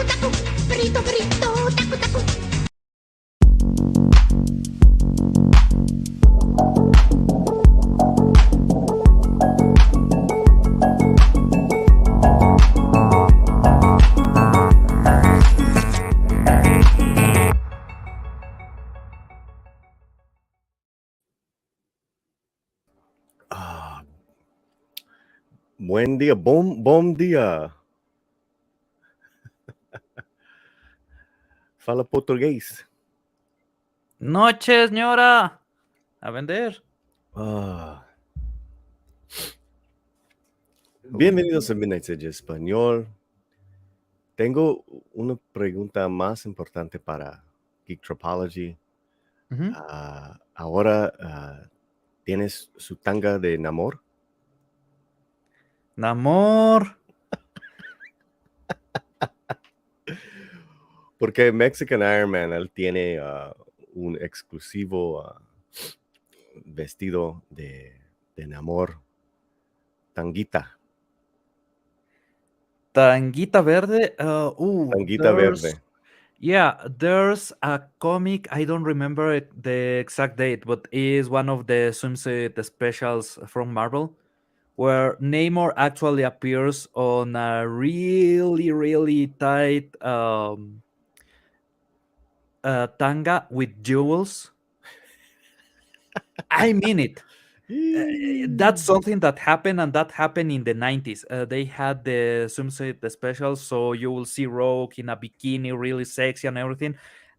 Frito, frito, tacu, tacu. Buen dia, bom dia. Fala português. Noche, señora. A vender. Bienvenidos a Midnight de Español. Tengo una pregunta más importante para Geektripology. Ahora tienes su tanga de Namor. Namor. Porque Mexican Iron Man, él tiene un exclusivo vestido de Namor. Tanguita. Tanguita verde. Tanguita verde. Yeah, there's a comic. I don't remember the exact date, but it's one of the swimsuit specials from Marvel, where Namor actually appears on a really, really tight tanga with jewels. I mean it. That's something that happened, and that happened in the 90s. They had the swimsuit special, so you will see Rogue in a bikini, really sexy and everything,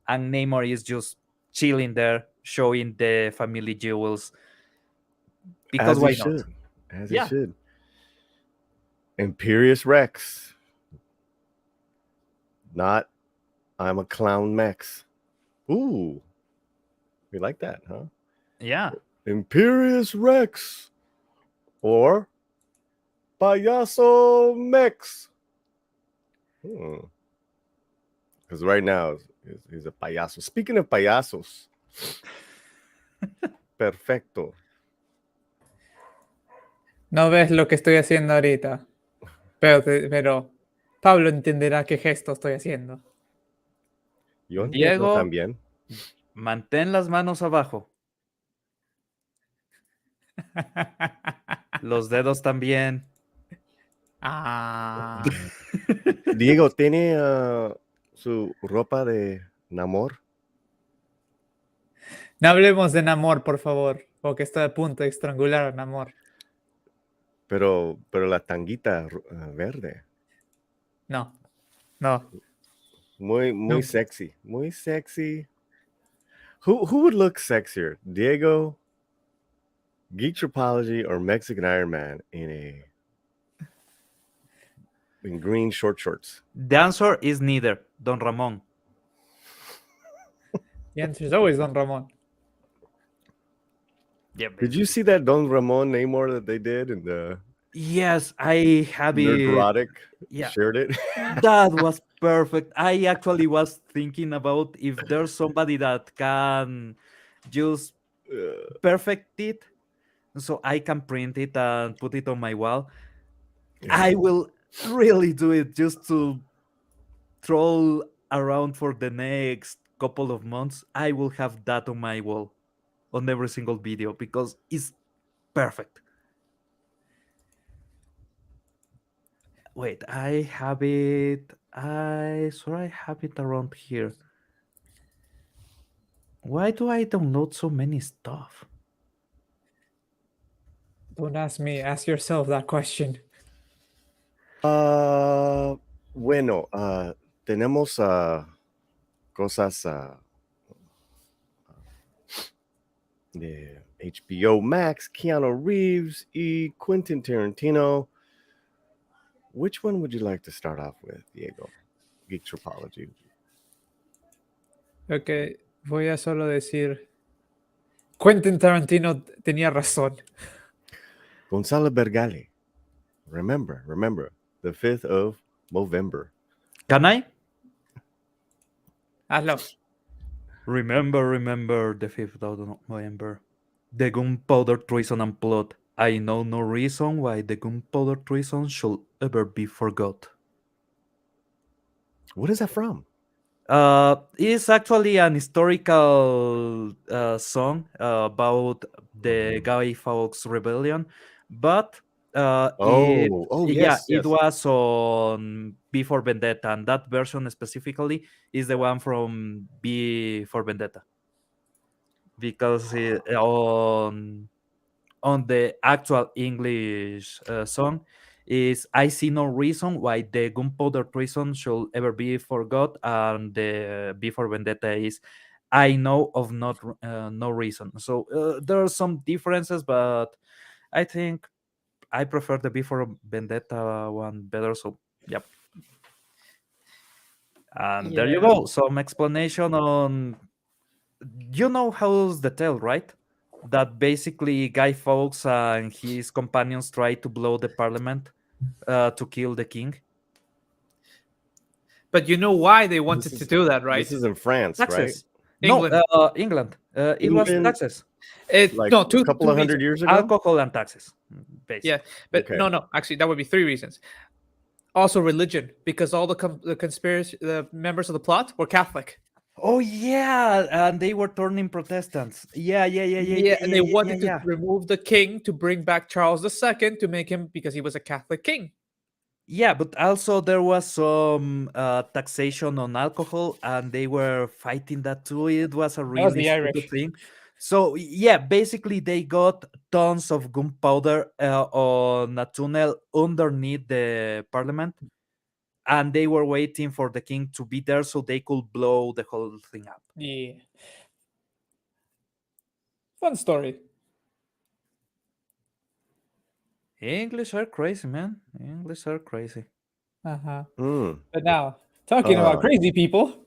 and Namor is just chilling there, showing the family jewels. Because As why he not? should. As he should. Imperious Rex. Not I'm a clown Mex. Ooh. We like that, huh? Yeah. Imperious Rex. Or Payaso Mex. Because right now he's a payaso. Speaking of payasos. Perfecto. No ves lo que estoy haciendo ahorita. Pero Pablo entenderá qué gesto estoy haciendo. Yo entiendo Diego, también. mantén las manos abajo. Los dedos también. Diego, ¿tiene su ropa de Namor? No hablemos de Namor, por favor, porque estoy a punto de estrangular a Namor. Pero la tanguita verde. No. Muy No. sexy. Muy sexy. Who would look sexier? Diego, Geektripology, or Mexican Iron Man in green short shorts? The answer is neither. Don Ramon. The answer is always Don Ramon. Yeah, did you see that Don Ramon Namor that they did in the? Yes, I have it. Nerdrotic shared it. That was perfect. I actually was thinking about if there's somebody that can just perfect it, so I can print it and put it on my wall. Yeah. I will really do it just to troll around for the next couple of months. I will have that on my wall on every single video because it's perfect. Wait, I have it. I swear I have it around here. Why do I download so many stuff? Don't ask me. Ask yourself that question. Bueno, tenemos cosas de HBOMax, Keanu Reeves, y Quentin Tarantino. Which one would you like to start off with, Diego? Geektripology. Ok, voy a solo decir... Quentin Tarantino tenía razón. Gonzalo Bergali. Remember, the 5th of November. Can I? Hazlo. Remember the 5th of November. The gunpowder treason and plot. I know no reason why the gunpowder treason should ever be forgot. What is that from? It's actually an historical song about the Guy Fawkes rebellion, but Yes, it yes. was on B for Vendetta, and that version specifically is the one from B for Vendetta, because on the actual English song is "I see no reason why the gunpowder treason should ever be forgot," and the B for Vendetta is "I know of no reason." So there are some differences, but I think I prefer the B for Vendetta one better. So yep, and there you Yeah. go. Some explanation on, how's the tale, right? That basically Guy Fawkes and his companions try to blow the parliament to kill the king. But you know why they wanted This to is do that, right? this is in France, right? Taxes. No, England. England. It Didn't was been taxes, like No, a couple two of hundred reasons. years ago. alcohol and taxes, Yeah, basically. but Okay. no, actually, that would be three reasons. Also, religion, because all the conspiracy, the members of the plot were Catholic. Oh yeah, and they were turning Protestants. Yeah. Yeah, and they wanted to remove the king to bring back Charles II to make him, because he was a Catholic king. Yeah, but also there was some taxation on alcohol, and they were fighting that too. It was a That was really the stupid Irish. thing. So yeah, basically they got tons of gunpowder on a tunnel underneath the parliament, and they were waiting for the king to be there so they could blow the whole thing up. Yeah. Fun story. English are crazy, man. English are crazy. Uh-huh. Mm. But now, talking about Uh, crazy people,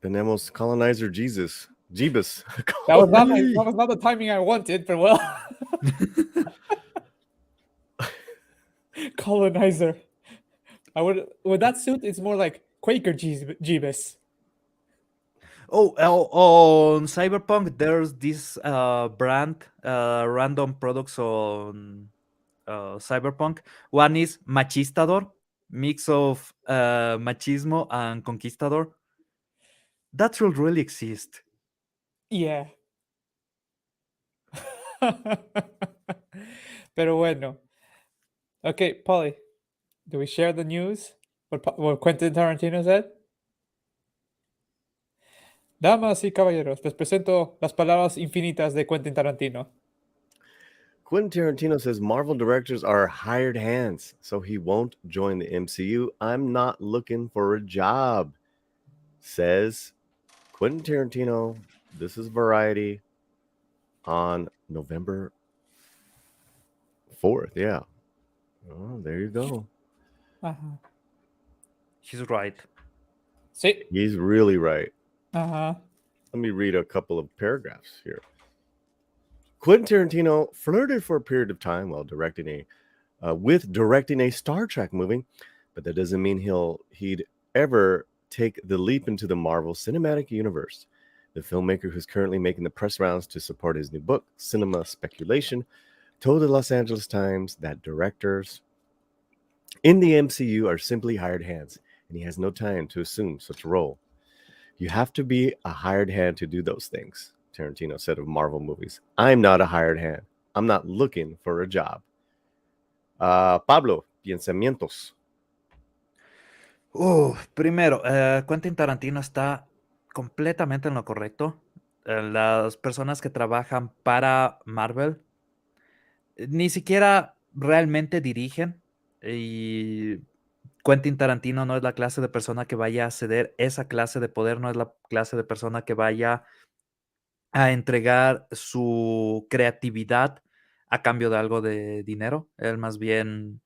Tenemos colonizer Jesus. Jeebus. that was not the timing I wanted, but well. Colonizer. I would, with that suit, it's more like Quaker Jeebus. Oh, on Cyberpunk, there's this brand, random products on Cyberpunk. One is Machistador, mix of machismo and conquistador. That should really exist. Yeah. Pero bueno. Okay, Polly, do we share the news? What Quentin Tarantino said? Damas y caballeros, les presento las palabras infinitas de Quentin Tarantino. Quentin Tarantino says Marvel directors are hired hands, so he won't join the MCU. I'm not looking for a job, says Quentin Tarantino. This is Variety on November 4th. Yeah. Oh, there you go. Uh-huh. He's right. Sí. He's really right. Uh-huh. Let me read a couple of paragraphs here. Quentin Tarantino flirted for a period of time while directing a Star Trek movie, but that doesn't mean he'd ever take the leap into the Marvel Cinematic Universe. The filmmaker, who's currently making the press rounds to support his new book, Cinema Speculation, told the Los Angeles Times that directors in the MCU are simply hired hands, and he has no time to assume such a role. You have to be a hired hand to do those things, Tarantino said of Marvel movies. I'm not a hired hand. I'm not looking for a job. Pablo, pensamientos. Primero, Quentin Tarantino está completamente en lo correcto. Las personas que trabajan para Marvel ni siquiera realmente dirigen, y Quentin Tarantino no es la clase de persona que vaya a ceder esa clase de poder, no es la clase de persona que vaya a entregar su creatividad a cambio de algo de dinero. Él más bien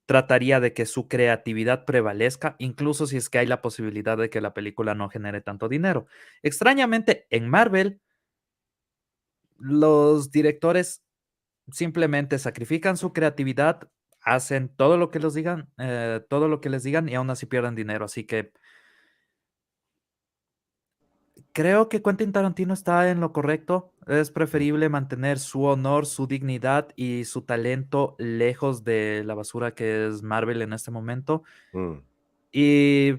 trataría de que su creatividad prevalezca, incluso si es que hay la posibilidad de que la película no genere tanto dinero. Extrañamente, en Marvel, los directores simplemente sacrifican su creatividad, hacen todo lo que todo lo que les digan, y aún así pierden dinero. Así que creo que Quentin Tarantino está en lo correcto. Es preferible mantener su honor, su dignidad y su talento lejos de la basura que es Marvel en este momento. Mm. Y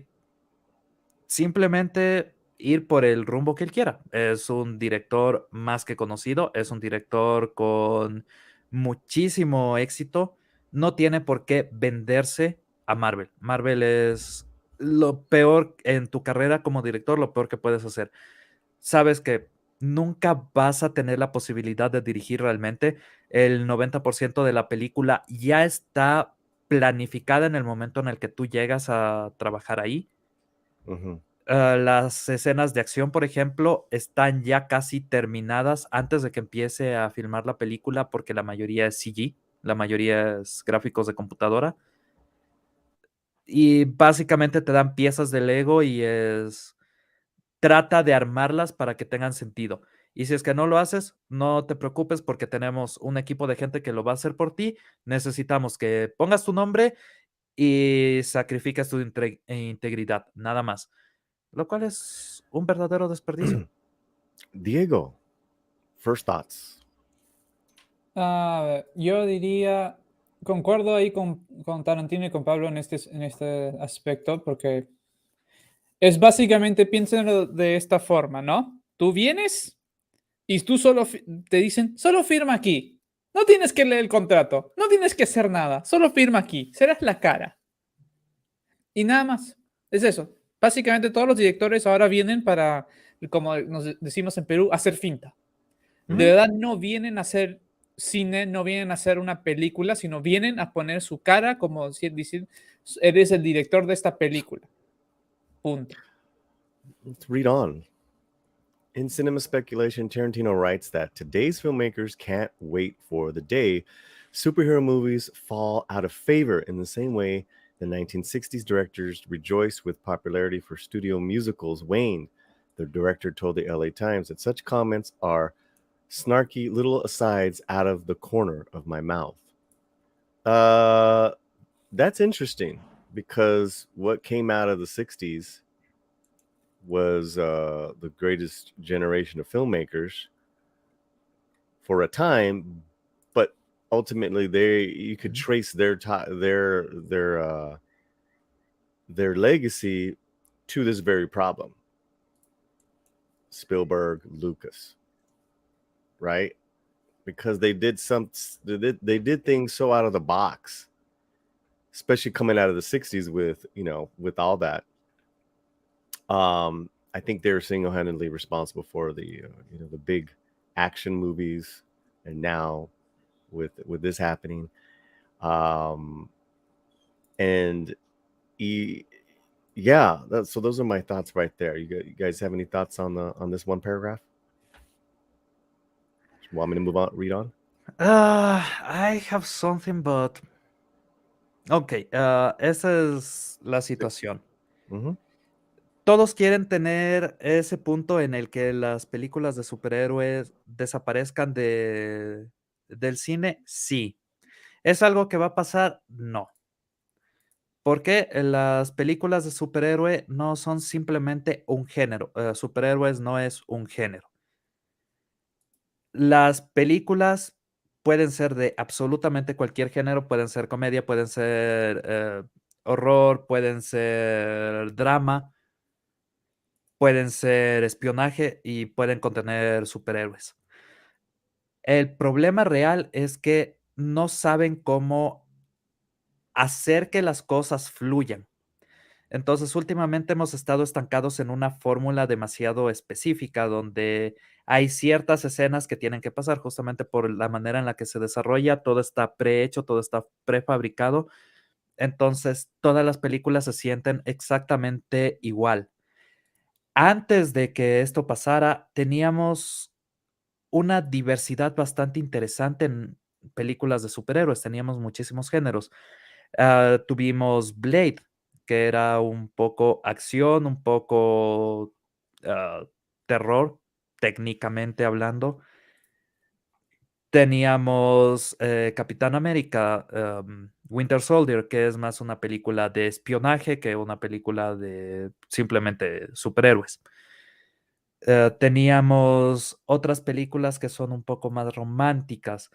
simplemente ir por el rumbo que él quiera. Es un director más que conocido, es un director con muchísimo éxito. No tiene por qué venderse a Marvel. Marvel es lo peor en tu carrera como director, lo peor que puedes hacer. Sabes que nunca vas a tener la posibilidad de dirigir realmente. El 90% de la película ya está planificada en el momento en el que tú llegas a trabajar ahí. Mhm. Las escenas de acción, por ejemplo, están ya casi terminadas antes de que empiece a filmar la película porque la mayoría es CG, la mayoría es gráficos de computadora y básicamente te dan piezas de Lego y trata de armarlas para que tengan sentido. Y si es que no lo haces, no te preocupes porque tenemos un equipo de gente que lo va a hacer por ti. Necesitamos que pongas tu nombre y sacrifiques tu integridad, nada más. Lo cual es un verdadero desperdicio. Diego, first thoughts. Yo diría, concuerdo ahí con Tarantino y con Pablo en este aspecto, porque es básicamente, piénsenlo de esta forma, ¿no? Tú vienes y tú te dicen, solo firma aquí. No tienes que leer el contrato, no tienes que hacer nada, solo firma aquí, serás la cara. Y nada más, es eso. Básicamente todos los directores ahora vienen para, como nos decimos en Perú, hacer finta. De verdad no vienen a hacer cine, no vienen a hacer una película, sino vienen a poner su cara como decir, eres el director de esta película. Punto. Let's read on. In Cinema Speculation, Tarantino writes that today's filmmakers can't wait for the day superhero movies fall out of favor in the same way the 1960s directors rejoiced with popularity for studio musicals waned. The director told the LA Times that such comments are snarky little asides out of the corner of my mouth. That's interesting because what came out of the 60s was the greatest generation of filmmakers for a time, but ultimately you could trace their legacy to this very problem. Spielberg, Lucas, right? Because they did things so out of the box, especially coming out of the 60s with all that. I think they're single-handedly responsible for the the big action movies, and now with this happening, and yeah, so those are my thoughts right there. You guys have any thoughts on this one paragraph? You want me to move on, read on? I have something, but... Ok, esa es la situación. Mm-hmm. Todos quieren tener ese punto en el que las películas de superhéroes desaparezcan del cine. Sí. ¿Es algo que va a pasar? No. Porque las películas de superhéroe no son simplemente un género. Superhéroes no es un género. Las películas pueden ser de absolutamente cualquier género, pueden ser comedia, pueden ser horror, pueden ser drama, pueden ser espionaje y pueden contener superhéroes. El problema real es que no saben cómo hacer que las cosas fluyan. Entonces, últimamente hemos estado estancados en una fórmula demasiado específica donde hay ciertas escenas que tienen que pasar justamente por la manera en la que se desarrolla, todo está prehecho, todo está prefabricado. Entonces, todas las películas se sienten exactamente igual. Antes de que esto pasara, teníamos una diversidad bastante interesante en películas de superhéroes, teníamos muchísimos géneros. Tuvimos Blade, que era un poco acción, un poco terror, técnicamente hablando. Teníamos Capitán América, Winter Soldier, que es más una película de espionaje que una película de simplemente superhéroes. Teníamos otras películas que son un poco más románticas.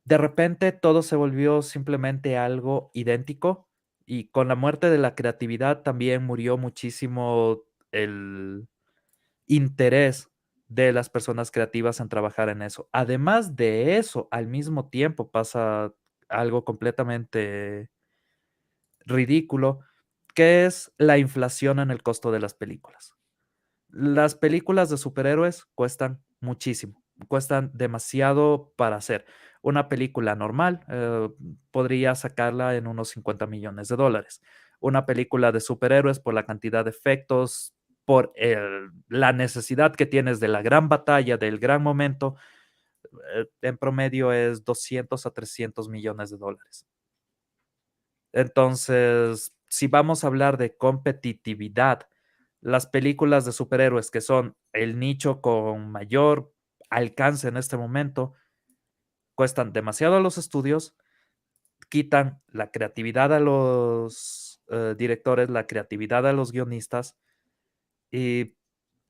De repente todo se volvió simplemente algo idéntico Y con la muerte de la creatividad también murió muchísimo el interés de las personas creativas en trabajar en eso. Además de eso, al mismo tiempo pasa algo completamente ridículo, que es la inflación en el costo de las películas. Las películas de superhéroes cuestan muchísimo, cuestan demasiado para hacer. Una película normal podría sacarla en unos $50 millones. Una película de superhéroes, por la cantidad de efectos, por la necesidad que tienes de la gran batalla, del gran momento, en promedio es $200 a $300 millones. Entonces, si vamos a hablar de competitividad, las películas de superhéroes, que son el nicho con mayor alcance en este momento, cuestan demasiado a los estudios, quitan la creatividad a los directores, la creatividad a los guionistas y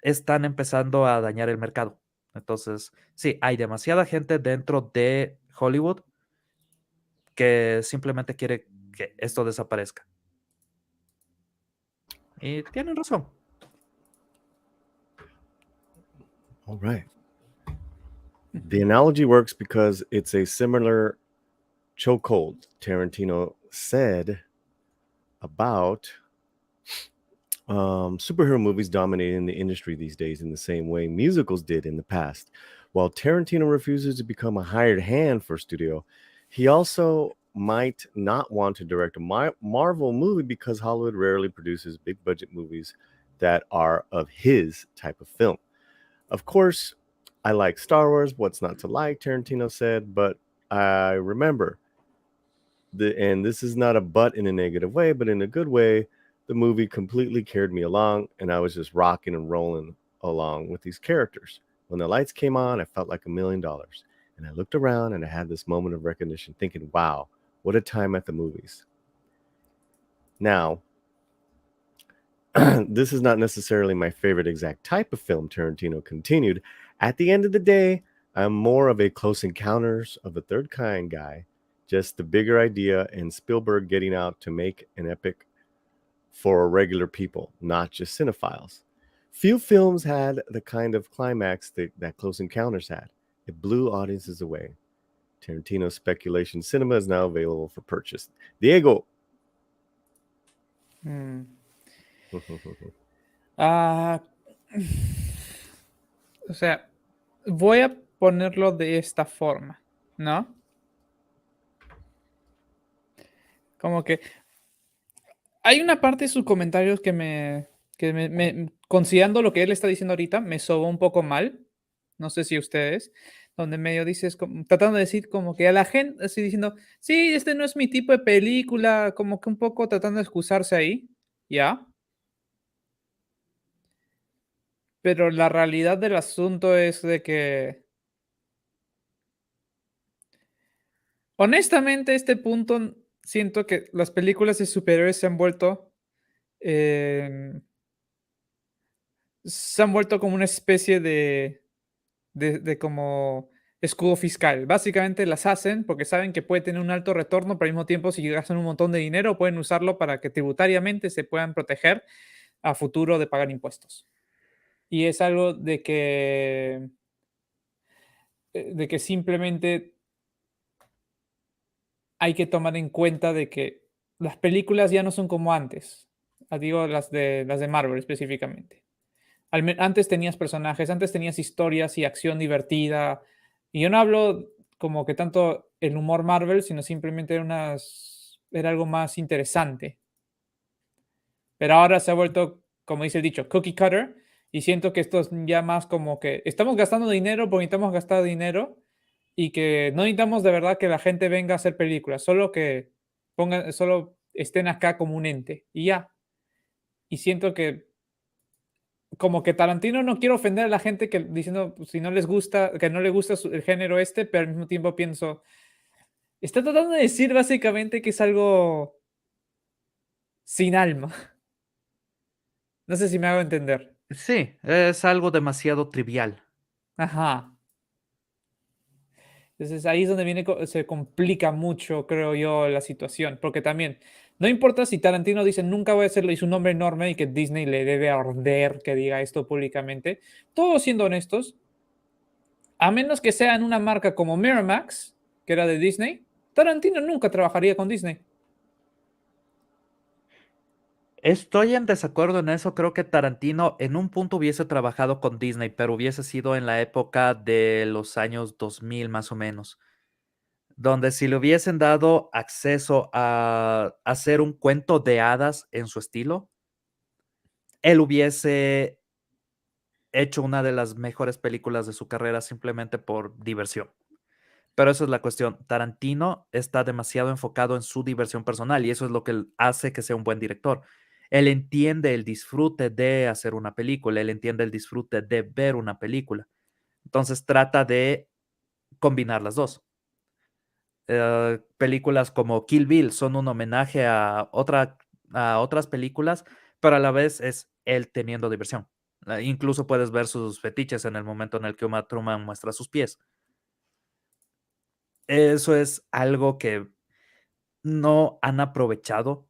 están empezando a dañar el mercado. Entonces, sí, hay demasiada gente dentro de Hollywood que simplemente quiere que esto desaparezca. Y tienen razón. All right. The analogy works because it's a similar chokehold Tarantino said about superhero movies dominating the industry these days in the same way musicals did in the past. While Tarantino refuses to become a hired hand for studio, he also might not want to direct a Marvel movie because Hollywood rarely produces big budget movies that are of his type of film. Of course, I like Star Wars. What's not to like? Tarantino said, but I remember and this is not a but in a negative way, but in a good way. The movie completely carried me along, and I was just rocking and rolling along with these characters. When the lights came on, I felt like $1 million. And I looked around and I had this moment of recognition, thinking, wow, what a time at the movies. Now, this is not necessarily my favorite exact type of film, Tarantino continued. At the end of the day, I'm more of a Close Encounters of the Third Kind guy, just the bigger idea and Spielberg getting out to make an epic for regular people, not just cinephiles. Few films had the kind of climax that Close Encounters had. It blew audiences away. Tarantino's speculation cinema is now available for purchase. Diego. O sea, voy a ponerlo de esta forma, ¿no? Como que hay una parte de sus comentarios que considerando lo que él está diciendo ahorita, me sobó un poco mal. No sé si ustedes, donde medio dices, tratando de decir como que a la gente, así diciendo, sí, este no es mi tipo de película, como que un poco tratando de excusarse ahí, ¿ya? Pero la realidad del asunto es de que, honestamente, a este punto siento que las películas de superhéroes se han vuelto como una especie de como escudo fiscal. Básicamente las hacen porque saben que puede tener un alto retorno, pero al mismo tiempo si gastan un montón de dinero pueden usarlo para que tributariamente se puedan proteger a futuro de pagar impuestos. Y es algo de que simplemente hay que tomar en cuenta de que las películas ya no son como antes. Digo las de Marvel específicamente. Antes tenías personajes, antes tenías historias y acción divertida. Y yo no hablo como que tanto el humor Marvel, sino simplemente era algo más interesante. Pero ahora se ha vuelto, como dice el dicho, cookie cutter. Y siento que esto es ya más como que estamos gastando dinero porque necesitamos gastar dinero y que no necesitamos de verdad que la gente venga a hacer películas, solo estén acá como un ente y ya. Y siento que como que Tarantino, no quiero ofender a la gente que diciendo pues, si no les gusta, que no le gusta el género pero al mismo tiempo pienso, está tratando de decir básicamente que es algo sin alma. No sé si me hago entender. Sí, es algo demasiado trivial. Ajá. Entonces ahí es donde se complica mucho, creo yo, la situación. Porque también, no importa si Tarantino dice nunca voy a hacerlo y su nombre enorme y que Disney le debe arder que diga esto públicamente. Todos siendo honestos, a menos que sea en una marca como Miramax, que era de Disney, Tarantino nunca trabajaría con Disney. Estoy en desacuerdo en eso. Creo que Tarantino en un punto hubiese trabajado con Disney, pero hubiese sido en la época de los años 2000 más o menos, donde si le hubiesen dado acceso a hacer un cuento de hadas en su estilo, él hubiese hecho una de las mejores películas de su carrera simplemente por diversión. Pero esa es la cuestión. Tarantino está demasiado enfocado en su diversión personal y eso es lo que hace que sea un buen director. Él entiende el disfrute de hacer una película, él entiende el disfrute de ver una película. Entonces trata de combinar las dos. Películas como Kill Bill son un homenaje a otras películas, pero a la vez es él teniendo diversión. Incluso puedes ver sus fetiches en el momento en el que Uma Thurman muestra sus pies. Eso es algo que no han aprovechado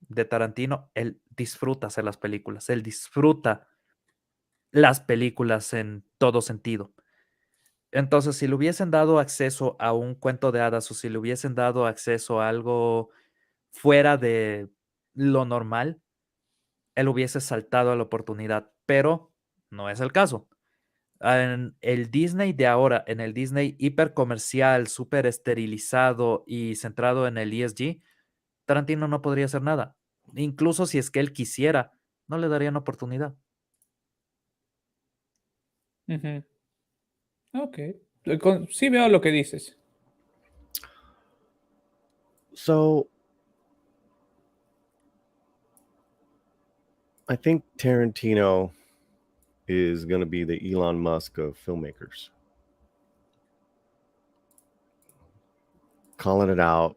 de Tarantino. Él disfruta hacer las películas, él disfruta las películas en todo sentido. Entonces, si le hubiesen dado acceso a un cuento de hadas o si le hubiesen dado acceso a algo fuera de lo normal, él hubiese saltado a la oportunidad, pero no es el caso. En el Disney de ahora, en el Disney hipercomercial, súper esterilizado y centrado en el ESG, Tarantino no podría hacer nada. Incluso si es que él quisiera, no le darían oportunidad. Ujú. Ok. Sí veo lo que dices. So I think Tarantino is going to be the Elon Musk of filmmakers. Calling it out.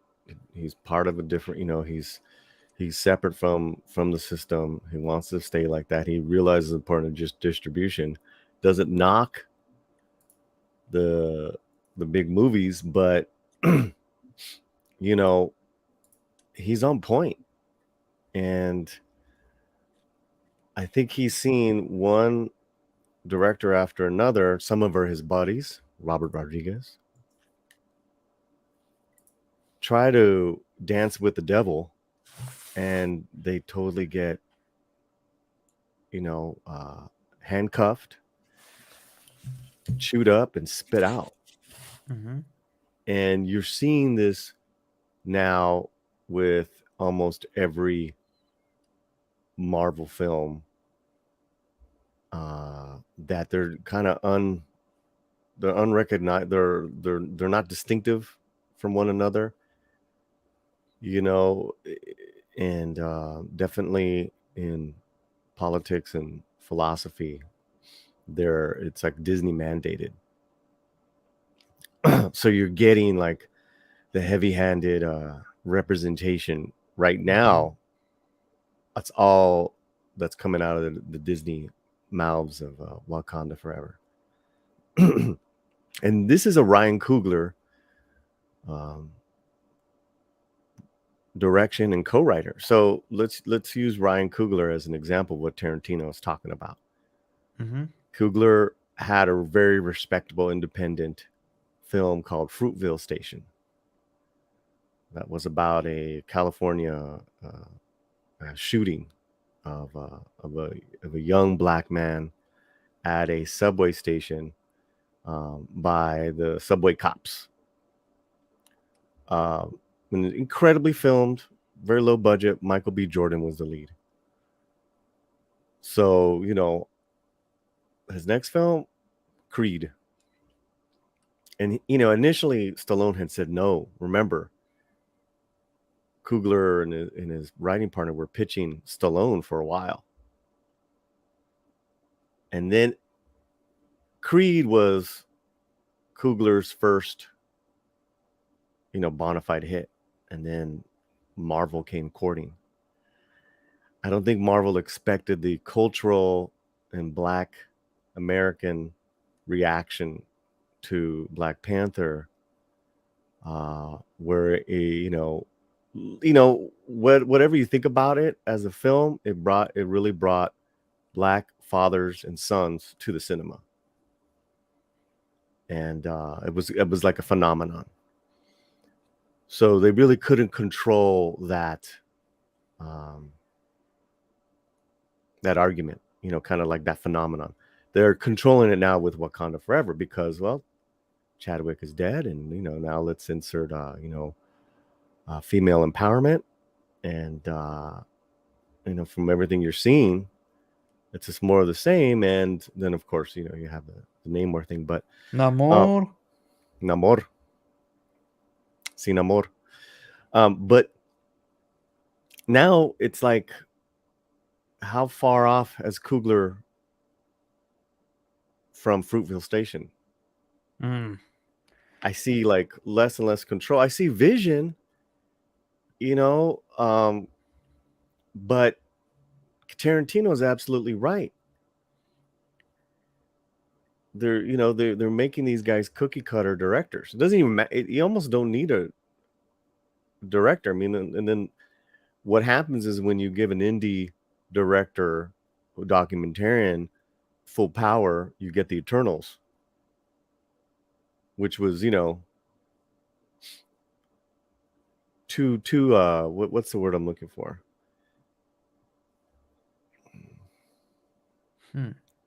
He's part of a different, he's separate from the system. He wants to stay like that. He realizes the important of just distribution. Doesn't knock the big movies, but he's on point. And I think he's seen one director after another, some of his buddies, Robert Rodriguez, try to dance with the devil, and they totally get, handcuffed, chewed up, and spit out. Ujú. And you're seeing this now with almost every Marvel film, that they're kind of they're unrecognized. They're not distinctive from one another, and definitely in politics and philosophy, it's like Disney mandated. So you're getting like the heavy-handed representation right now. That's all that's coming out of the Disney mouths of Wakanda Forever. And this is a Ryan Coogler direction and co-writer. So let's use Ryan Coogler as an example of what Tarantino is talking about. Ujú. Coogler had a very respectable independent film called Fruitville Station. That was about a California shooting of a young black man at a subway station by the subway cops. Incredibly filmed, very low budget. Michael B. Jordan was the lead. So, his next film, Creed. And, initially Stallone had said no. Remember, Coogler and his writing partner were pitching Stallone for a while. And then Creed was Coogler's first, bona fide hit. And then Marvel came courting. I don't think Marvel expected the cultural and Black American reaction to Black Panther where whatever you think about it as a film, it really brought Black fathers and sons to the cinema, and it was like a phenomenon. So they really couldn't control that that argument, kind of like that phenomenon. They're controlling it now with Wakanda Forever because, well, Chadwick is dead, and now let's insert female empowerment, and from everything you're seeing, it's just more of the same. And then of course you have the Namor thing, but Namor. Namor, sin amor. But now it's like, how far off is Coogler from Fruitville Station? I see like less and less control. I see vision, but Tarantino is absolutely right. They're making these guys cookie cutter directors. It doesn't even matter. You almost don't need a director. I mean, and then what happens is when you give an indie director or documentarian full power, you get the Eternals, which was too what's the word I'm looking for?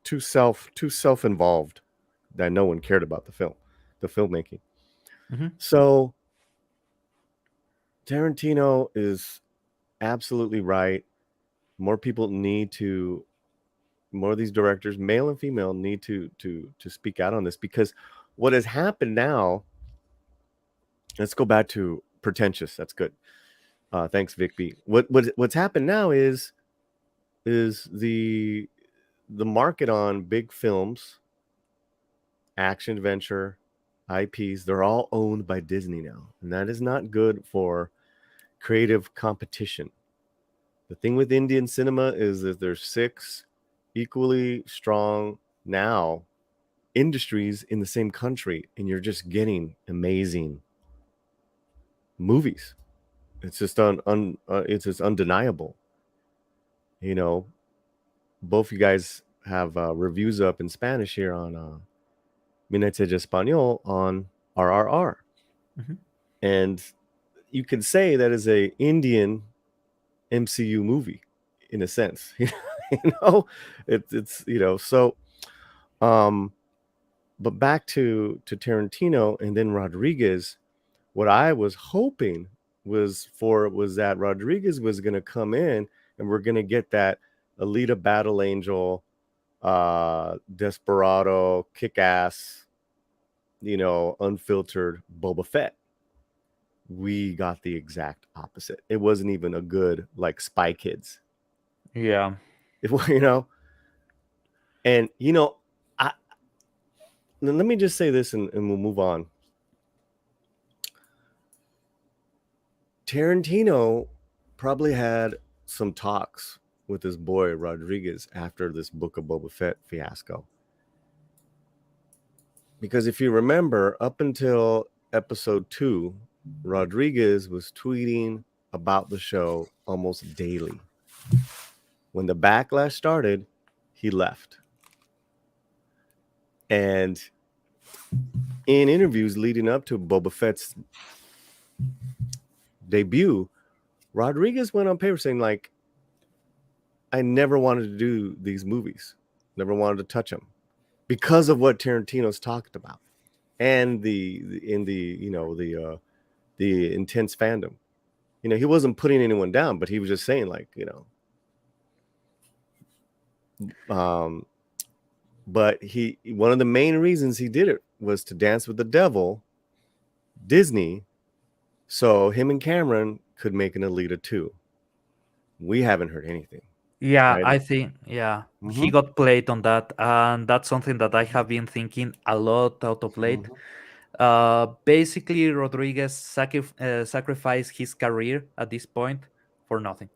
Too self-involved, that no one cared about the filmmaking. So Tarantino is absolutely right. More of these directors, male and female, need to speak out on this, because what has happened now, let's go back to pretentious. That's good. Thanks, Vic B. What's happened now is the market on big films, action adventure, IPs, they're all owned by Disney now, and that is not good for creative competition. The thing with Indian cinema is that there's 6 equally strong now industries in the same country, and you're just getting amazing movies. It's just it's just undeniable. Both you guys have reviews up in Spanish here on Minete de Español on RRR. And you could say that is a Indian MCU movie in a sense. It's so but back to Tarantino and then Rodriguez. What I was hoping was that Rodriguez was going to come in and we're going to get that Alita Battle Angel, desperado, kick-ass, unfiltered Boba Fett. We got the exact opposite. It wasn't even a good like Spy Kids. Yeah. And let me just say this and we'll move on. Tarantino probably had some talks with his boy Rodriguez after this Book of Boba Fett fiasco. Because if you remember, up until episode 2, Rodriguez was tweeting about the show almost daily. When the backlash started, he left. And in interviews leading up to Boba Fett's debut, Rodriguez went on paper saying, like, I never wanted to do these movies, never wanted to touch them because of what Tarantino's talked about and the intense fandom. He wasn't putting anyone down, but he was just saying, like, but one of the main reasons he did it was to dance with the devil, Disney, so him and Cameron could make an Alita 2. We haven't heard anything. Yeah, right? I think, he got played on that, and that's something that I have been thinking a lot out of late. Basically, Rodriguez sacrificed his career at this point for nothing.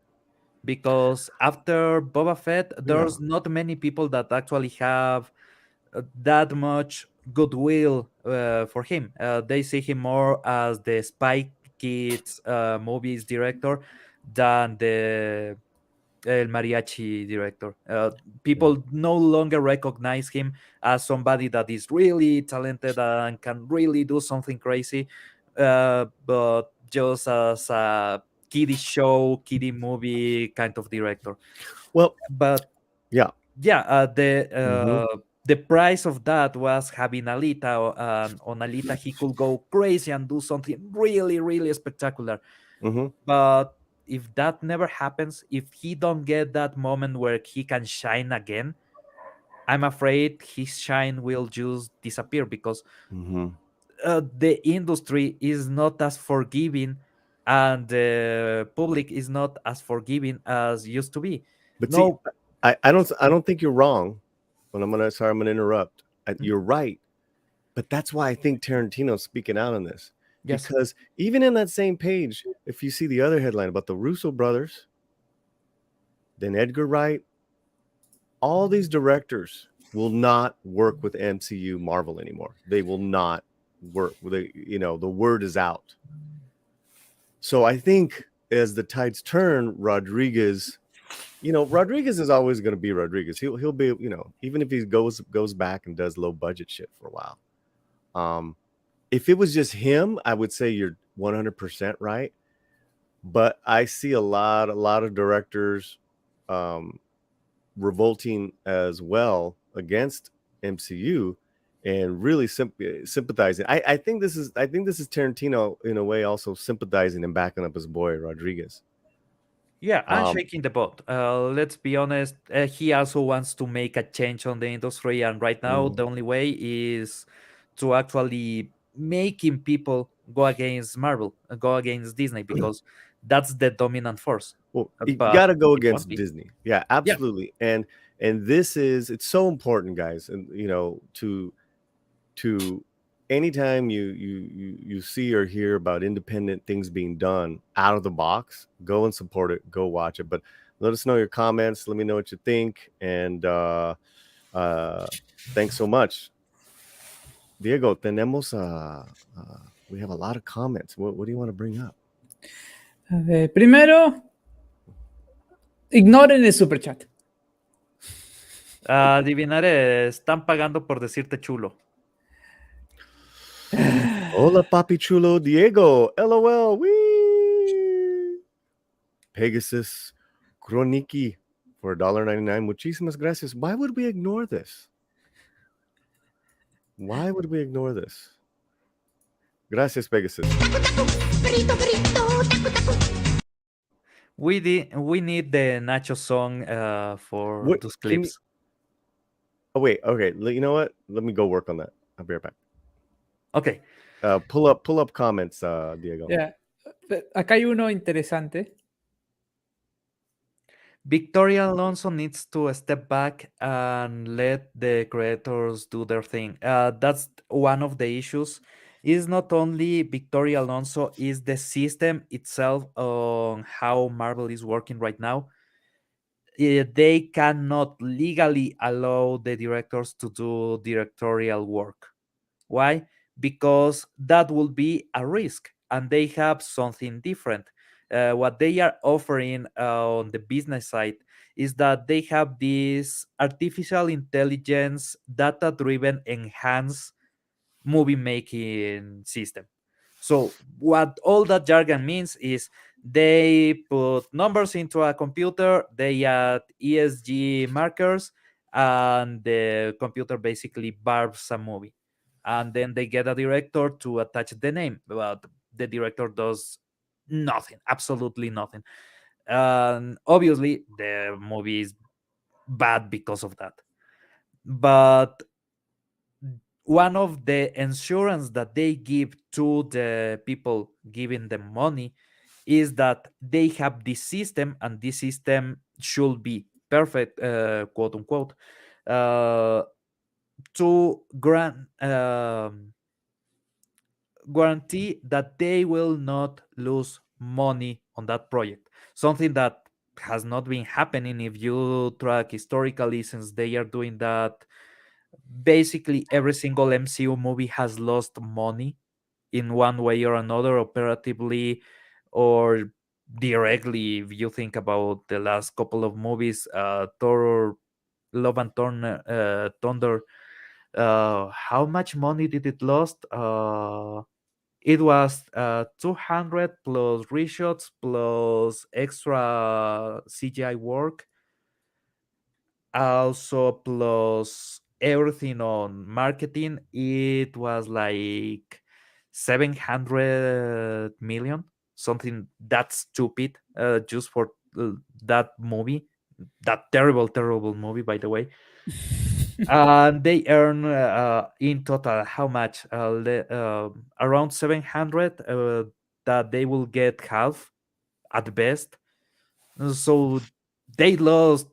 Because after Boba Fett, there's not many people that actually have that much goodwill for him. They see him more as the Spy Kids movies director than the El Mariachi director. People no longer recognize him as somebody that is really talented and can really do something crazy, but just as a kiddie show, kiddie movie kind of director. Well, But yeah. yeah, Mhm. the price of that was having Alita. On Alita, he could go crazy and do something really, really spectacular. Mhm. But if that never happens, if he don't get that moment where he can shine again, I'm afraid his shine will just disappear because Mhm. the industry is not as forgiving and the public is not as forgiving as used to be. But see, No. I don't think you're wrong. But I'm gonna interrupt. Mm, You're right. But that's why I think Tarantino's speaking out on this. yes. Because even in that same page, if you see the other headline about the Russo brothers, then Edgar Wright, all these directors will not work with MCU Marvel anymore. They will not work. The word is out. So I think as the tides turn, Rodriguez is always going to be Rodriguez. He'll be, even if he goes back and does low budget shit for a while. If it was just him, I would say you're 100% right. But I see a lot of directors revolting as well against MCU and really sympathizing. I think this is Tarantino in a way also sympathizing and backing up his boy Rodriguez. Yeah, I'm Um, shaking the boat. Let's be honest. He also wants to make a change on the industry, and right now mhm. the only way is to actually making people go against Marvel, go against Disney, because that's the dominant force. Well, you But got to go it won't against be. Disney. Yeah, Yeah. absolutely. And it's so important, guys, and to anytime you see or hear about independent things being done out of the box, go and support it, go watch it. But let us know your comments, let me know what you think, and uh thanks so much. Diego, tenemos we have a lot of comments. What do you want to bring up? A ver, primero, ignoren el superchat. Adivinaré, están pagando por decirte chulo. Hola, papi chulo Diego. LOL. Wee. Pegasus Kroniki for $1.99. Muchísimas gracias. Why would we ignore this? Why would we ignore this? Gracias, Pegasus. We need the Nacho song for What those can you? clips. Oh wait. Okay. You know what? Let me go work on that. I'll be right back. Okay. Pull up comments, Diego. Ya. Acá hay uno interesante. Victoria Alonso needs to step back and let the creators do their thing. That's one of the issues. Is not only Victoria Alonso, is the system itself on how Marvel is working right now. They cannot legally allow the directors to do directorial work. Why? Because that will be a risk, and they have something different. What they are offering on the business side is that they have this artificial intelligence, data driven, enhanced movie making system. So what all that jargon means is they put numbers into a computer, they add ESG markers, and the computer basically barbs a movie. And then they get a director to attach the name, but the director does nothing, absolutely nothing. And obviously the movie is bad because of that. But one of the insurance that they give to the people giving them money is that they have this system, and this system should be perfect, quote unquote, uh, to guarantee that they will not lose money on that project. Something that has not been happening if you track historically, since they are doing that Basically, every single MCU movie has lost money in one way or another, operatively or directly. If you think about the last couple of movies, Thor, Love and Thunder, how much money did it lost? It was 200 plus reshots plus extra CGI work, also plus everything on marketing. It was like 700 million, something that stupid, just for that movie, that terrible movie, by the way. And they earn in total how much? Around 700, that they will get half at best. So they lost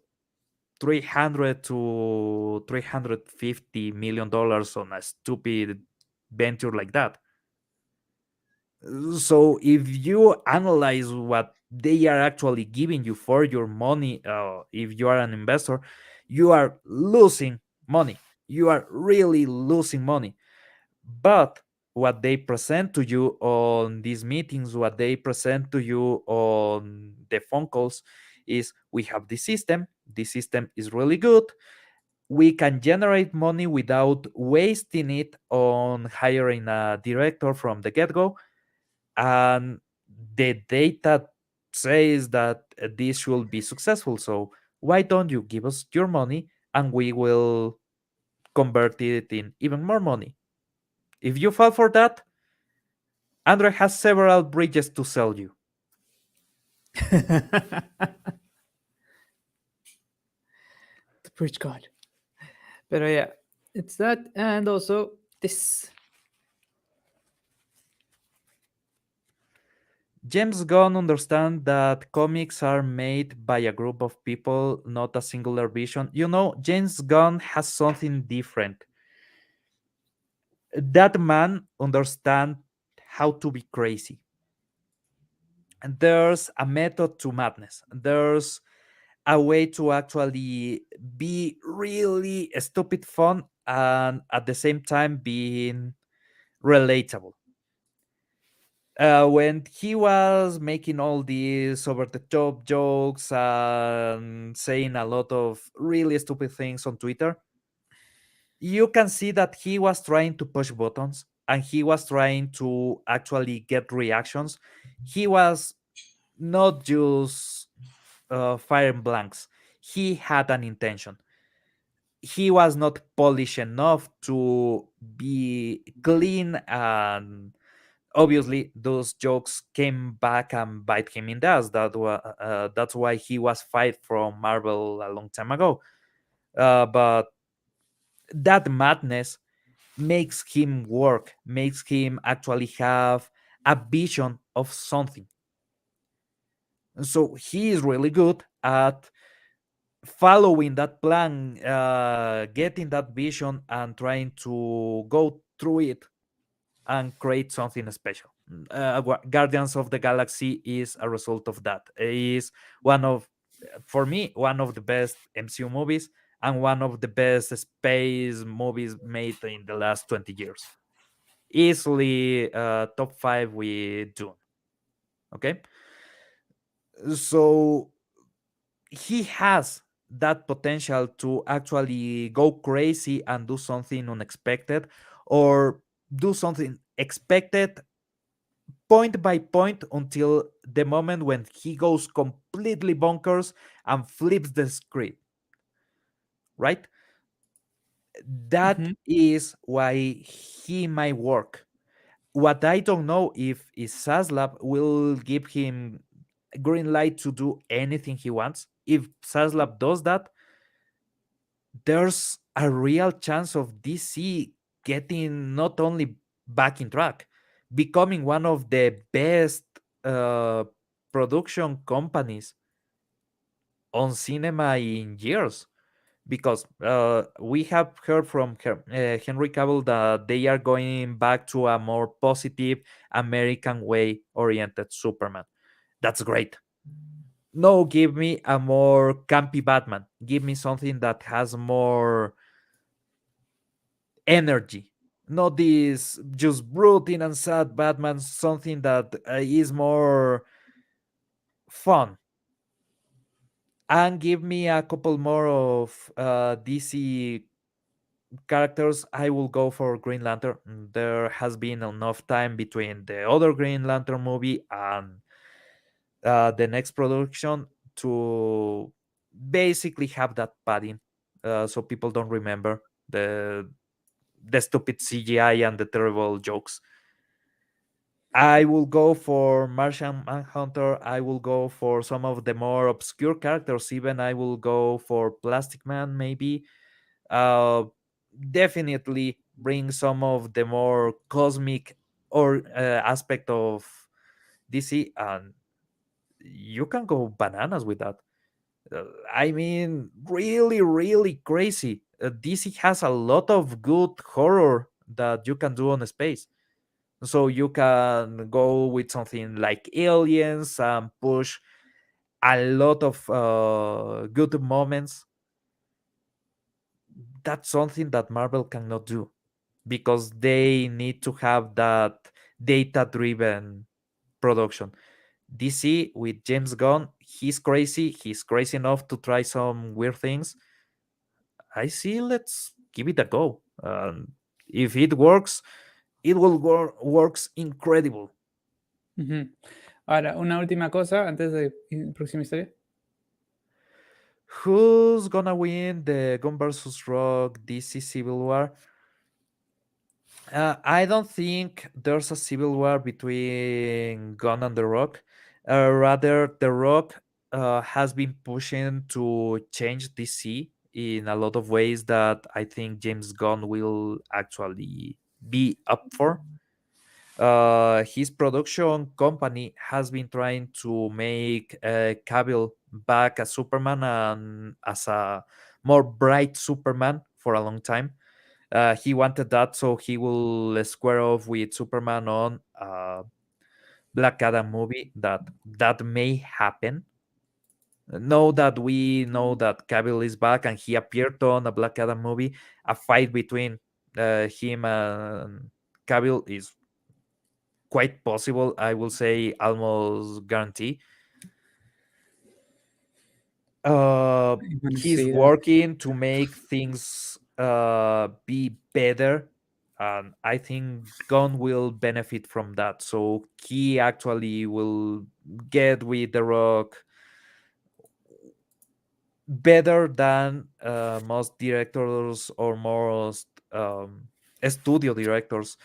300 to 350 million dollars on a stupid venture like that. So if you analyze what they are actually giving you for your money, if you are an investor, you are losing money. You are really losing money. But what they present to you on these meetings, what they present to you on the phone calls, is we have this system. This system is really good. We can generate money without wasting it on hiring a director from the get-go, and the data says that this should be successful. So why don't you give us your money and we will convert it in even more money? If you fall for that, Andre has several bridges to sell you. The bridge god. But yeah, it's that, and also this. James Gunn understands that comics are made by a group of people, not a singular vision. You know, James Gunn has something different. That man understands how to be crazy. And there's a method to madness. There's a way to actually be really stupid fun and at the same time being relatable. When he was making all these over the top jokes and saying a lot of really stupid things on Twitter, you can see that he was trying to push buttons and he was trying to actually get reactions. He was not just firing blanks, he had an intention. He was not polished enough to be clean, and obviously those jokes came back and bite him in the ass. That's why he was fired from Marvel a long time ago. But that madness makes him work, makes him actually have a vision of something. So he is really good at following that plan, getting that vision, and trying to go through it and create something special. Guardians of the Galaxy is a result of that. It is one of, for me, one of the best MCU movies and one of the best space movies made in the last 20 years. Easily top 5 with Dune. Okay? So he has that potential to actually go crazy and do something unexpected, or do something expected point by point until the moment when he goes completely bonkers and flips the script, right? That Mhm. is why he might work. What I don't know if is Saslab will give him green light to do anything he wants. If Saslab does that, there's a real chance of DC getting not only back in track, becoming one of the best uh, production companies on cinema in years. Because we have heard from Henry Cavill that they are going back to a more positive American way oriented Superman. That's great. No, give me a more campy Batman. Give me something that has more energy, not this just routine and sad Batman, something that is more fun. And give me a couple more of DC characters. I will go for Green Lantern. There has been enough time between the other Green Lantern movie and the next production to basically have that padding, so people don't remember the stupid CGI and the terrible jokes. I will go for Martian Manhunter. I will go for some of the more obscure characters. Even I will go for Plastic Man, maybe. Uh, Definitely bring some of the more cosmic or aspect of DC, and you can go bananas with that. I mean, really, really crazy. DC has a lot of good horror that you can do on space. So you can go with something like aliens and push a lot of good moments. That's something that Marvel cannot do because they need to have that data driven production. DC with James Gunn, he's crazy. He's crazy enough to try some weird things. I see, let's give it a go. If it works, it will works incredible. Ujú. Ahora, una última cosa antes de próxima historia. Who's gonna win the Gun versus Rock DC Civil War? I don't think there's a civil war between Gun and The Rock. Rather, The Rock has been pushing to change DC in a lot of ways that I think James Gunn will actually be up for. His production company has been trying to make Cavill back as Superman and as a more bright Superman for a long time. He wanted that so he will square off with Superman on Black Adam movie that may happen. Know that we know that Cavill is back and he appeared on a Black Adam movie. A fight between him and Cavill is quite possible. I will say almost guarantee. I wanna He's see that. working to make things be better, and I think Gunn will benefit from that. So he actually will get with The Rock better than most directors or most studio directors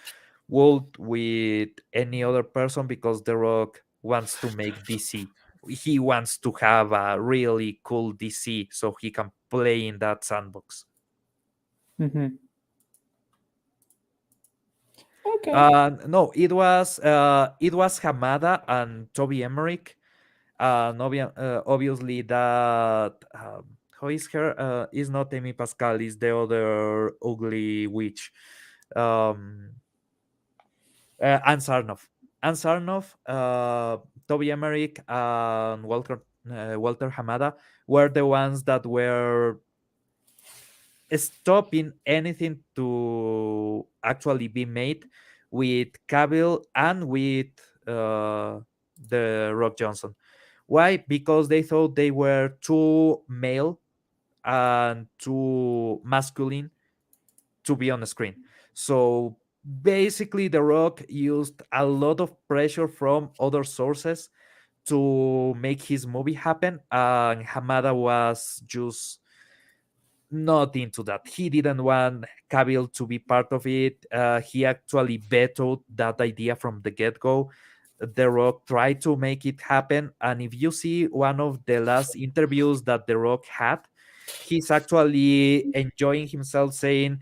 would with any other person, because The Rock wants to make DC. He wants to have a really cool DC so he can play in that sandbox. Ujú. Okay. No, it was Hamada and Toby Emmerich. Obviously that how is her? Is not Amy Pascal. Is the other ugly witch? Um, Anne Sarnoff. Anne Sarnoff, Toby Emmerich, and Walter Hamada were the ones that were stopping anything to actually be made with Cavill and with the Rock Johnson. Why? Because they thought they were too male and too masculine to be on the screen. So basically, The Rock used a lot of pressure from other sources to make his movie happen, and Hamada was just not into that. He didn't want Cavill to be part of it. He actually vetoed that idea from the get go. The Rock tried to make it happen, and if you see one of the last interviews that The Rock had, he's actually enjoying himself, saying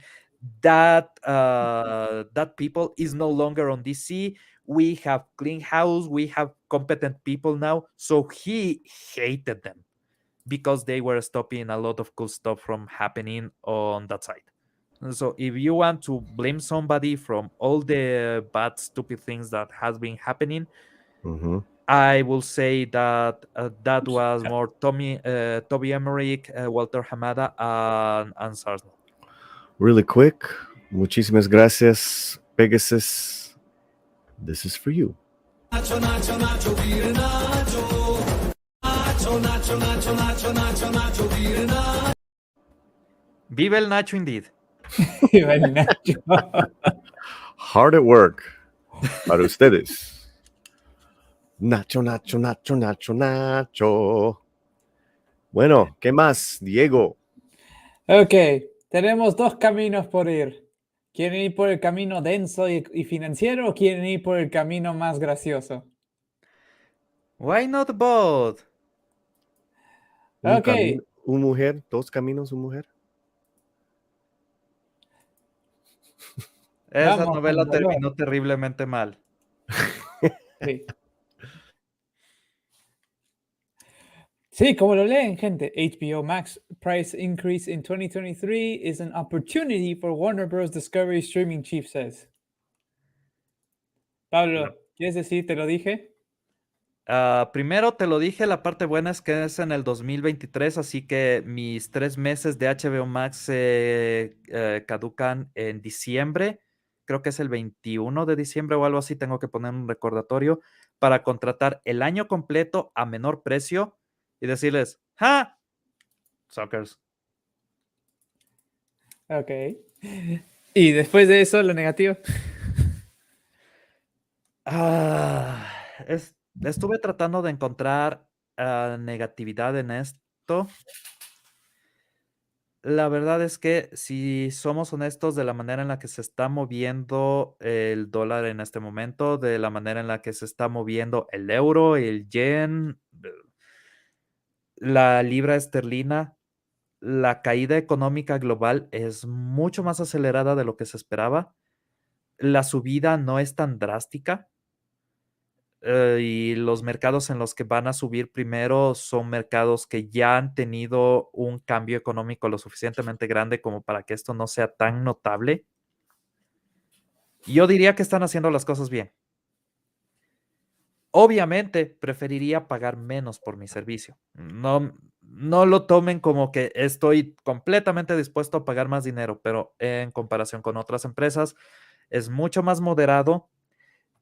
that that people is no longer on DC. We have clean house. We have competent people now. So he hated them because they were stopping a lot of cool stuff from happening on that side. So if you want to blame somebody from all the bad, stupid things that has been happening, Mm-hmm. I will say that that was more Toby Emmerich, Walter Hamada, and Sarsno. Really quick, Muchísimas gracias, Pegasus. This is for you. Nacho, Nacho, Nacho, Beer Nacho. Nacho, Nacho, Nacho, Nacho, Nacho, Nacho, Beer Nacho. Vive el Nacho, indeed. Iba el Nacho. Hard at work. Para ustedes. Nacho, Nacho, Nacho, Nacho, Nacho. Bueno, ¿qué más, Diego? Ok, tenemos dos caminos por ir. ¿Quieren ir por el camino denso y financiero o quieren ir por el camino más gracioso? Why not both? Un Ok. camino, un mujer, dos caminos, un mujer. Esa Vamos con novela dolor. terminó terriblemente mal. Sí. Sí, como lo leen, gente. HBO Max price increase in 2023 is an opportunity for Warner Bros. Discovery streaming chief says. Pablo, ¿quieres decir te lo dije? Primero te lo dije, la parte buena es que es en el 2023, así que mis 3 meses de HBO Max se caducan en diciembre. Creo que es el 21 de diciembre o algo así. Tengo que poner un recordatorio para contratar el año completo a menor precio y decirles, ¡ja! Suckers. Ok. Y después de eso, lo negativo. Estuve tratando de encontrar negatividad en esto. La verdad es que si somos honestos de la manera en la que se está moviendo el dólar en este momento, de la manera en la que se está moviendo el euro, el yen, la libra esterlina, la caída económica global es mucho más acelerada de lo que se esperaba. La subida no es tan drástica. Y los mercados en los que van a subir primero son mercados que ya han tenido un cambio económico lo suficientemente grande como para que esto no sea tan notable. Yo diría que están haciendo las cosas bien. Obviamente, preferiría pagar menos por mi servicio. No lo tomen como que estoy completamente dispuesto a pagar más dinero, pero en comparación con otras empresas, es mucho más moderado,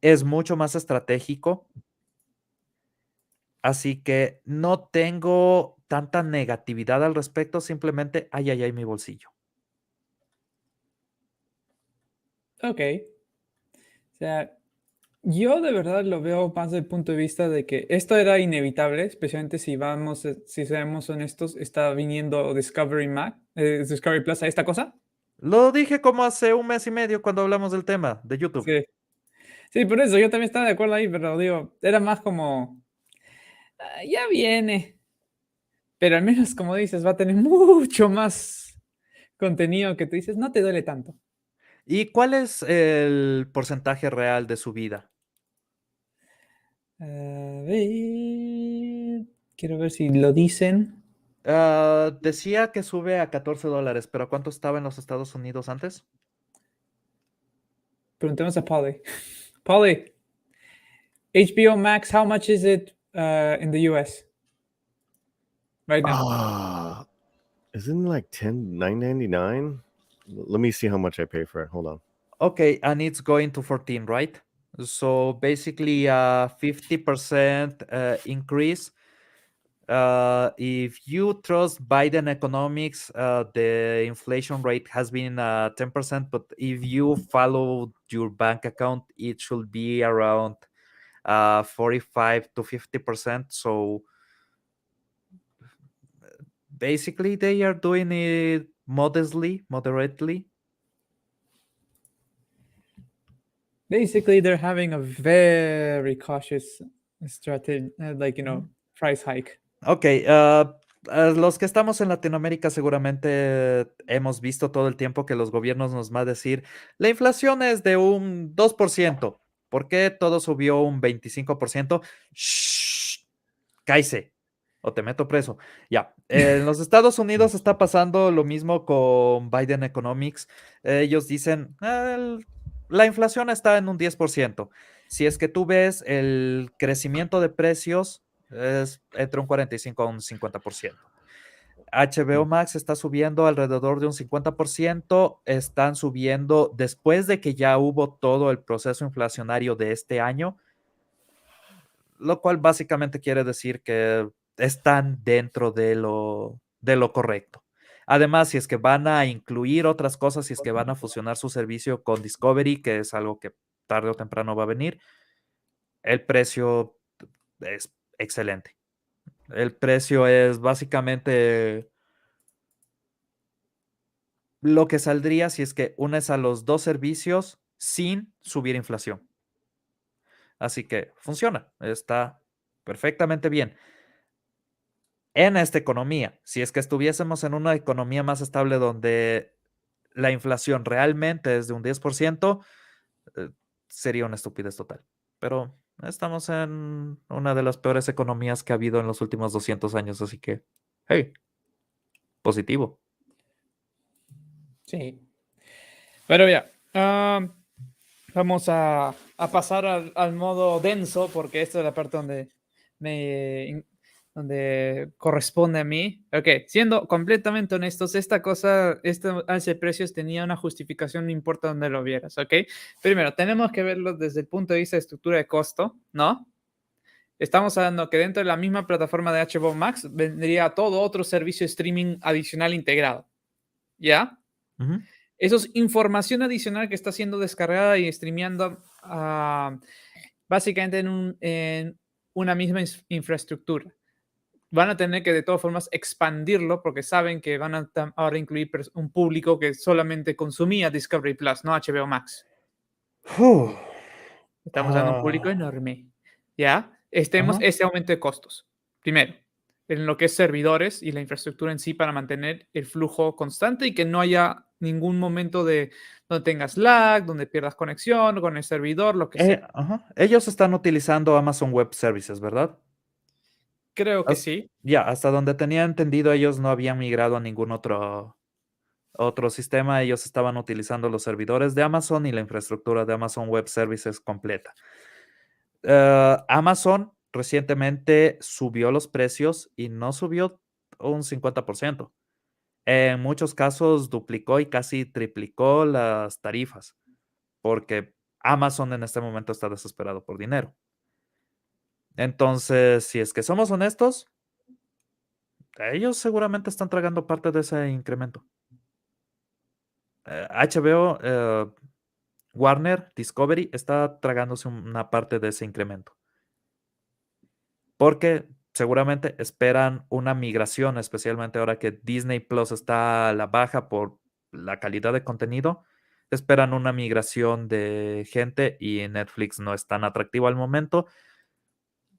es mucho más estratégico. Así que no tengo tanta negatividad al respecto, simplemente, ay, ay, ay, mi bolsillo. Ok. O sea, yo de verdad lo veo más del punto de vista de que esto era inevitable, especialmente si vamos, si seamos honestos, está viniendo Discovery Plus a esta cosa. Lo dije como hace 1 mes y medio cuando hablamos del tema de YouTube. Sí. Sí, por eso yo también estaba de acuerdo ahí, pero digo, era más como, ya viene. Pero al menos, como dices, va a tener mucho más contenido que tú dices, no te duele tanto. ¿Y cuál es el porcentaje real de su vida? A ver, quiero ver si lo dicen. Decía que sube a $14, pero ¿cuánto estaba en los Estados Unidos antes? Preguntemos a Polly. Polly, HBO Max, how much is it in the US right now? Isn't it like $9.99? Let me see how much I pay for it. Hold on. Okay, and it's going to 14, right? So basically a 50% increase. If you trust Biden economics, the inflation rate has been 10%, but if you follow your bank account, it should be around 45 to 50%. So basically, they are doing it moderately. Basically, they're having a very cautious strategy, price hike. Ok, los que estamos en Latinoamérica seguramente hemos visto todo el tiempo que los gobiernos nos van a decir, la inflación es de un 2%. ¿Por qué todo subió un 25%? Shh, cállese o te meto preso. Ya, en los Estados Unidos está pasando lo mismo con Biden Economics. Ellos dicen, la inflación está en un 10%. Si es que tú ves el crecimiento de precios, es entre un 45 a un 50%. HBO Max está subiendo alrededor de un 50%, están subiendo después de que ya hubo todo el proceso inflacionario de este año, lo cual básicamente quiere decir que están dentro de lo correcto. Además, si es que van a incluir otras cosas, si es que van a fusionar su servicio con Discovery, que es algo que tarde o temprano va a venir, el precio es excelente. El precio es básicamente lo que saldría si es que unes a los dos servicios sin subir inflación. Así que funciona, está perfectamente bien. En esta economía, si es que estuviésemos en una economía más estable donde la inflación realmente es de un 10%, eh, sería una estupidez total. Pero estamos en una de las peores economías que ha habido en los últimos 200 años, así que, hey, positivo. Sí. Pero ya, vamos a pasar al modo denso, porque esta es la parte donde corresponde a mí. Ok, siendo completamente honestos, esta alza de precios tenía una justificación, no importa dónde lo vieras, ok. Primero, tenemos que verlo desde el punto de vista de estructura de costo, ¿no? Estamos hablando que dentro de la misma plataforma de HBO Max vendría todo otro servicio de streaming adicional integrado, ¿ya? Ujú. Eso es información adicional que está siendo descargada y streameando básicamente en una misma infraestructura. Van a tener que de todas formas expandirlo porque saben que van a ahora incluir un público que solamente consumía Discovery Plus, no HBO Max. Estamos dando un público Ah, enorme. ¿Ya? ajá. Este aumento de costos. Primero, en lo que es servidores y la infraestructura en sí para mantener el flujo constante y que no haya ningún momento de donde tengas lag, donde pierdas conexión con el servidor, lo que sea. Ajá. Ellos están utilizando Amazon Web Services, ¿verdad? Creo que Has- sí. Ya, hasta donde tenía entendido, ellos no habían migrado a ningún otro sistema. Ellos estaban utilizando los servidores de Amazon y la infraestructura de Amazon Web Services completa. Amazon recientemente subió los precios y no subió un 50%. En muchos casos duplicó y casi triplicó las tarifas, porque Amazon en este momento está desesperado por dinero. Entonces, si es que somos honestos, ellos seguramente están tragando parte de ese incremento. HBO, Warner, Discovery está tragándose una parte de ese incremento. Porque seguramente esperan una migración, especialmente ahora que Disney Plus está a la baja por la calidad de contenido. Esperan una migración de gente y Netflix no es tan atractivo al momento.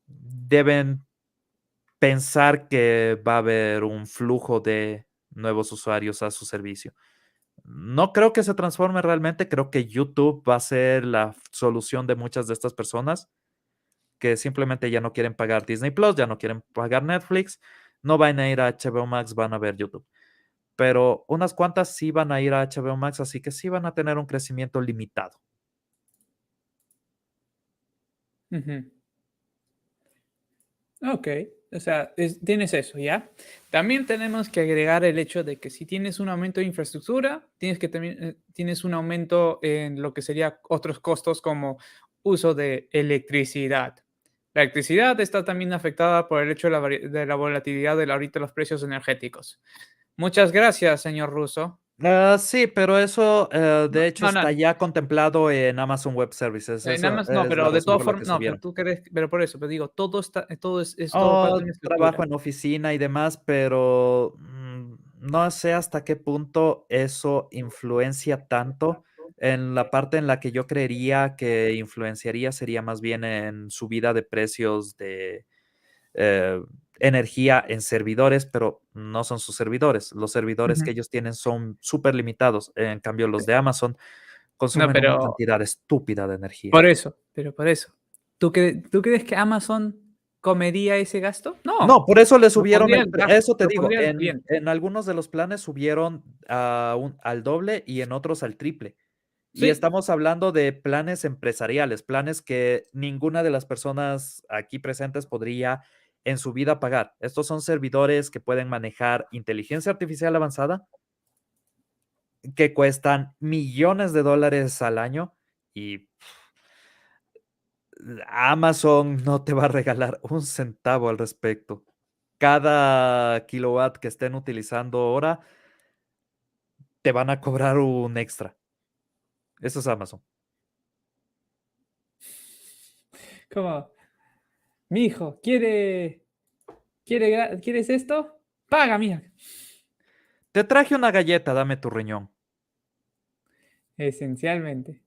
Deben pensar que va a haber un flujo de nuevos usuarios a su servicio. No creo que se transforme realmente, creo que YouTube va a ser la solución de muchas de estas personas que simplemente ya no quieren pagar Disney Plus, ya no quieren pagar Netflix, no van a ir a HBO Max, van a ver YouTube. Pero unas cuantas sí van a ir a HBO Max, así que sí van a tener un crecimiento limitado. Ujú. Ok, o sea, tienes eso, ¿ya? También tenemos que agregar el hecho de que si tienes un aumento de infraestructura, tienes un aumento en lo que sería otros costos como uso de electricidad. La electricidad está también afectada por el hecho de la volatilidad de ahorita los precios energéticos. Muchas gracias, señor Russo. Sí, pero eso No, de hecho no, no. está ya contemplado en Amazon Web Services. Nada Eso más, no, es la pero de razón todas por la que formas, no, pero subieron. tú crees, pero por eso, pero digo, es todo parte de Oh, una estructura. trabajo en oficina y demás, pero no sé hasta qué punto eso influencia tanto. En la parte en la que yo creería que influenciaría sería más bien en subida de precios de eh, energía en servidores, pero no son sus servidores. Los servidores que Ujú. ellos tienen son súper limitados. En cambio, los de Amazon No, consumen una pero cantidad estúpida de energía. por eso, pero por eso. ¿Tú crees que Amazon comería ese gasto? No, No, por eso le lo subieron pondría el el gasto, eso te lo digo, pondría el cliente. en algunos de los planes subieron al doble y en otros al triple. Y Sí, estamos hablando de planes empresariales, planes que ninguna de las personas aquí presentes podría en su vida pagar. Estos son servidores que pueden manejar inteligencia artificial avanzada, que cuestan millones de dólares al año y Amazon no te va a regalar un centavo al respecto. Cada kilowatt que estén utilizando ahora, te van a cobrar un extra. Eso es Amazon. Como, mi hijo, ¿quieres esto? Paga, mija. Te traje una galleta, dame tu riñón. Esencialmente.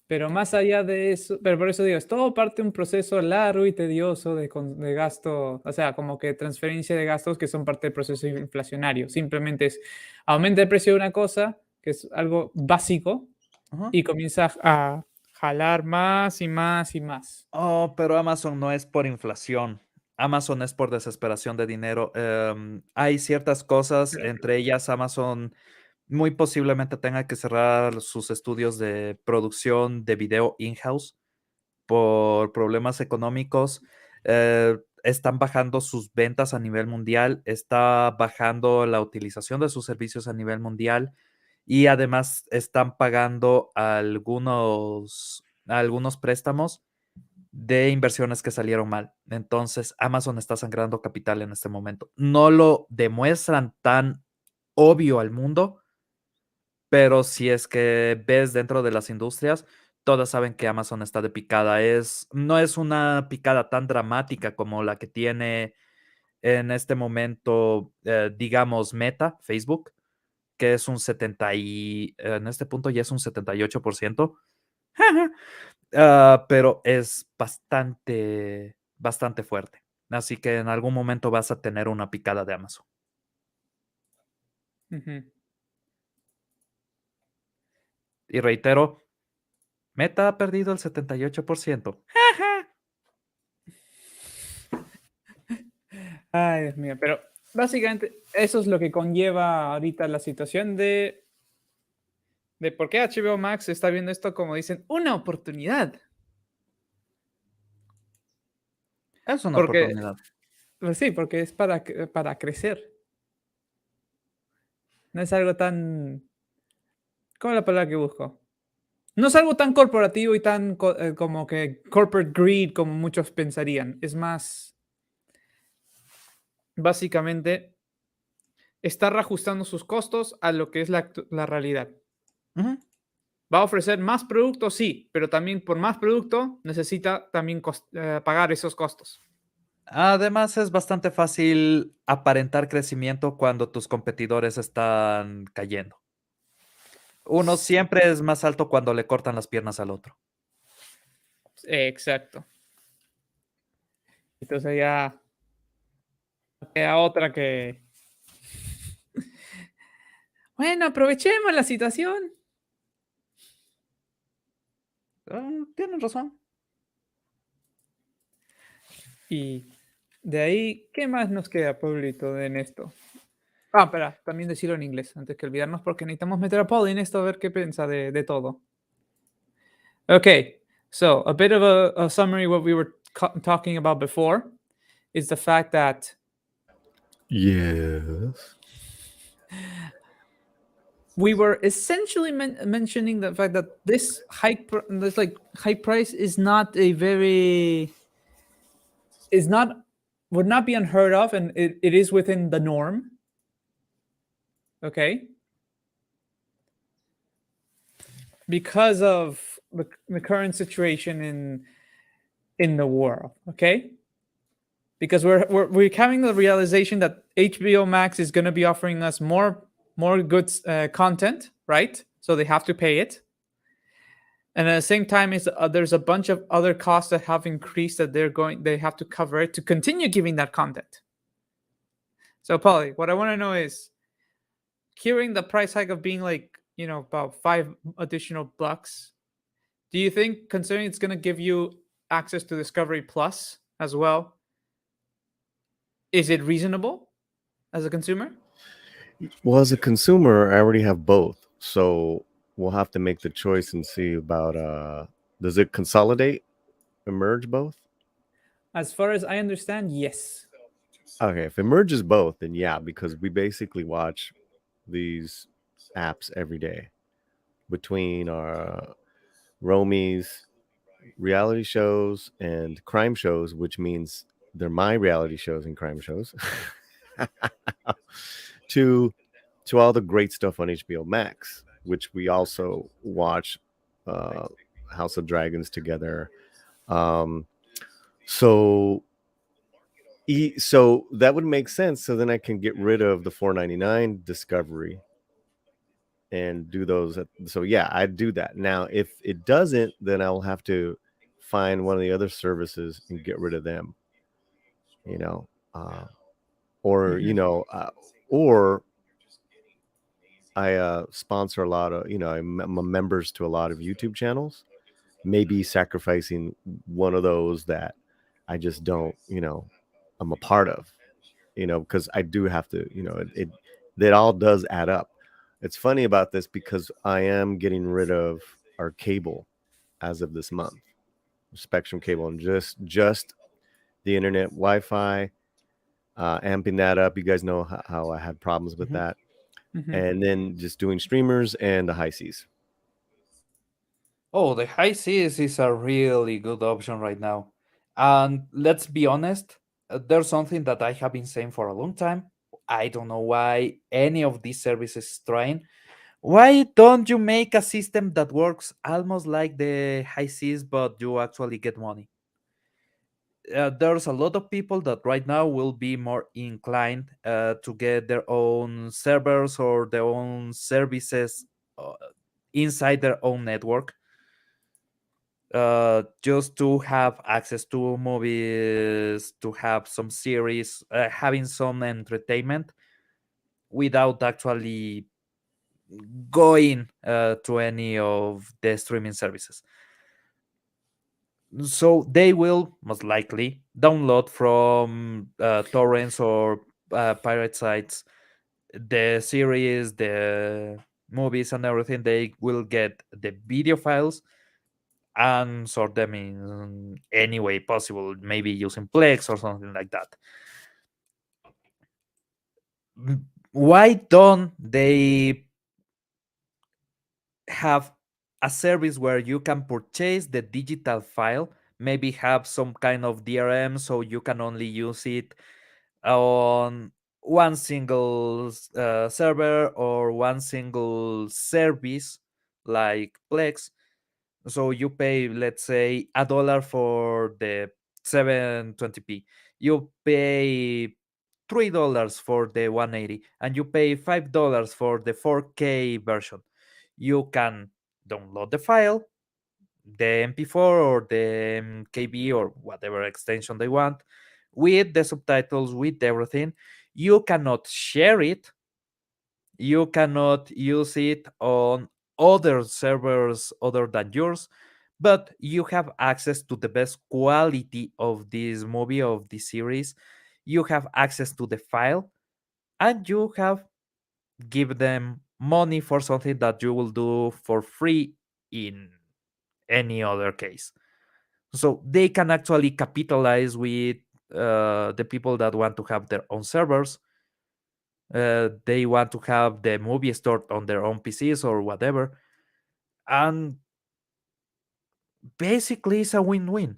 Pero más allá de eso, pero por eso digo, es todo parte de un proceso largo y tedioso de gasto, o sea, como que transferencia de gastos que son parte del proceso inflacionario. Simplemente es aumenta el precio de una cosa, que es algo básico, Ajá. y comienza a jalar más y más y más. Oh, pero Amazon no es por inflación. Amazon es por desesperación de dinero. Hay ciertas cosas, entre ellas Amazon muy posiblemente tenga que cerrar sus estudios de producción de video in-house por problemas económicos. Están bajando sus ventas a nivel mundial, está bajando la utilización de sus servicios a nivel mundial y además están pagando algunos préstamos de inversiones que salieron mal. Entonces, Amazon está sangrando capital en este momento. No lo demuestran tan obvio al mundo, pero si es que ves dentro de las industrias, todas saben que Amazon está de picada. No es una picada tan dramática como la que tiene en este momento, digamos, Meta, Facebook, que es un 70 en este punto ya es un 78%. Pero es bastante, bastante fuerte. Así que en algún momento vas a tener una picada de Amazon. Ujú. Y reitero, Meta ha perdido el 78%. Ay, Dios mío, pero básicamente eso es lo que conlleva ahorita la situación de por qué HBO Max está viendo esto como dicen, una oportunidad. Es una Porque, oportunidad. pues sí, porque es para crecer. No es algo tan... ¿Cómo es la palabra que busco? No es algo tan corporativo y tan como que corporate greed como muchos pensarían. Es más, básicamente, está reajustando sus costos a lo que es la realidad. Ujú. ¿Va a ofrecer más producto? Sí, pero también por más producto necesita también pagar esos costos. Además, es bastante fácil aparentar crecimiento cuando tus competidores están cayendo. Uno siempre es más alto cuando le cortan las piernas al otro. Exacto. Entonces ya queda otra que... Bueno, aprovechemos la situación. Tienen razón. Y de ahí, ¿qué más nos queda, Pablito, en esto? Ah, espera, también decirlo en inglés, antes que olvidarnos, porque necesitamos meter a Paul en esto a ver qué piensa de todo. Okay, so a bit of a summary what we were talking about before is the fact that Yes. we were essentially mentioning the fact that this high price is not a very would not be unheard of, and it is within the norm. Okay, because of the current situation in the world. Okay, because we're having the realization that HBO Max is going to be offering us more good content, right? So they have to pay it, and at the same time, there's a bunch of other costs that have increased that they have to cover it to continue giving that content. So, Polly, what I want to know is, hearing the price hike of being like about $5 additional bucks, do you think, considering it's going to give you access to Discovery Plus as well, is it reasonable as a consumer? Well, as a consumer, I already have both. So we'll have to make the choice and see about does it consolidate and merge both? As far as I understand, yes. Okay, if it merges both, then yeah, because we basically watch these apps every day between our Romies, reality shows, and crime shows, which means they're my reality shows and crime shows, to all the great stuff on HBO Max, which we also watch uh, House of Dragons together. Um, so so that would make sense. So then I can get rid of the 4.99 Discovery and do those. So yeah, I'd do that. Now, if it doesn't, then I'll have to find one of the other services and get rid of them. You know, or Mhm. or I sponsor a lot of I'm members to a lot of YouTube channels. Maybe sacrificing one of those that I just don't I'm a part of. Because I do have to, that all does add up. It's funny about this because I am getting rid of our cable as of this month, Spectrum cable, and just the internet Wi-Fi, amping that up. You guys know how I had problems with Mhm. that, Mhm. and then just doing streamers and the high seas. Oh, the high seas is a really good option right now. And let's be honest, there's something that I have been saying for a long time. I don't know why any of these services is trying. Why don't you make a system that works almost like the high seas, but you actually get money? There's a lot of people that right now will be more inclined to get their own servers or their own services uh, inside their own network, just to have access to movies, to have some series, having some entertainment without actually going to any of the streaming services. So they will most likely download from torrents or pirate sites the series, the movies, and everything. They will get the video files and sort them in any way possible, maybe using Plex or something like that. Why don't they have a service where you can purchase the digital file, maybe have some kind of DRM so you can only use it on one single server or one single service like Plex. So you pay, let's say, $1 for the 720p. You pay $3 for the 180, and you pay $5 for the 4K version. You can download the file, the MP4 or the KB or whatever extension they want, with the subtitles, with everything. You cannot share it. You cannot use it on other servers other than yours, but you have access to the best quality of this movie, of this series. You have access to the file, and you have give them money for something that you will do for free in any other case. So they can actually capitalize with the people that want to have their own servers. They want to have the movie stored on their own PCs or whatever. And basically, it's a win-win.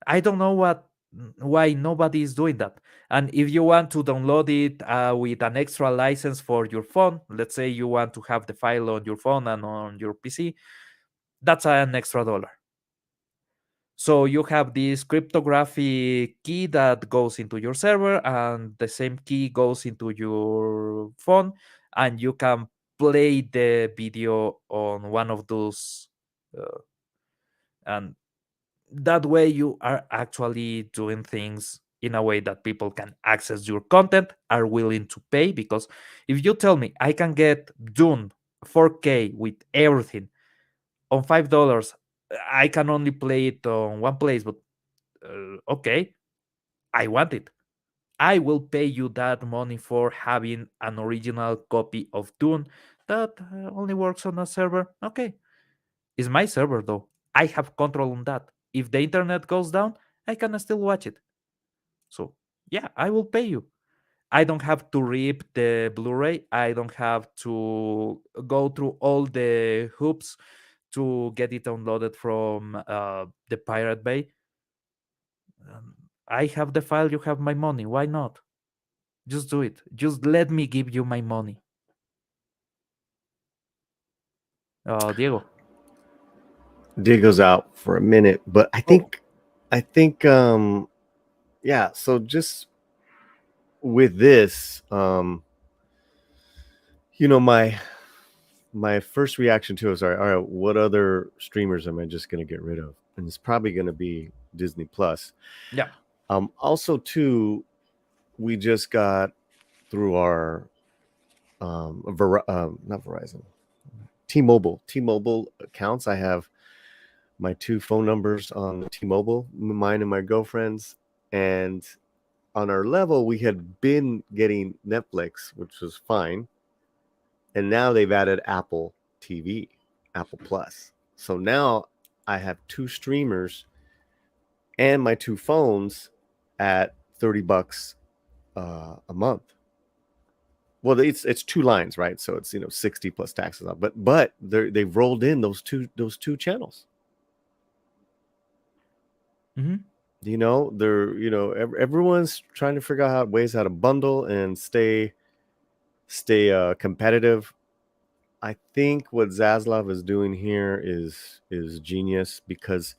I don't know why nobody is doing that. And if you want to download it with an extra license for your phone, let's say you want to have the file on your phone and on your PC, that's an extra dollar. So you have this cryptography key that goes into your server, and the same key goes into your phone, and you can play the video on one of those. Uh, and that way, you are actually doing things in a way that people can access your content, are willing to pay. Because if you tell me I can get Dune 4K with everything on $5, I can only play it on one place, but okay, I want it. I will pay you that money for having an original copy of Dune that only works on a server. Okay, it's my server though. I have control on that. If the internet goes down, I can still watch it. So yeah, I will pay you. I don't have to rip the Blu-ray. I don't have to go through all the hoops to get it downloaded from the Pirate Bay. I have the file. You have my money. Why not? Just do it. Just let me give you my money. Diego. Diego's out for a minute, but I Oh. think yeah, so just with this, you know, my first reaction to it was, all right, what other streamers am I just going to get rid of? And it's probably going to be Disney Plus. Yeah. Also, too, we just got through our not Verizon, T-Mobile accounts. I have my 2 phone numbers on the T-Mobile, mine and my girlfriend's, and on our level, we had been getting Netflix, which was fine, and now they've added Apple TV, Apple Plus. So now I have 2 streamers and my 2 phones at $30 a month. Well, it's 2 lines, right? So it's 60 plus taxes on. But they've rolled in those two channels. Mm-hmm. Everyone's trying to figure out ways how to bundle and stay competitive. I think what Zaslav is doing here is genius, because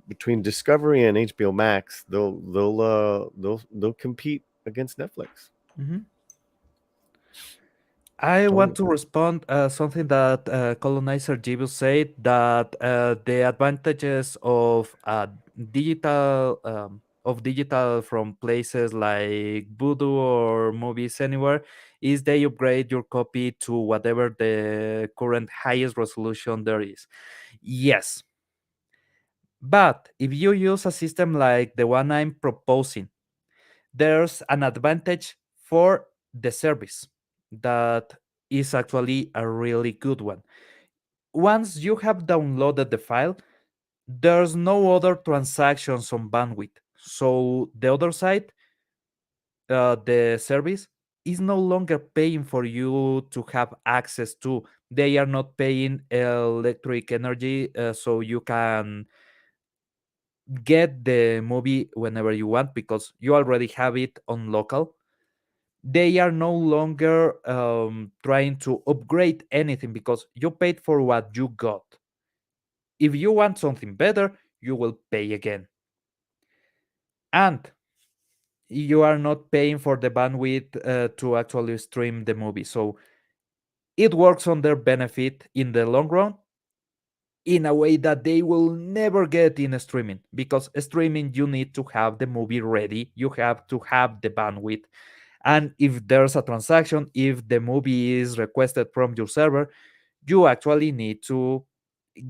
between Discovery and HBO Max, they'll compete against Netflix. Mm-hmm. I want to respond something that colonizer Jeeves said, that the advantages of digital from places like Voodoo or Movies Anywhere is they upgrade your copy to whatever the current highest resolution there is. Yes, but if you use a system like the one I'm proposing, there's an advantage for the service that is actually a really good one. Once you have downloaded the file, there's no other transactions on bandwidth. So the other side, the service, is no longer paying for you to have access to. They are not paying electric energy, so you can get the movie whenever you want because you already have it on local. They are no longer trying to upgrade anything because you paid for what you got. If you want something better, you will pay again. And you are not paying for the bandwidth to actually stream the movie. So it works on their benefit in the long run in a way that they will never get in streaming, because streaming you need to have the movie ready, you have to have the bandwidth, and if there's a transaction, if the movie is requested from your server, you actually need to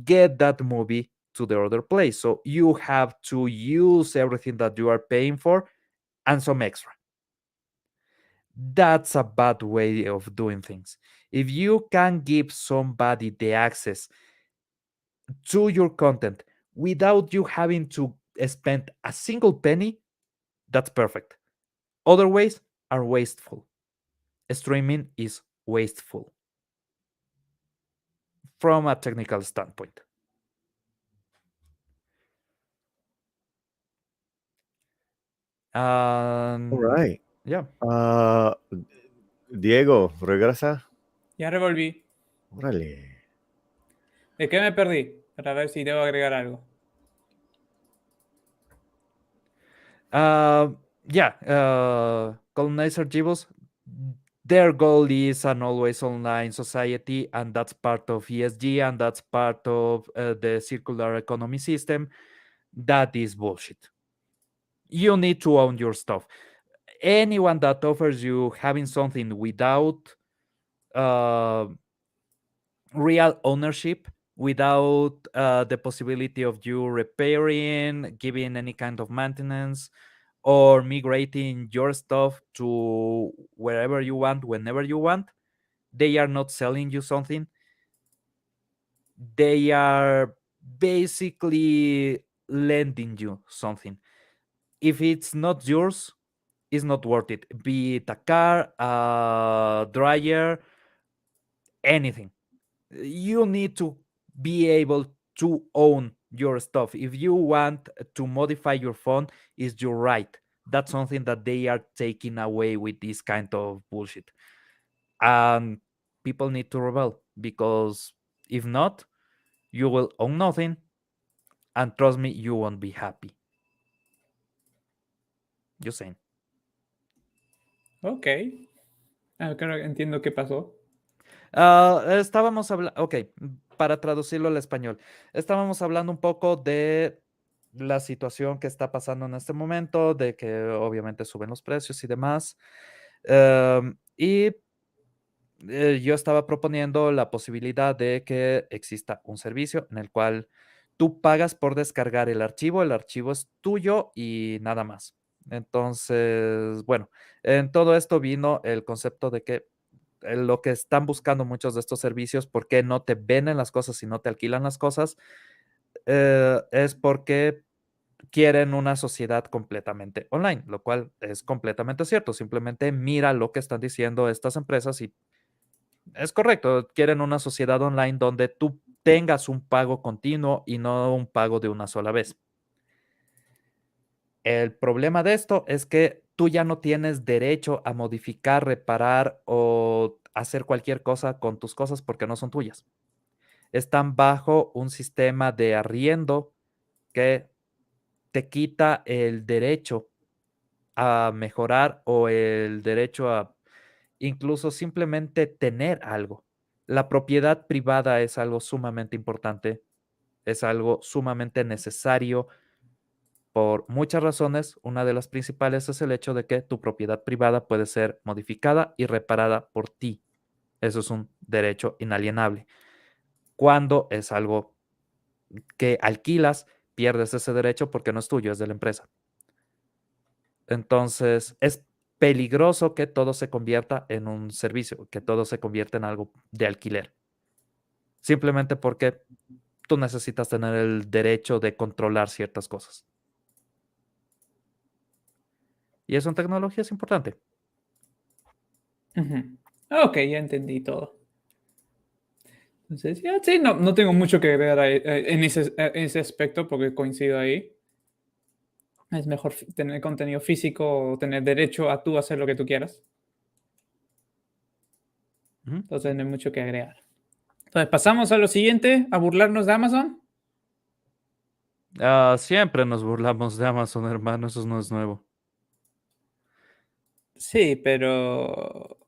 get that movie to the other place. So you have to use everything that you are paying for and some extra. That's a bad way of doing things. If you can give somebody the access to your content without you having to spend a single penny, that's perfect. Other ways are wasteful. Streaming is wasteful from a technical standpoint. All right. Yeah. Diego, regresa. Ya revolví. Órale. ¿De qué me perdí? Para ver si debo agregar algo. Colonizer Gibos, their goal is an always online society, and that's part of ESG, and that's part of the circular economy system. That is bullshit. You need to own your stuff. Anyone that offers you having something without uh, real ownership, without the possibility of you repairing, giving any kind of maintenance, or migrating your stuff to wherever you want, whenever you want, they are not selling you something. They are basically lending you something. if it's not yours, it's not worth it. Be it a car, a dryer, anything. You need to be able to own your stuff. If you want to modify your phone, is your right. That's something that they are taking away with this kind of bullshit. And people need to rebel, because if not, you will own nothing, and trust me, you won't be happy. Just saying. Ok. Creo que entiendo qué pasó. Estábamos hablando, ok, para traducirlo al español, estábamos hablando un poco de la situación que está pasando en este momento, de que obviamente suben los precios y demás. Y yo estaba proponiendo la posibilidad de que exista un servicio en el cual tú pagas por descargar el archivo es tuyo y nada más. Entonces, bueno, en todo esto vino el concepto de que lo que están buscando muchos de estos servicios, ¿por qué no te venden las cosas y no te alquilan las cosas? Es porque quieren una sociedad completamente online, lo cual es completamente cierto. Simplemente mira lo que están diciendo estas empresas y es correcto. Quieren una sociedad online donde tú tengas un pago continuo y no un pago de una sola vez. El problema de esto es que tú ya no tienes derecho a modificar, reparar o hacer cualquier cosa con tus cosas porque no son tuyas. Están bajo un sistema de arriendo que te quita el derecho a mejorar o el derecho a incluso simplemente tener algo. La propiedad privada es algo sumamente importante, es algo sumamente necesario por muchas razones. Una de las principales es el hecho de que tu propiedad privada puede ser modificada y reparada por ti. Eso es un derecho inalienable. Cuando es algo que alquilas, pierdes ese derecho porque no es tuyo, es de la empresa. Entonces, es peligroso que todo se convierta en un servicio, que todo se convierta en algo de alquiler. Simplemente porque tú necesitas tener el derecho de controlar ciertas cosas. Y eso en tecnología es importante. Ujú. Ok, ya entendí todo. Entonces, ya, sí, no tengo mucho que ver en ese aspecto porque coincido ahí. Es mejor tener contenido físico o tener derecho a tú hacer lo que tú quieras. Ujú. Entonces no hay mucho que agregar. Entonces pasamos a lo siguiente, a burlarnos de Amazon. Siempre nos burlamos de Amazon, hermano, eso no es nuevo. Sí, pero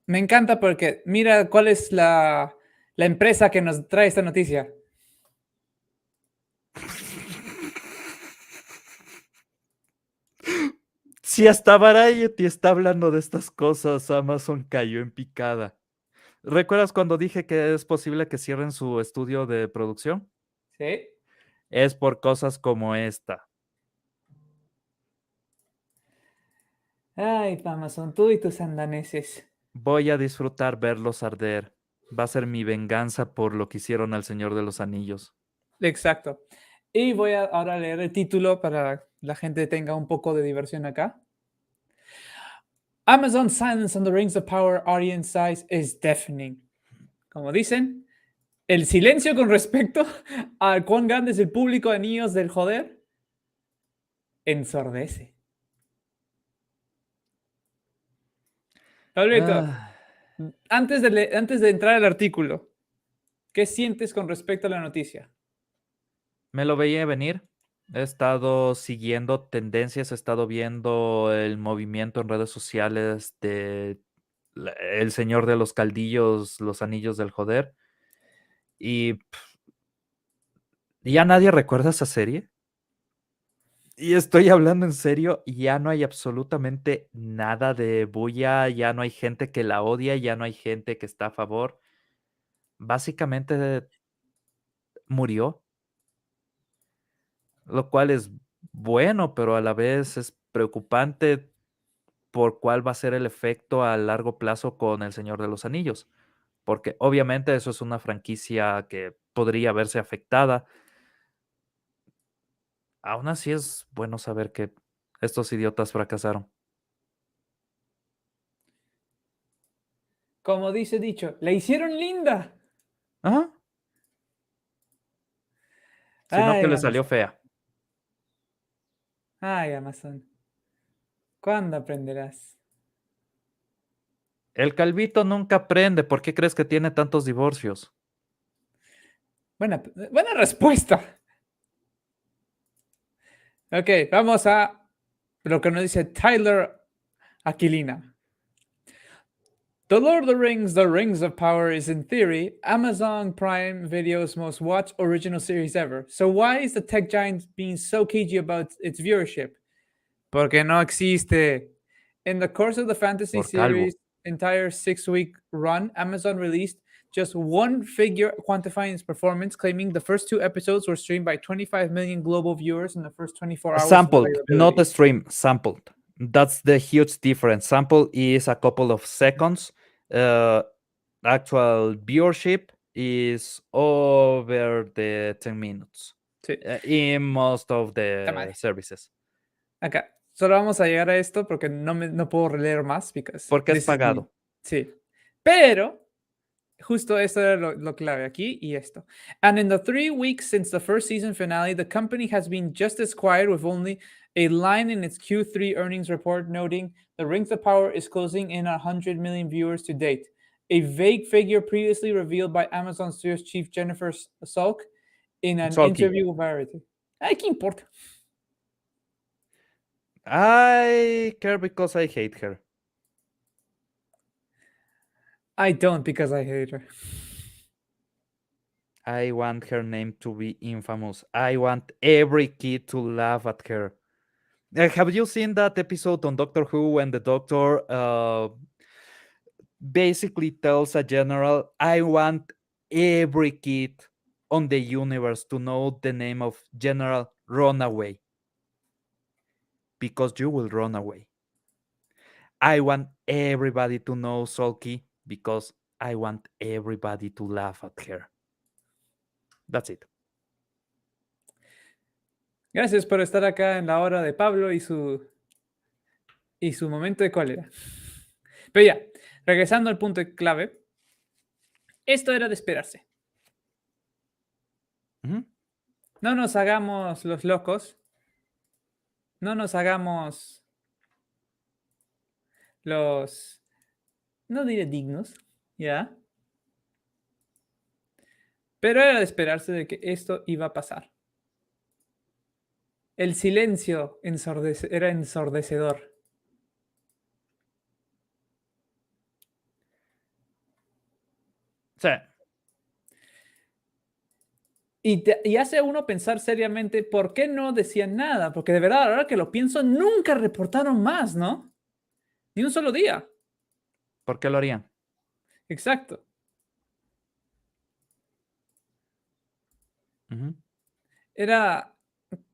me encanta porque mira cuál es la empresa que nos trae esta noticia. Si hasta Variety está hablando de estas cosas, Amazon cayó en picada. ¿Recuerdas cuando dije que es posible que cierren su estudio de producción? Sí. Es por cosas como esta. Ay, Amazon, tú y tus andaneses. Voy a disfrutar verlos arder. Va a ser mi venganza por lo que hicieron al Señor de los Anillos. Exacto. Y voy a ahora leer el título para que la gente tenga un poco de diversión acá. Amazon's silence on the Rings of Power audience size is deafening. Como dicen, el silencio con respecto a cuán grande es el público de niños del joder ensordece. Pablito, Ah, antes de entrar al artículo, ¿qué sientes con respecto a la noticia? me lo veía venir. He estado siguiendo tendencias, he estado viendo el movimiento en redes sociales de El Señor de los Caldillos, los Anillos del Joder. Y ya nadie recuerda esa serie. Y estoy hablando en serio, ya no hay absolutamente nada de bulla, ya no hay gente que la odia, ya no hay gente que está a favor. Básicamente murió, lo cual es bueno, pero a la vez es preocupante por cuál va a ser el efecto a largo plazo con El Señor de los Anillos, porque obviamente eso es una franquicia que podría verse afectada. Aún así es bueno saber que Estos idiotas fracasaron. Como dice dicho, la hicieron linda. Ajá. Sino que Ay, le salió Amazon. fea. Ay, Amazon. ¿Cuándo aprenderás? El calvito nunca aprende. ¿Por qué crees que tiene tantos divorcios? Buena respuesta. Ok, vamos a lo que nos dice Tyler Aquilina. The Lord of the Rings, The Rings of Power is, in theory, Amazon Prime Video's most watched original series ever. So why is the tech giant being so cagey about its viewership? Porque no existe. In the course of the fantasy Por calvo. series' entire 6-week run, Amazon released just one figure quantifying its performance, claiming the first 2 episodes were streamed by 25 million global viewers in the first 24 hours of Sampled, not availability. stream, sampled. That's the huge difference. Sample is a couple of seconds. Actual viewership is over the 10 minutes Sí. in most of Ta the madre. services. Acá. Solo vamos a llegar a esto porque no puedo releer más. Porque es pagado. Sí. Pero, justo esto era lo clave aquí y esto. And in the 3 weeks since the first season finale, the company has been just as quiet, with only a line in its Q3 earnings report noting the Rings of Power is closing in 100 million viewers to date. A vague figure previously revealed by Amazon Studios chief Jennifer Salk in an Salky. interview with Variety. Ay, ¿qué importa? I care because I hate her. I don't, because I hate her. I want her name to be infamous. I want every kid to laugh at her. Have you seen that episode on Doctor Who when the doctor basically tells a general, I want every kid on the universe to know the name of General Runaway, because you will run away. I want everybody to know Sulky, because I want everybody to laugh at her. That's it. Gracias por estar acá en la hora de Pablo y su momento de cólera. Pero ya, regresando al punto clave, esto era de esperarse. Ujú. No nos hagamos los locos. No nos hagamos los, no diré dignos, ¿ya? Pero era de esperarse de que esto iba a pasar. El silencio era ensordecedor. Sí. Y hace a uno pensar seriamente, ¿por qué no decían nada? Porque de verdad, ahora que lo pienso, nunca reportaron más, ¿no? Ni un solo día. ¿Por qué lo harían? Exacto. Ujú. Era,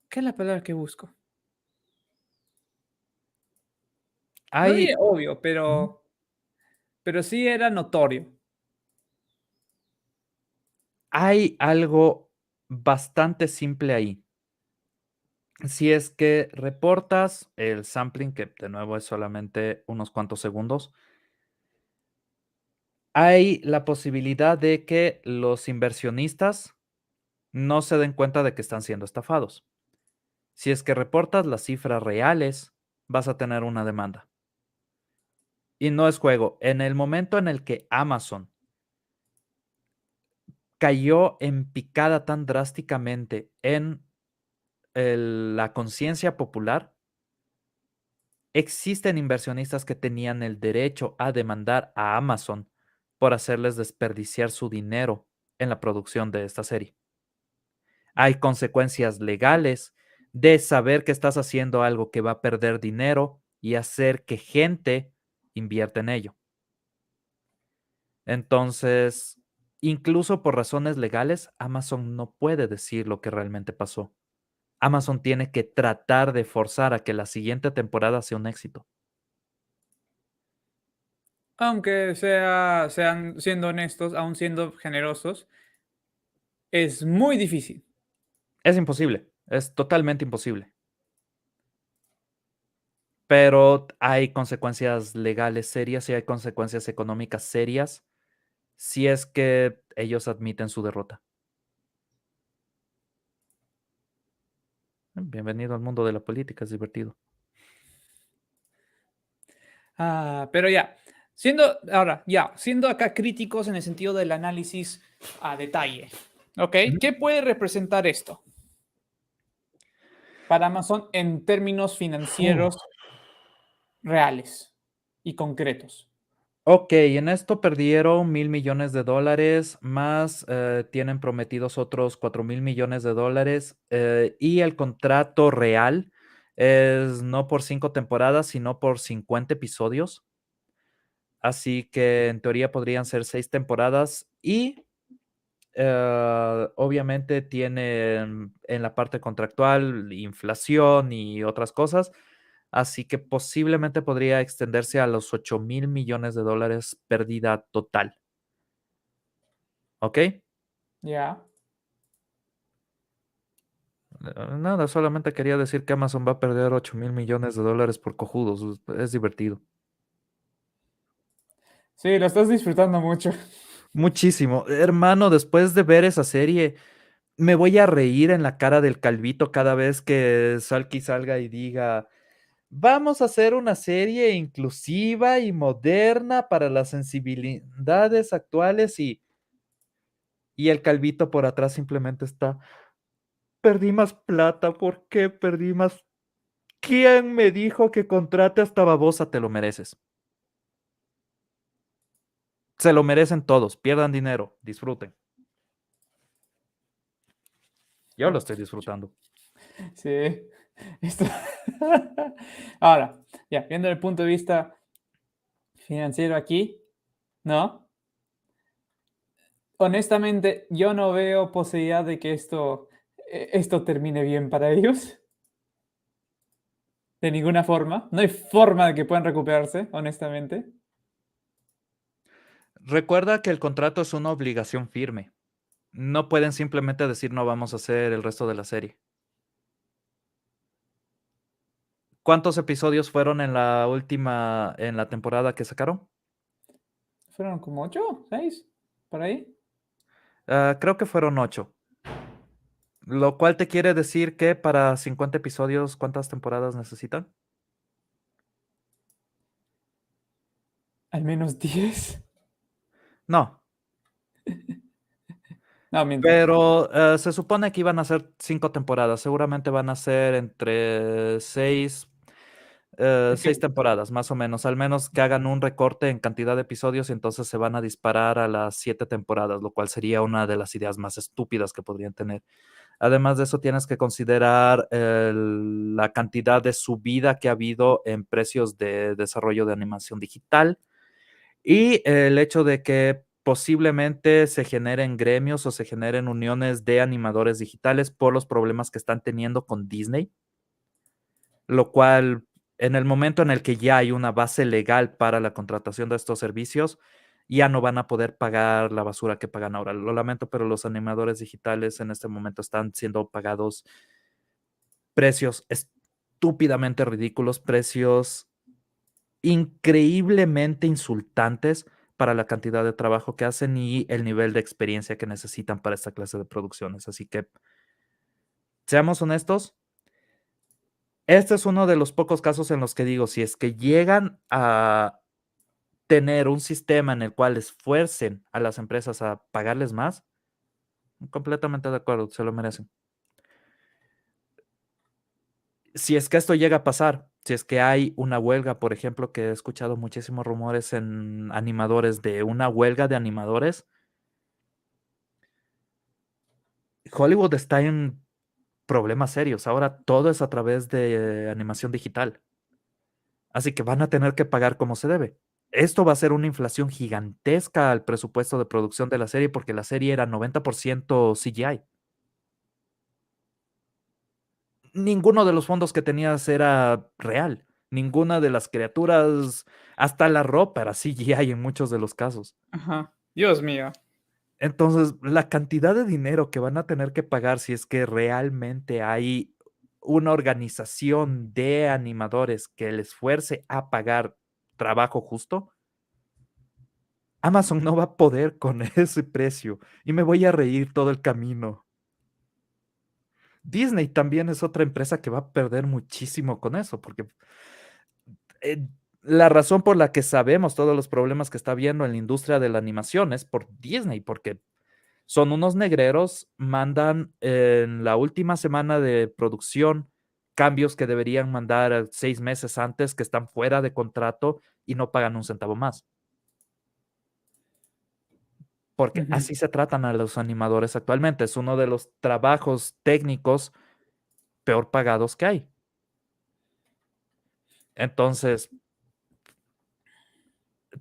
¿qué es la palabra que busco? No Hay, diré obvio, Ujú. pero sí era notorio. Hay algo bastante simple ahí. Si es que reportas el sampling, que de nuevo es solamente unos cuantos segundos, hay la posibilidad de que los inversionistas no se den cuenta de que están siendo estafados. Si es que reportas las cifras reales, vas a tener una demanda. Y no es juego. En el momento en el que Amazon cayó en picada tan drásticamente en la conciencia popular, existen inversionistas que tenían el derecho a demandar a Amazon por hacerles desperdiciar su dinero en la producción de esta serie. Hay consecuencias legales de saber que estás haciendo algo que va a perder dinero y hacer que gente invierta en ello. Entonces, incluso por razones legales, Amazon no puede decir lo que realmente pasó. Amazon tiene que tratar de forzar a que la siguiente temporada sea un éxito. Aunque sean siendo honestos, aún siendo generosos, es muy difícil. Es imposible, es totalmente imposible. pero hay consecuencias legales serias y hay consecuencias económicas serias si es que ellos admiten su derrota. Bienvenido al mundo de la política, es divertido. Pero siendo acá críticos en el sentido del análisis a detalle, ¿ok? Ujú. ¿Qué puede representar esto para Amazon en términos financieros reales y concretos? Ok, en esto perdieron $1,000 millones, más tienen prometidos otros $4,000 millones, y el contrato real es no por 5 temporadas, sino por 50 episodios. Así que en teoría podrían ser 6 temporadas y obviamente tienen en la parte contractual inflación y otras cosas. Así que posiblemente podría extenderse a los $8,000 millones pérdida total. ¿Ok? Ya. Nada, solamente quería decir que Amazon va a perder $8,000 millones por cojudos. Es divertido. Sí, lo estás disfrutando mucho. Muchísimo. Hermano, después de ver esa serie, me voy a reír en la cara del calvito cada vez que Salky salga y diga, vamos a hacer una serie inclusiva y moderna para las sensibilidades actuales y el calvito por atrás simplemente está, perdí más plata, ¿por qué perdí más? ¿Quién me dijo que contrate a esta babosa? Te lo mereces. Se lo merecen todos, pierdan dinero, disfruten. Yo lo estoy disfrutando. Sí. Esto- Ahora, ya, viendo el punto de vista financiero aquí, ¿no? Honestamente, yo no veo posibilidad de que esto termine bien para ellos. De ninguna forma. No hay forma de que puedan recuperarse, honestamente. Recuerda que el contrato es una obligación firme. No pueden simplemente decir no vamos a hacer el resto de la serie. ¿Cuántos episodios fueron en la temporada que sacaron? Fueron como 8, 6, por ahí. Creo que fueron 8. Lo cual te quiere decir que para 50 episodios, ¿cuántas temporadas necesitan? Al menos 10. No, No, miento. pero se supone que iban a ser 5 temporadas. Seguramente van a ser entre 6 Es que, temporadas, más o menos. Al menos que hagan un recorte en cantidad de episodios y entonces se van a disparar a las 7 temporadas, lo cual sería una de las ideas más estúpidas que podrían tener. Además de eso, tienes que considerar la cantidad de subida que ha habido en precios de desarrollo de animación digital y el hecho de que posiblemente se generen gremios o se generen uniones de animadores digitales por los problemas que están teniendo con Disney, lo cual en el momento en el que ya hay una base legal para la contratación de estos servicios, ya no van a poder pagar la basura que pagan ahora. Lo lamento, pero los animadores digitales en este momento están siendo pagados precios estúpidamente ridículos, precios increíblemente insultantes para la cantidad de trabajo que hacen y el nivel de experiencia que necesitan para esta clase de producciones. Así que, seamos honestos, este es uno de los pocos casos en los que digo, si es que llegan a tener un sistema en el cual esfuercen a las empresas a pagarles más, completamente de acuerdo, se lo merecen. Si es que esto llega a pasar, si es que hay una huelga, por ejemplo, que he escuchado muchísimos rumores en animadores de una huelga de animadores, Hollywood está en problemas serios. Ahora todo es a través de animación digital. Así que van a tener que pagar como se debe. Esto va a ser una inflación gigantesca al presupuesto de producción de la serie porque la serie era 90% CGI. Ninguno de los fondos que tenías era real. Ninguna de las criaturas, hasta la ropa era CGI en muchos de los casos. ajá. Dios mío. Entonces, la cantidad de dinero que van a tener que pagar si es que realmente hay una organización de animadores que les fuerce a pagar trabajo justo, Amazon no va a poder con ese precio y me voy a reír todo el camino. Disney también es otra empresa que va a perder muchísimo con eso, porque eh, la razón por la que sabemos todos los problemas que está habiendo en la industria de la animación es por Disney, porque son unos negreros, mandan en la última semana de producción cambios que deberían mandar 6 meses antes, que están fuera de contrato y no pagan un centavo más. Porque Ujú. así se tratan a los animadores actualmente. Es uno de los trabajos técnicos peor pagados que hay. Entonces,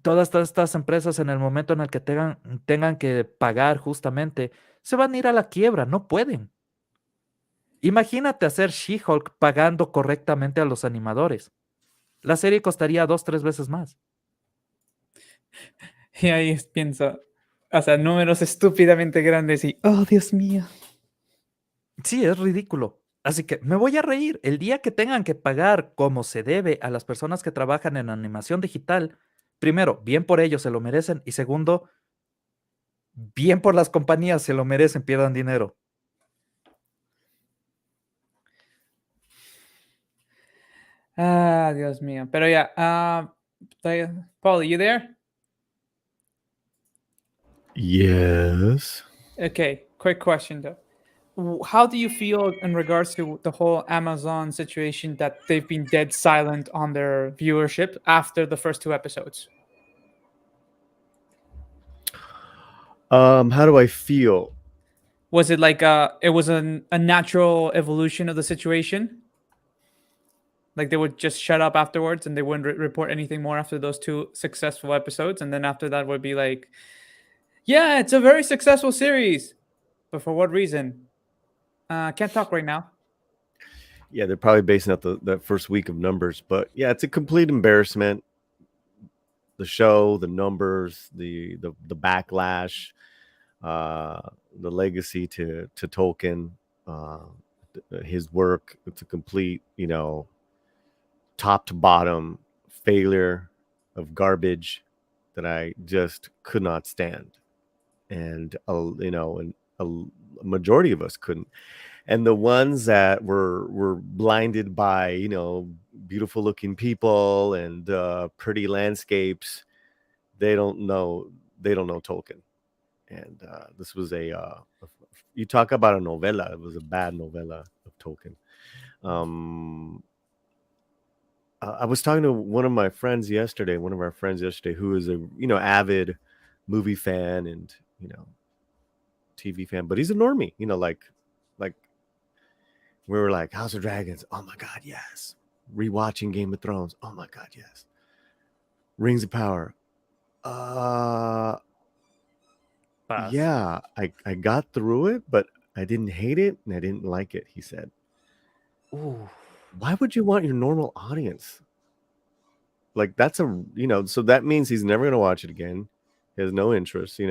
todas estas empresas en el momento en el que tengan que pagar justamente, se van a ir a la quiebra, no pueden. Imagínate hacer She-Hulk pagando correctamente a los animadores. La serie costaría 2, 3 veces más. Y ahí pienso, o sea, números estúpidamente grandes y, oh, Dios mío. Sí, es ridículo. Así que me voy a reír. El día que tengan que pagar como se debe a las personas que trabajan en animación digital, primero, bien por ellos se lo merecen. Y segundo, bien por las compañías se lo merecen, pierdan dinero. Ah, Dios mío. Pero ya, Paul, you there? Yes. Okay, quick question though. How do you feel in regards to the whole Amazon situation that they've been dead silent on their viewership after the first 2 episodes? How do I feel? Was it like it was a natural evolution of the situation? Like they would just shut up afterwards and they wouldn't report anything more after those 2 successful episodes, and then after that would be like, yeah, it's a very successful series, but for what reason? Can't talk right now. Yeah, they're probably basing out that first week of numbers, but yeah, it's a complete embarrassment. The show, the numbers, the backlash, the legacy to Tolkien, his work. It's a complete, top to bottom failure of garbage that I just could not stand, and a majority of us couldn't. And the ones that were blinded by beautiful looking people and pretty landscapes, they don't know Tolkien. And this was you talk about a novella. It was a bad novella of Tolkien. I was talking to one of our friends yesterday, who is a avid movie fan and TV fan, but he's a normie. Like we were like House of Dragons. Oh my God, yes. Rewatching Game of Thrones. Oh my God, yes. Rings of Power. Paz. Yeah, I got through it, but I didn't hate it and I didn't like it. He said, Ooh. why would you want your normal audience? Like that's so that means he's never going to watch it again. He has no interest, and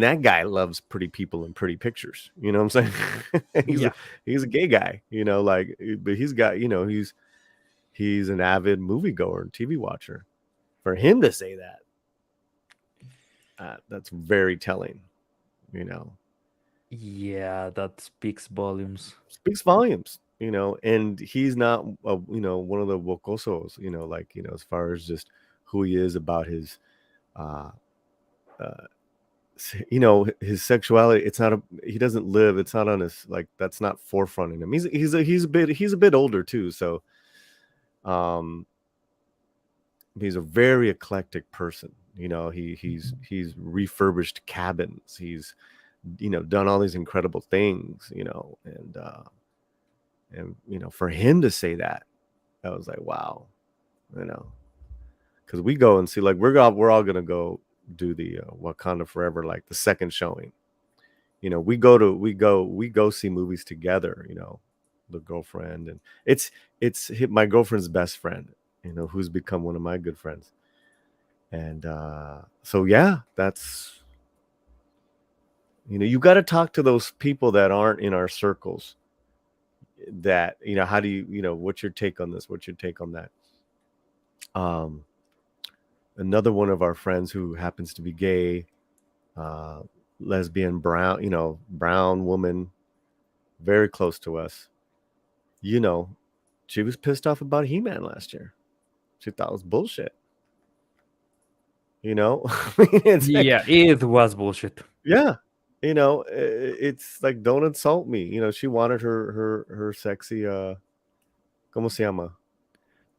that guy loves pretty people and pretty pictures. You know what I'm saying? He's a gay guy, but he's got, he's an avid moviegoer and TV watcher. For him to say that, that's very telling, Yeah, that speaks volumes. speaks volumes, and he's not, one of the wocosos, as far as just who he is about his, his sexuality. It's not he doesn't live. It's not on his, that's not forefront in him. He's a bit older too. So, he's a very eclectic person. He's refurbished cabins. He's, done all these incredible things, and for him to say that, I was like, wow, because we go and see, we're all gonna go do the Wakanda Forever, like the second showing. We go see movies together. The girlfriend, and it's my girlfriend's best friend. Who's become one of my good friends. And so yeah, that's You got to talk to those people that aren't in our circles. That how do what's your take on this? What's your take on that? Another one of our friends who happens to be gay, uh, lesbian, brown woman, very close to us. She was pissed off about He-Man last year. She thought it was bullshit. I mean, it's like, Yeah, it was bullshit. yeah, it's like, don't insult me. She wanted her sexy ¿cómo se llama?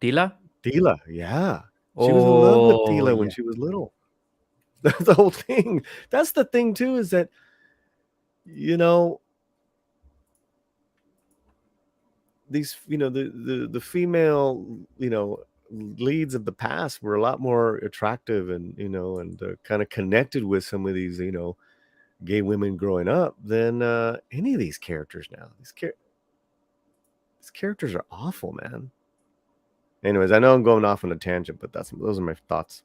Tila? Tila, yeah. She was in love with Oh, Tila when yeah. she was little. That's the whole thing. That's the thing too, is that these the female leads of the past were a lot more attractive and kind of connected with some of these gay women growing up than any of these characters now. These characters are awful, man. Anyways, I know I'm going off on a tangent, but those are my thoughts.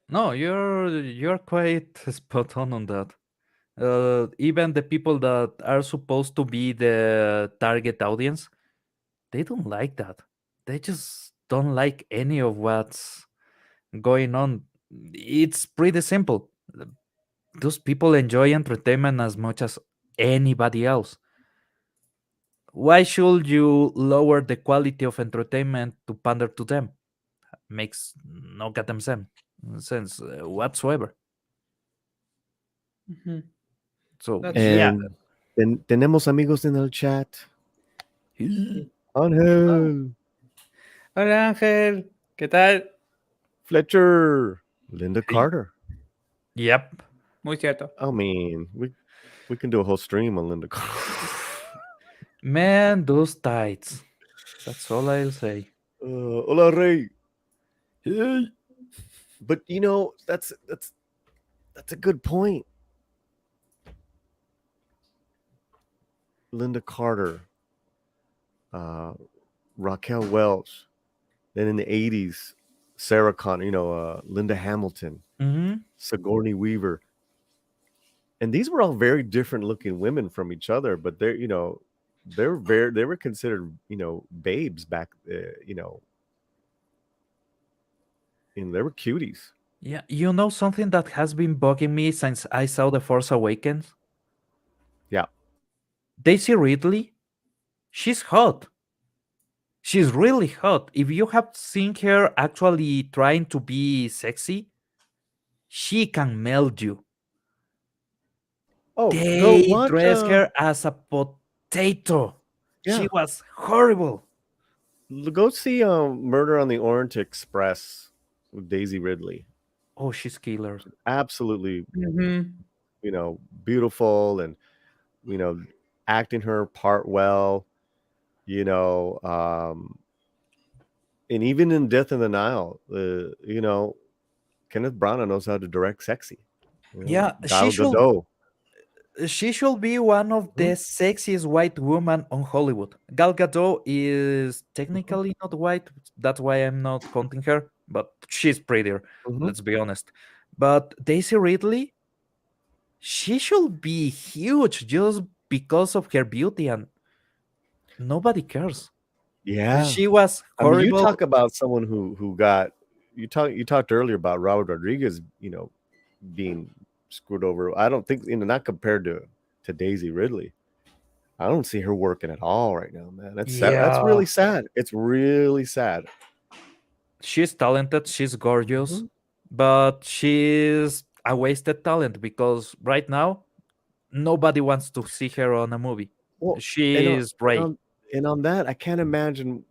No, you're quite spot on that. Even the people that are supposed to be the target audience, they don't like that. They just don't like any of what's going on. It's pretty simple. Those people enjoy entertainment as much as anybody else. Why should you lower the quality of entertainment to pander to them? Makes no goddamn sense whatsoever. Mhm. So That's yeah, And tenemos amigos en el chat. Ángel, Hola Ángel, ¿qué tal? Fletcher, Linda Carter. yep. Muy cierto. I mean, we can do a whole stream on Linda Carter. Man, those tights. That's all I'll say. Hola, Rey. Hey. But that's a good point. Linda Carter, Raquel Welch. Then in the 80s, Sarah Connor, Linda Hamilton, Mm-hmm. Sigourney Weaver. And these were all very different looking women from each other, but they were considered, babes back, and they were cuties. Yeah, something that has been bugging me since I saw The Force Awakens? Yeah. Daisy Ridley, she's hot. She's really hot. If you have seen her actually trying to be sexy, she can melt you. Oh, go They watch. dress her as a potato. Yeah. She was horrible. Go see Murder on the Orient Express with Daisy Ridley. Oh, she's killer. Absolutely, Mhm. beautiful, and acting her part well. And even in Death in the Nile, Kenneth Branagh knows how to direct sexy. Yeah, Gal Gadot. she should be one of the sexiest white women on Hollywood. Gal Gadot is technically not white, that's why I'm not counting her, but she's prettier, let's be honest. But Daisy Ridley, she should be huge just because of her beauty, and nobody cares. Yeah. She was I mean, you horrible. talk about someone who got you talked earlier about Robert Rodriguez, being screwed over. I don't think not compared to Daisy Ridley. I don't see her working at all right now, man. That's sad. That's Yeah. really sad. It's really sad. She's talented, she's gorgeous, but she's a wasted talent because right now nobody wants to see her on a movie. Well, She's Ray. and on that, I can't imagine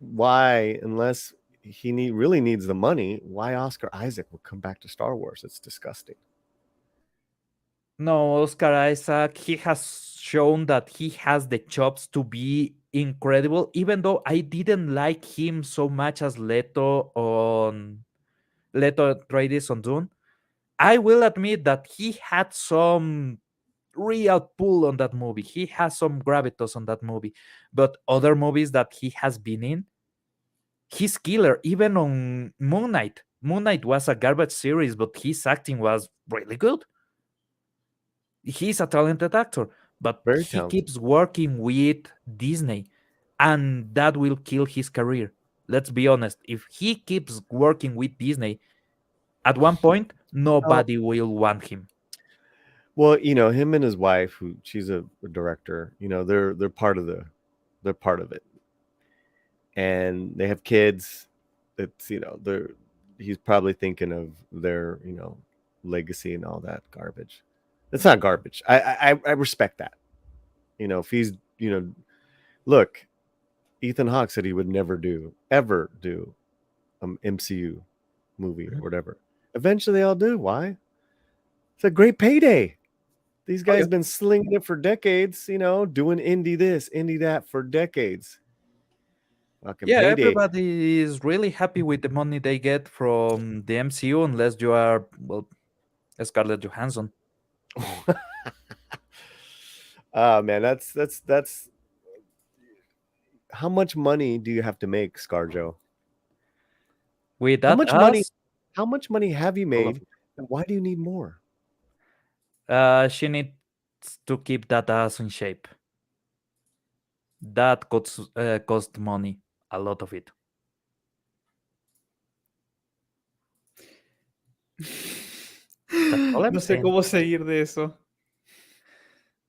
why, unless he really needs the money, why Oscar Isaac would come back to Star Wars. It's disgusting. No, Oscar Isaac, he has shown that he has the chops to be incredible, even though I didn't like him so much as Leto Atreides on Dune. I will admit that he had some real pull on that movie. He has some gravitas on that movie. But other movies that he has been in, he's killer. Even on Moon Knight. Moon Knight was a garbage series, but his acting was really good. He's a talented actor, but Very he talented. keeps working with Disney, and that will kill his career. Let's be honest. If he keeps working with Disney, at one point, nobody will want him. Well, him and his wife, who she's a director, they're part of it, and they have kids. It's they're he's probably thinking of their legacy and all that garbage. It's not garbage. I respect that. If he's look, Ethan Hawke said he would never ever do MCU movie or whatever. Eventually, I'll do. Why? It's a great payday. These guys yeah. been slinging it for decades. Doing indie this, indie that for decades. Fucking Yeah, payday. everybody is really happy with the money they get from the MCU, unless you are, well, Scarlett Johansson. Man, that's. How much money do you have to make, ScarJo? With How that, much money? How much money have you all of made? And why do you need more? she needs to keep that ass in shape. That cost money, a lot of it. That's all I'm No sé saying. cómo seguir de eso.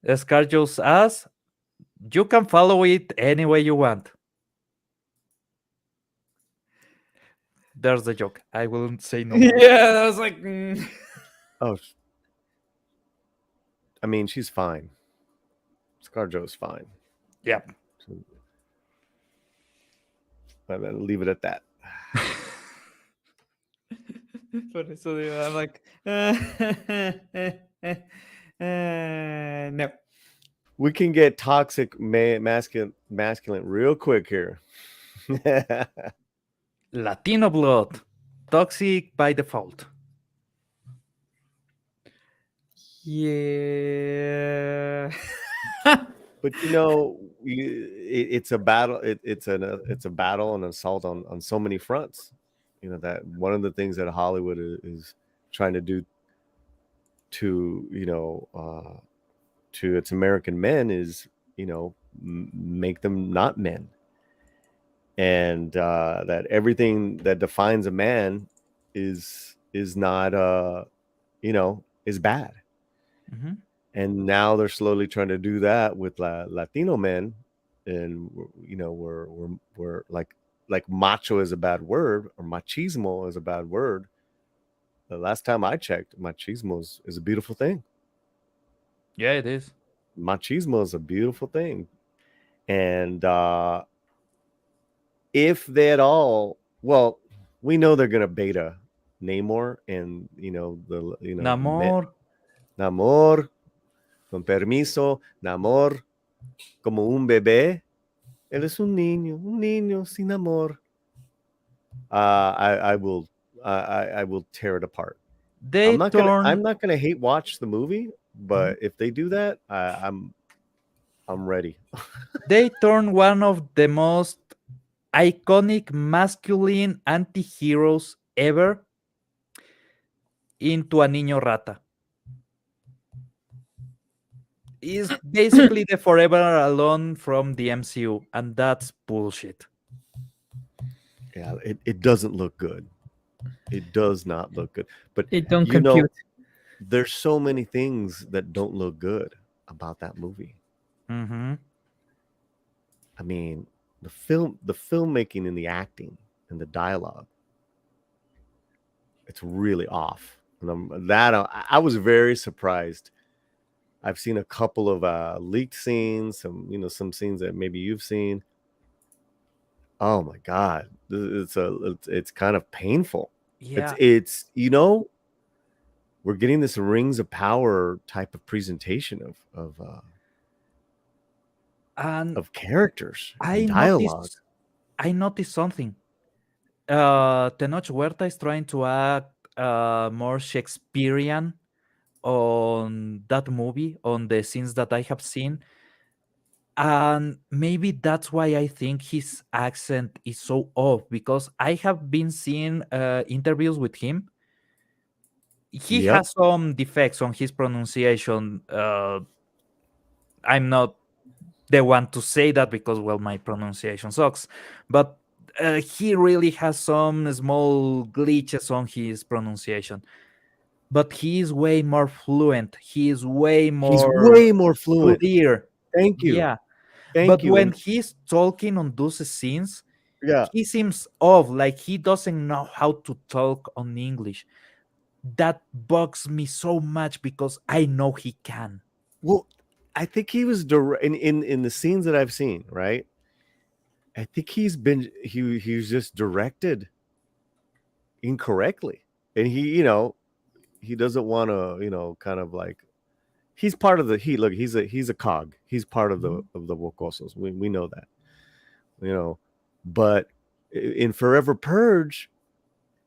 ScarJo's ass, you can follow it any way you want. There's the joke. I won't say no more. Yeah, I was like, Oh, I mean, she's fine. ScarJo's fine. Yeah. So, I'm gonna leave it at that. Por eso digo, I'm like, no. We can get toxic masculine real quick here. Latino blood. Toxic by default. Yeah. But it's a battle. It's a battle and assault on so many fronts. That one of the things that Hollywood is trying to do to to its American men is make them not men, and that everything that defines a man is not is bad. Mm-hmm. And now they're slowly trying to do that with Latino men, and we're like macho is a bad word, or machismo is a bad word. The last time I checked, machismo is a beautiful thing. Yeah, it is. Machismo is a beautiful thing, and if they at all, well, we know they're gonna beta Namor and Namor. Namor, con permiso, Namor, como un bebé. Él es un niño sin amor. I will tear it apart. I'm not gonna hate watch the movie, but if they do that, I'm ready. They turn one of the most iconic masculine anti-heroes ever into a niño rata. Is basically the forever alone from the MCU, and that's bullshit. Yeah, it doesn't look good. It does not look good. But It don't compute. There's so many things that don't look good about that movie. Mm-hmm. I mean, the filmmaking and the acting and the dialogue, it's really off. And I was very surprised. I've seen a couple of leaked scenes, some scenes that maybe you've seen. Oh my God, it's kind of painful. Yeah. It's we're getting this Rings of Power type of presentation of characters and dialogue. I noticed something. Tenoch Huerta is trying to act more Shakespearean on that movie, on the scenes that I have seen. And maybe that's why I think his accent is so off, because I have been seeing interviews with him. he Yep. has some defects on his pronunciation. I'm not the one to say that because, well, my pronunciation sucks. But he really has some small glitches on his pronunciation. But he is way more fluent. He is way He's more way more fluent. clear. Thank you. Yeah. Thank But you. when And he's talking on those scenes, yeah. he seems off, like he doesn't know how to talk on English. That bugs me so much because I know he can. Well, I think he was in the scenes that I've seen, right? I think he was just directed incorrectly. And he doesn't want to, kind of like he's part of he's a cog. He's part of the Wokosos. We know that. But in Forever Purge,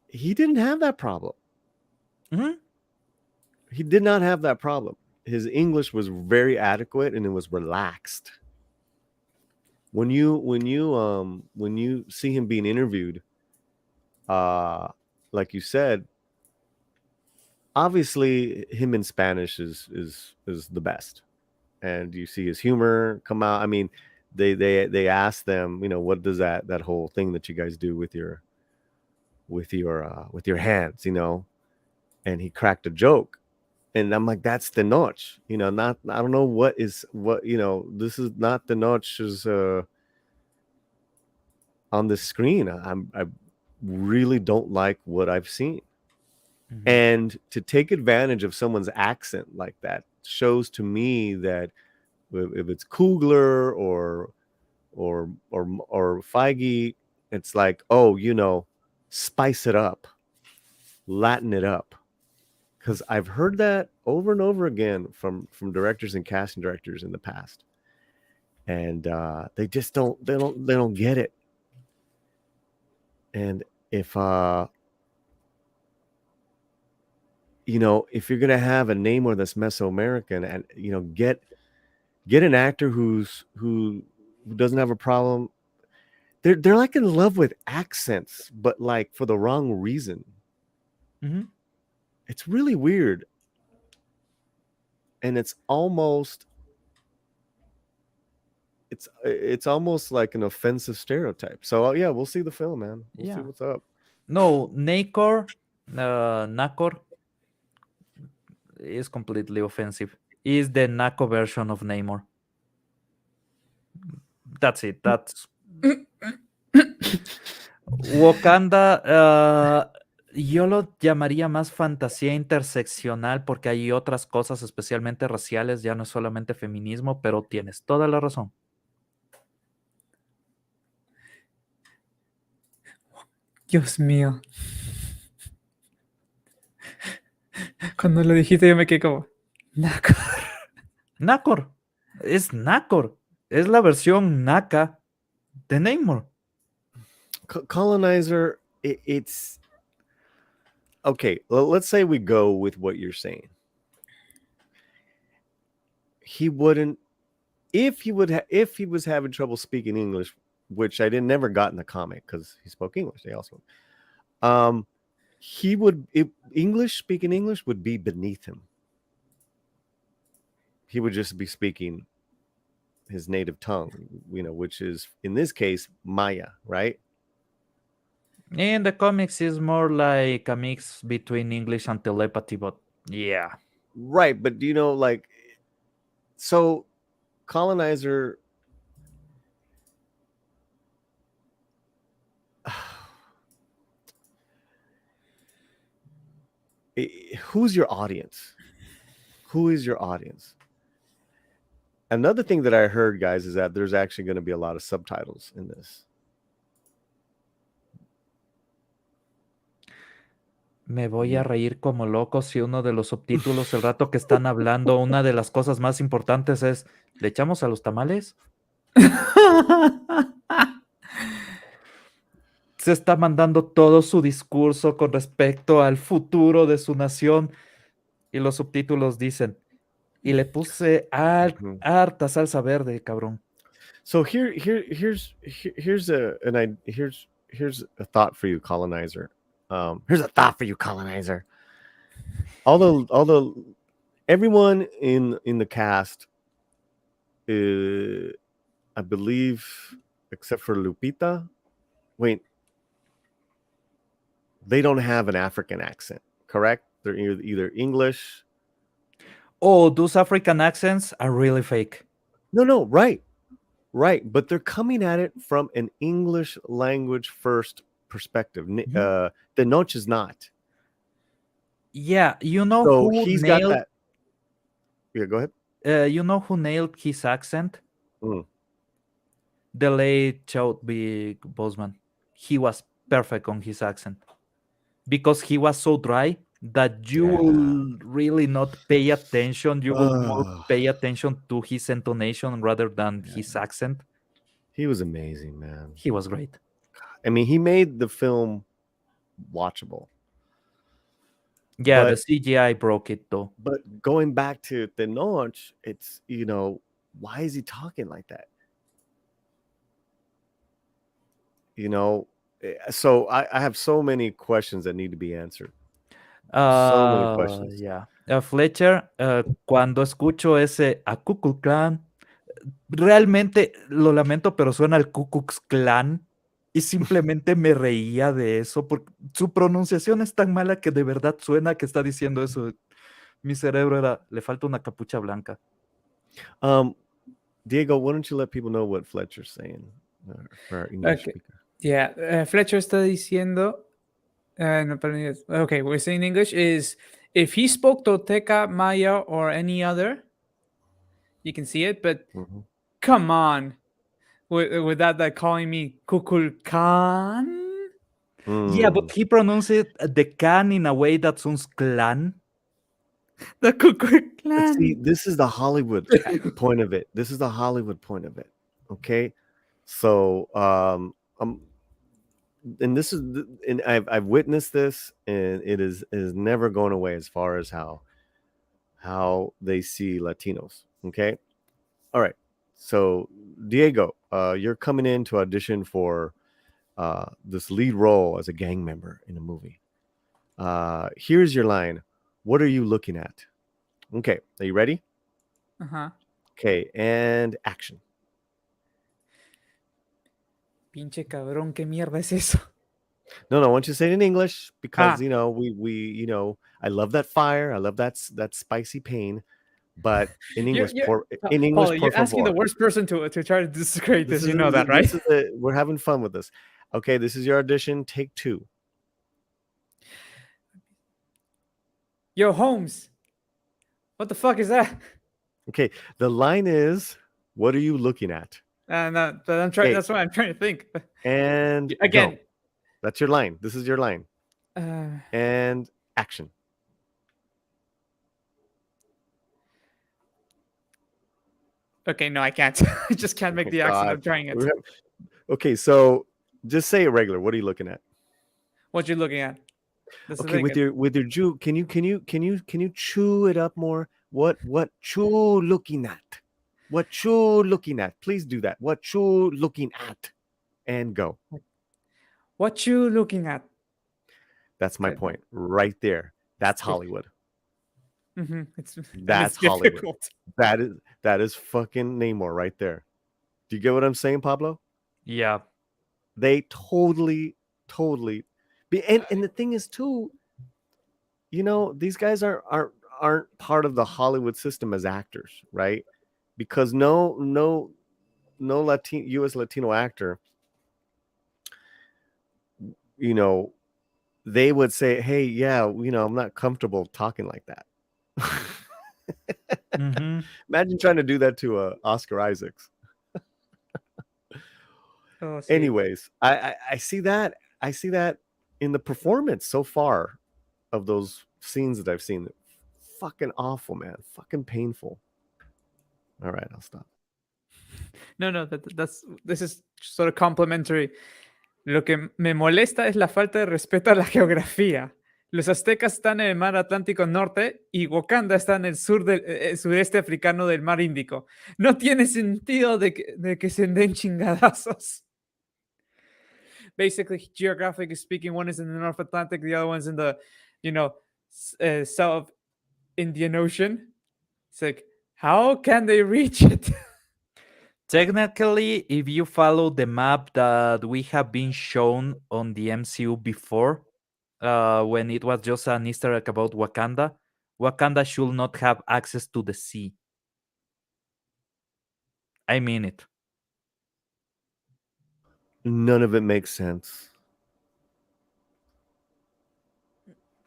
he didn't have that problem. Mhm. He did not have that problem. His English was very adequate and it was relaxed. When you see him being interviewed, like you said, obviously him in Spanish is the best. And you see his humor come out. I mean, they ask them, what does that whole thing that you guys do with your hands, and he cracked a joke. And I'm like, that's the notch, not, I don't know what, this is not the notches on the screen. I really don't like what I've seen. Mhm. And to take advantage of someone's accent like that shows to me that if it's Kugler or Feige, it's like, oh, spice it up, Latin it up. Because I've heard that over and over again from directors and casting directors in the past, and they just don't get it. And if if you're gonna have a Namor that's Mesoamerican, and get an actor who doesn't have a problem. They're like in love with accents, but like for the wrong reason. Mhm. It's really weird. And it's almost like an offensive stereotype. So yeah, we'll see the film, man. We'll see Yeah. what's up. No, Nakor is completely offensive. Is the Nako version of Namor. That's it. That's Wakanda. Yo lo llamaría más fantasía interseccional porque hay otras cosas, especialmente raciales, ya no es solamente feminismo, pero tienes toda la razón. Dios mío. Cuando lo dijiste yo me quedé como... Naco. Nakor. Es Nakor. Es la versión Naka de Namor. Colonizer, it's okay. Let's say we go with what you're saying. He wouldn't, if he was having trouble speaking English, which I never got in the comic because he spoke English. They also, he would, speaking English would be beneath him. He would just be speaking his native tongue, which is in this case Maya, right? In the comics, is more like a mix between English and telepathy, but yeah. Right, but like, so Colonizer, who's your audience? Who is your audience? Another thing that I heard, guys, is that there's actually going to be a lot of subtitles in this. Me voy a reír como loco si uno de los subtítulos, el rato que están hablando, una de las cosas más importantes es, ¿le echamos a los tamales? Se está mandando todo su discurso con respecto al futuro de su nación y los subtítulos dicen, y le puse harta salsa verde, cabrón. So here's a thought for you, Colonizer. Here's a thought for you, Colonizer. although everyone in the cast, I believe, except for Lupita, wait, they don't have an African accent, correct? They're either English. Oh, those African accents are really fake. No, right, but they're coming at it from an English language first perspective. Mhm. The Noche is not. Yeah, you know So who he's got nailed that. Yeah, go ahead. you know who nailed his accent? Mm. The late Chadwick Boseman. He was perfect on his accent because he was so dry that you Yeah. will really not pay attention. You will more Ugh. pay attention to his intonation rather than Yeah. his accent. He was amazing, man. He was great. I mean, he made the film watchable. Yeah, the But CGI broke it though. but going back to the Noche, it's why is he talking like that? So I have so many questions that need to be answered. So many questions. Yeah. Fletcher, cuando escucho ese a Ku Klux Klan, realmente lo lamento, pero suena al Ku Klux Klan y simplemente me reía de eso porque su pronunciación es tan mala que de verdad suena que está diciendo eso. Mi cerebro era, le falta una capucha blanca. Diego, why don't you let people know what Fletcher's saying for our English Okay. speaker? Yeah, Fletcher está diciendo. No, pardon, okay, we're saying English is if he spoke Tolteca, Maya, or any other, you can see it. But Mhm. come on, with that calling me Kukulkan. Yeah, but Mm. he pronounced it, the can in a way that sounds clan. The But Kukulkan. see, this is the Hollywood point of it. This is the Hollywood point of it. Okay, so and this is and I've witnessed this, and it is never going away as far as how they see Latinos. Okay, all right. So Diego, you're coming in to audition for this lead role as a gang member in a movie. Here's your line. What are you looking at? Okay, are you ready? Uh-huh. Okay, and action. Pinche cabrón, ¿qué mierda es eso? No, I want you to say it in English because Ah. we I love that fire. I love that spicy pain, but in English, Paulie, por you're asking the favor. worst person to try to discredit this. You know that, right? This is we're having fun with this. Okay, this is your audition. Take 2. Yo, Holmes. What the fuck is that? Okay, the line is, "What are you looking at?" No, but I'm trying. Okay. That's what I'm trying to think. And Again. go. That's your line. This is your line. Uh, And action. okay, no, I can't. I just can't make Oh, the accent. God. I'm trying it. Okay, so just say it regular. What are you looking at? What you looking at? That's the Okay, thing. with your Jew, can you chew it up more? What you looking at? What you looking at? Please do that. What you looking at? And go. What you looking at? That's my Good. point right there. That's Hollywood. It's That's Hollywood. difficult. That is fucking Namor right there. Do you get what I'm saying, Pablo? Yeah. They totally and the thing is too, these guys aren't part of the Hollywood system as actors, right? Because no US Latino actor, they would say, hey, yeah, I'm not comfortable talking like that. Mhm. Imagine trying to do that to Oscar Isaacs. Oh, sí. Anyways, I see that in the performance so far of those scenes that I've seen. Fucking awful, man. Fucking painful. All right, I'll stop. No, this is sort of complimentary. Lo que me molesta es la falta de respeto a la geografía. Los aztecas están en el mar Atlántico Norte y Wakanda está en el sureste africano del mar Índico. No tiene sentido de que se den chingadazos. Basically, geographically speaking, one is in the North Atlantic, the other one's in the, Indian Ocean. It's like, how can they reach it? Technically, if you follow the map that we have been shown on the MCU before, when it was just an Easter egg about Wakanda, Wakanda should not have access to the sea. I mean it. None of it makes sense.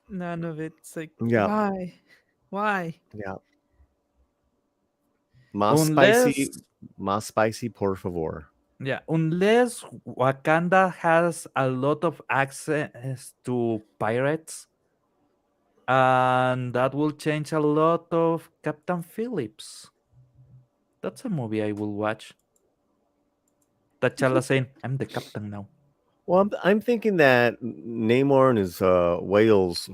None of it's like, Yeah. why? Why? Yeah. Más spicy, por favor. Yeah, unless Wakanda has a lot of access to pirates, and that will change a lot of Captain Phillips. That's a movie I will watch. T'Challa saying, "I'm the captain now." Well, I'm thinking that Namor and his whales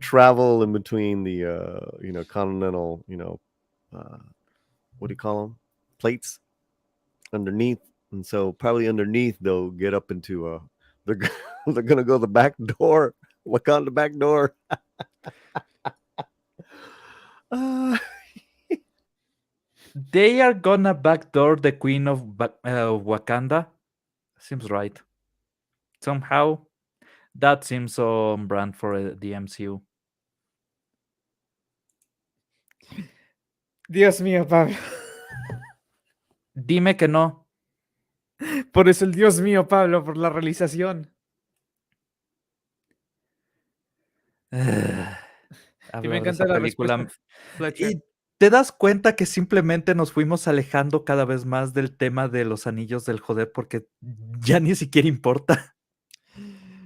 travel in between the continental, what do you call them? Plates underneath, and so probably underneath they'll get up into they're they're gonna go the back door, Wakanda back door. They are gonna backdoor the Queen of Wakanda. Seems right. Somehow, that seems on brand for the MCU. Dios mío, Pablo. Dime que no. Por eso el Dios mío, Pablo, por la realización. Y me encanta la respuesta, Fletcher. Y te das cuenta que simplemente nos fuimos alejando cada vez más del tema de los anillos del joder porque ya ni siquiera importa.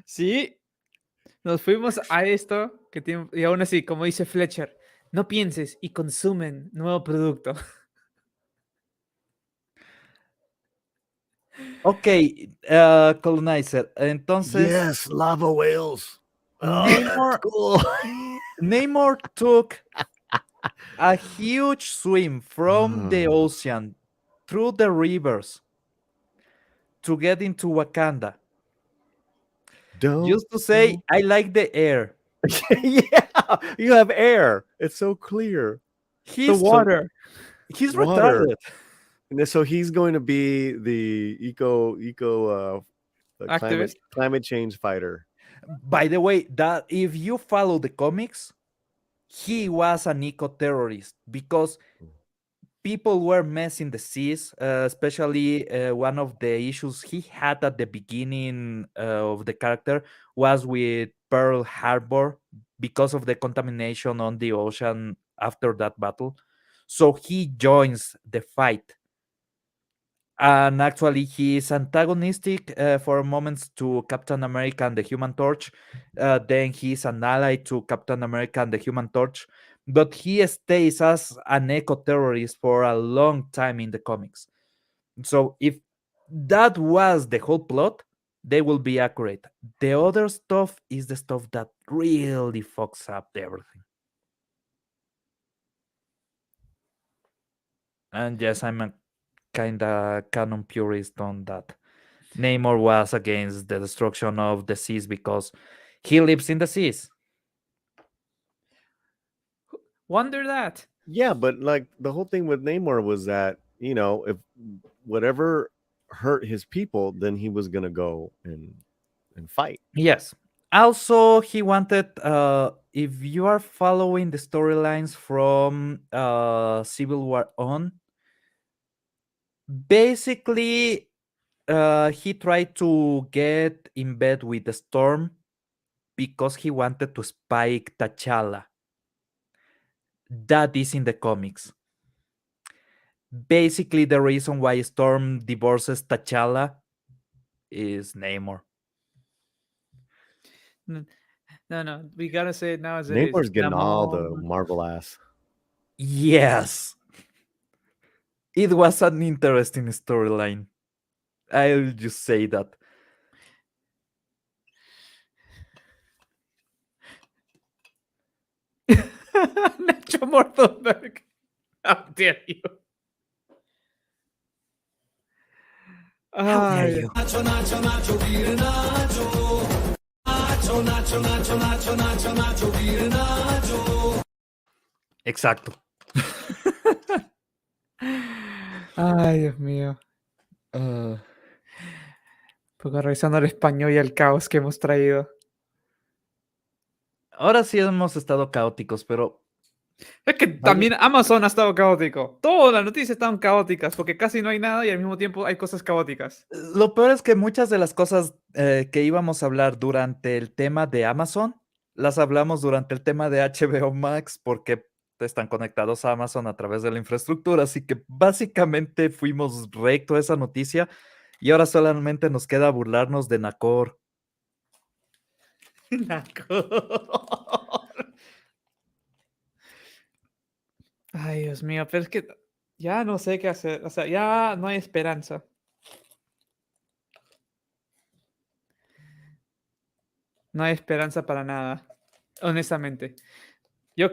Sí, nos fuimos a esto y aún así, como dice Fletcher, no pienses y consumen nuevo producto. Ok, Colonizer. Entonces, Yes, lava whales. Oh, Namor, that's cool. Namor took a huge swim from the ocean through the rivers to get into Wakanda. Don't Just to say, I like the air. yeah, you have air. It's so clear. The water. He's Water. retarded. And so he's going to be the Activist? climate change fighter. By the way, that if you follow the comics, he was an eco-terrorist because people were messing the seas, especially one of the issues he had at the beginning of the character was with Pearl Harbor because of the contamination on the ocean after that battle. So he joins the fight. And actually, he is antagonistic for moments to Captain America and the Human Torch. Then he's an ally to Captain America and the Human Torch. But he stays as an eco-terrorist for a long time in the comics. So if that was the whole plot, they will be accurate. The other stuff is the stuff that really fucks up everything. And yes, I'm a kind of canon purist on that. Namor was against the destruction of the seas because he lives in the seas. Wonder that. Yeah, but like the whole thing with Namor was that, if whatever hurt his people, then he was gonna go and fight. Yes. Also, he wanted, if you are following the storylines from Civil War on, basically, he tried to get in bed with the Storm because he wanted to spike T'Challa. That is in the comics. Basically, the reason why Storm divorces T'Challa is Namor. No, we gotta say it now as it Namor's is. getting all the Namor. Marvel ass. Yes. It was an interesting storyline. I'll just say that. Nacho Mortenberg. How dare you? How dare Ay, you? Nacho, Nacho, Nacho, Vir Nacho. Nacho, Nacho, Nacho, Nacho, Nacho, Nacho, dire Nacho. Exacto. Ay, Dios mío. Porque revisando el español y el caos que hemos traído. Ahora sí hemos estado caóticos, pero Es que también Amazon ha estado caótico. Todas las noticias estaban caóticas porque casi no hay nada y al mismo tiempo hay cosas caóticas. lo peor es que muchas de las cosas que íbamos a hablar durante el tema de Amazon, las hablamos durante el tema de HBO Max porque están conectados a Amazon a través de la infraestructura, así que básicamente fuimos recto a esa noticia y ahora solamente nos queda burlarnos de Nacor. Ay, Dios mío, pero es que ya no sé qué hacer. O sea, ya no hay esperanza. No hay esperanza para nada. Honestamente. Yo,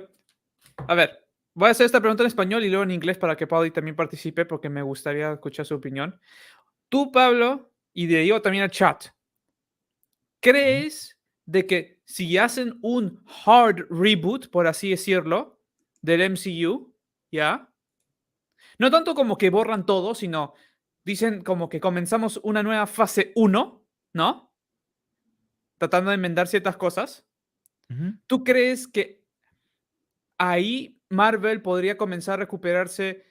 a ver, voy a hacer esta pregunta en español y luego en inglés para que Pablo también participe porque me gustaría escuchar su opinión. Tú, Pablo, y de yo también al chat, ¿crees de que si hacen un hard reboot, por así decirlo, del MCU, ya? No tanto como que borran todo, sino dicen como que comenzamos una nueva fase 1, ¿no? Tratando de enmendar ciertas cosas. Ujú. ¿Tú crees que ahí Marvel podría comenzar a recuperarse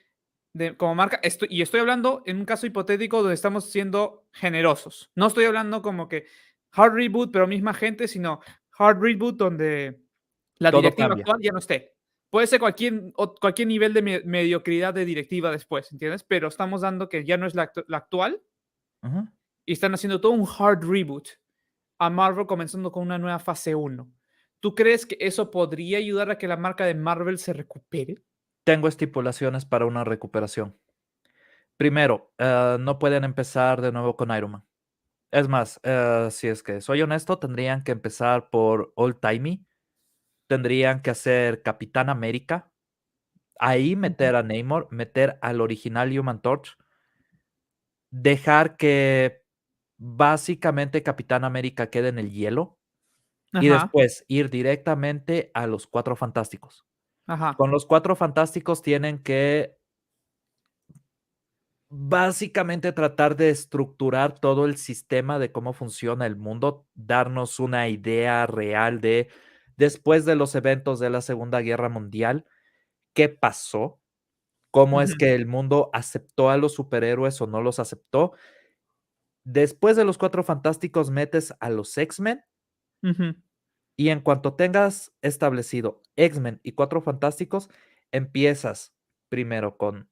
como marca? Y estoy hablando en un caso hipotético donde estamos siendo generosos. No estoy hablando como que hard reboot, pero misma gente, sino hard reboot donde la Todo directiva cambia. actual ya no esté. Puede ser cualquier nivel de mediocridad de directiva después, ¿entiendes? Pero estamos dando que ya no es la actual Ujú. y están haciendo todo un hard reboot a Marvel comenzando con una nueva fase 1. ¿Tú crees que eso podría ayudar a que la marca de Marvel se recupere? Tengo estipulaciones para una recuperación. Primero, no pueden empezar de nuevo con Iron Man. Es más, si es que soy honesto, tendrían que empezar por Old Timey. Tendrían que hacer Capitán América. Ahí meter a Namor, meter al original Human Torch. Dejar que básicamente Capitán América quede en el hielo. Y Ajá, después ir directamente a los Cuatro Fantásticos. ajá. Con los Cuatro Fantásticos tienen que básicamente tratar de estructurar todo el sistema de cómo funciona el mundo, darnos una idea real de después de los eventos de la Segunda Guerra Mundial, qué pasó, cómo es Ujú, que el mundo aceptó a los superhéroes o no los aceptó. Después de los Cuatro Fantásticos metes a los X-Men ujú, y en cuanto tengas establecido X-Men y Cuatro Fantásticos, empiezas primero con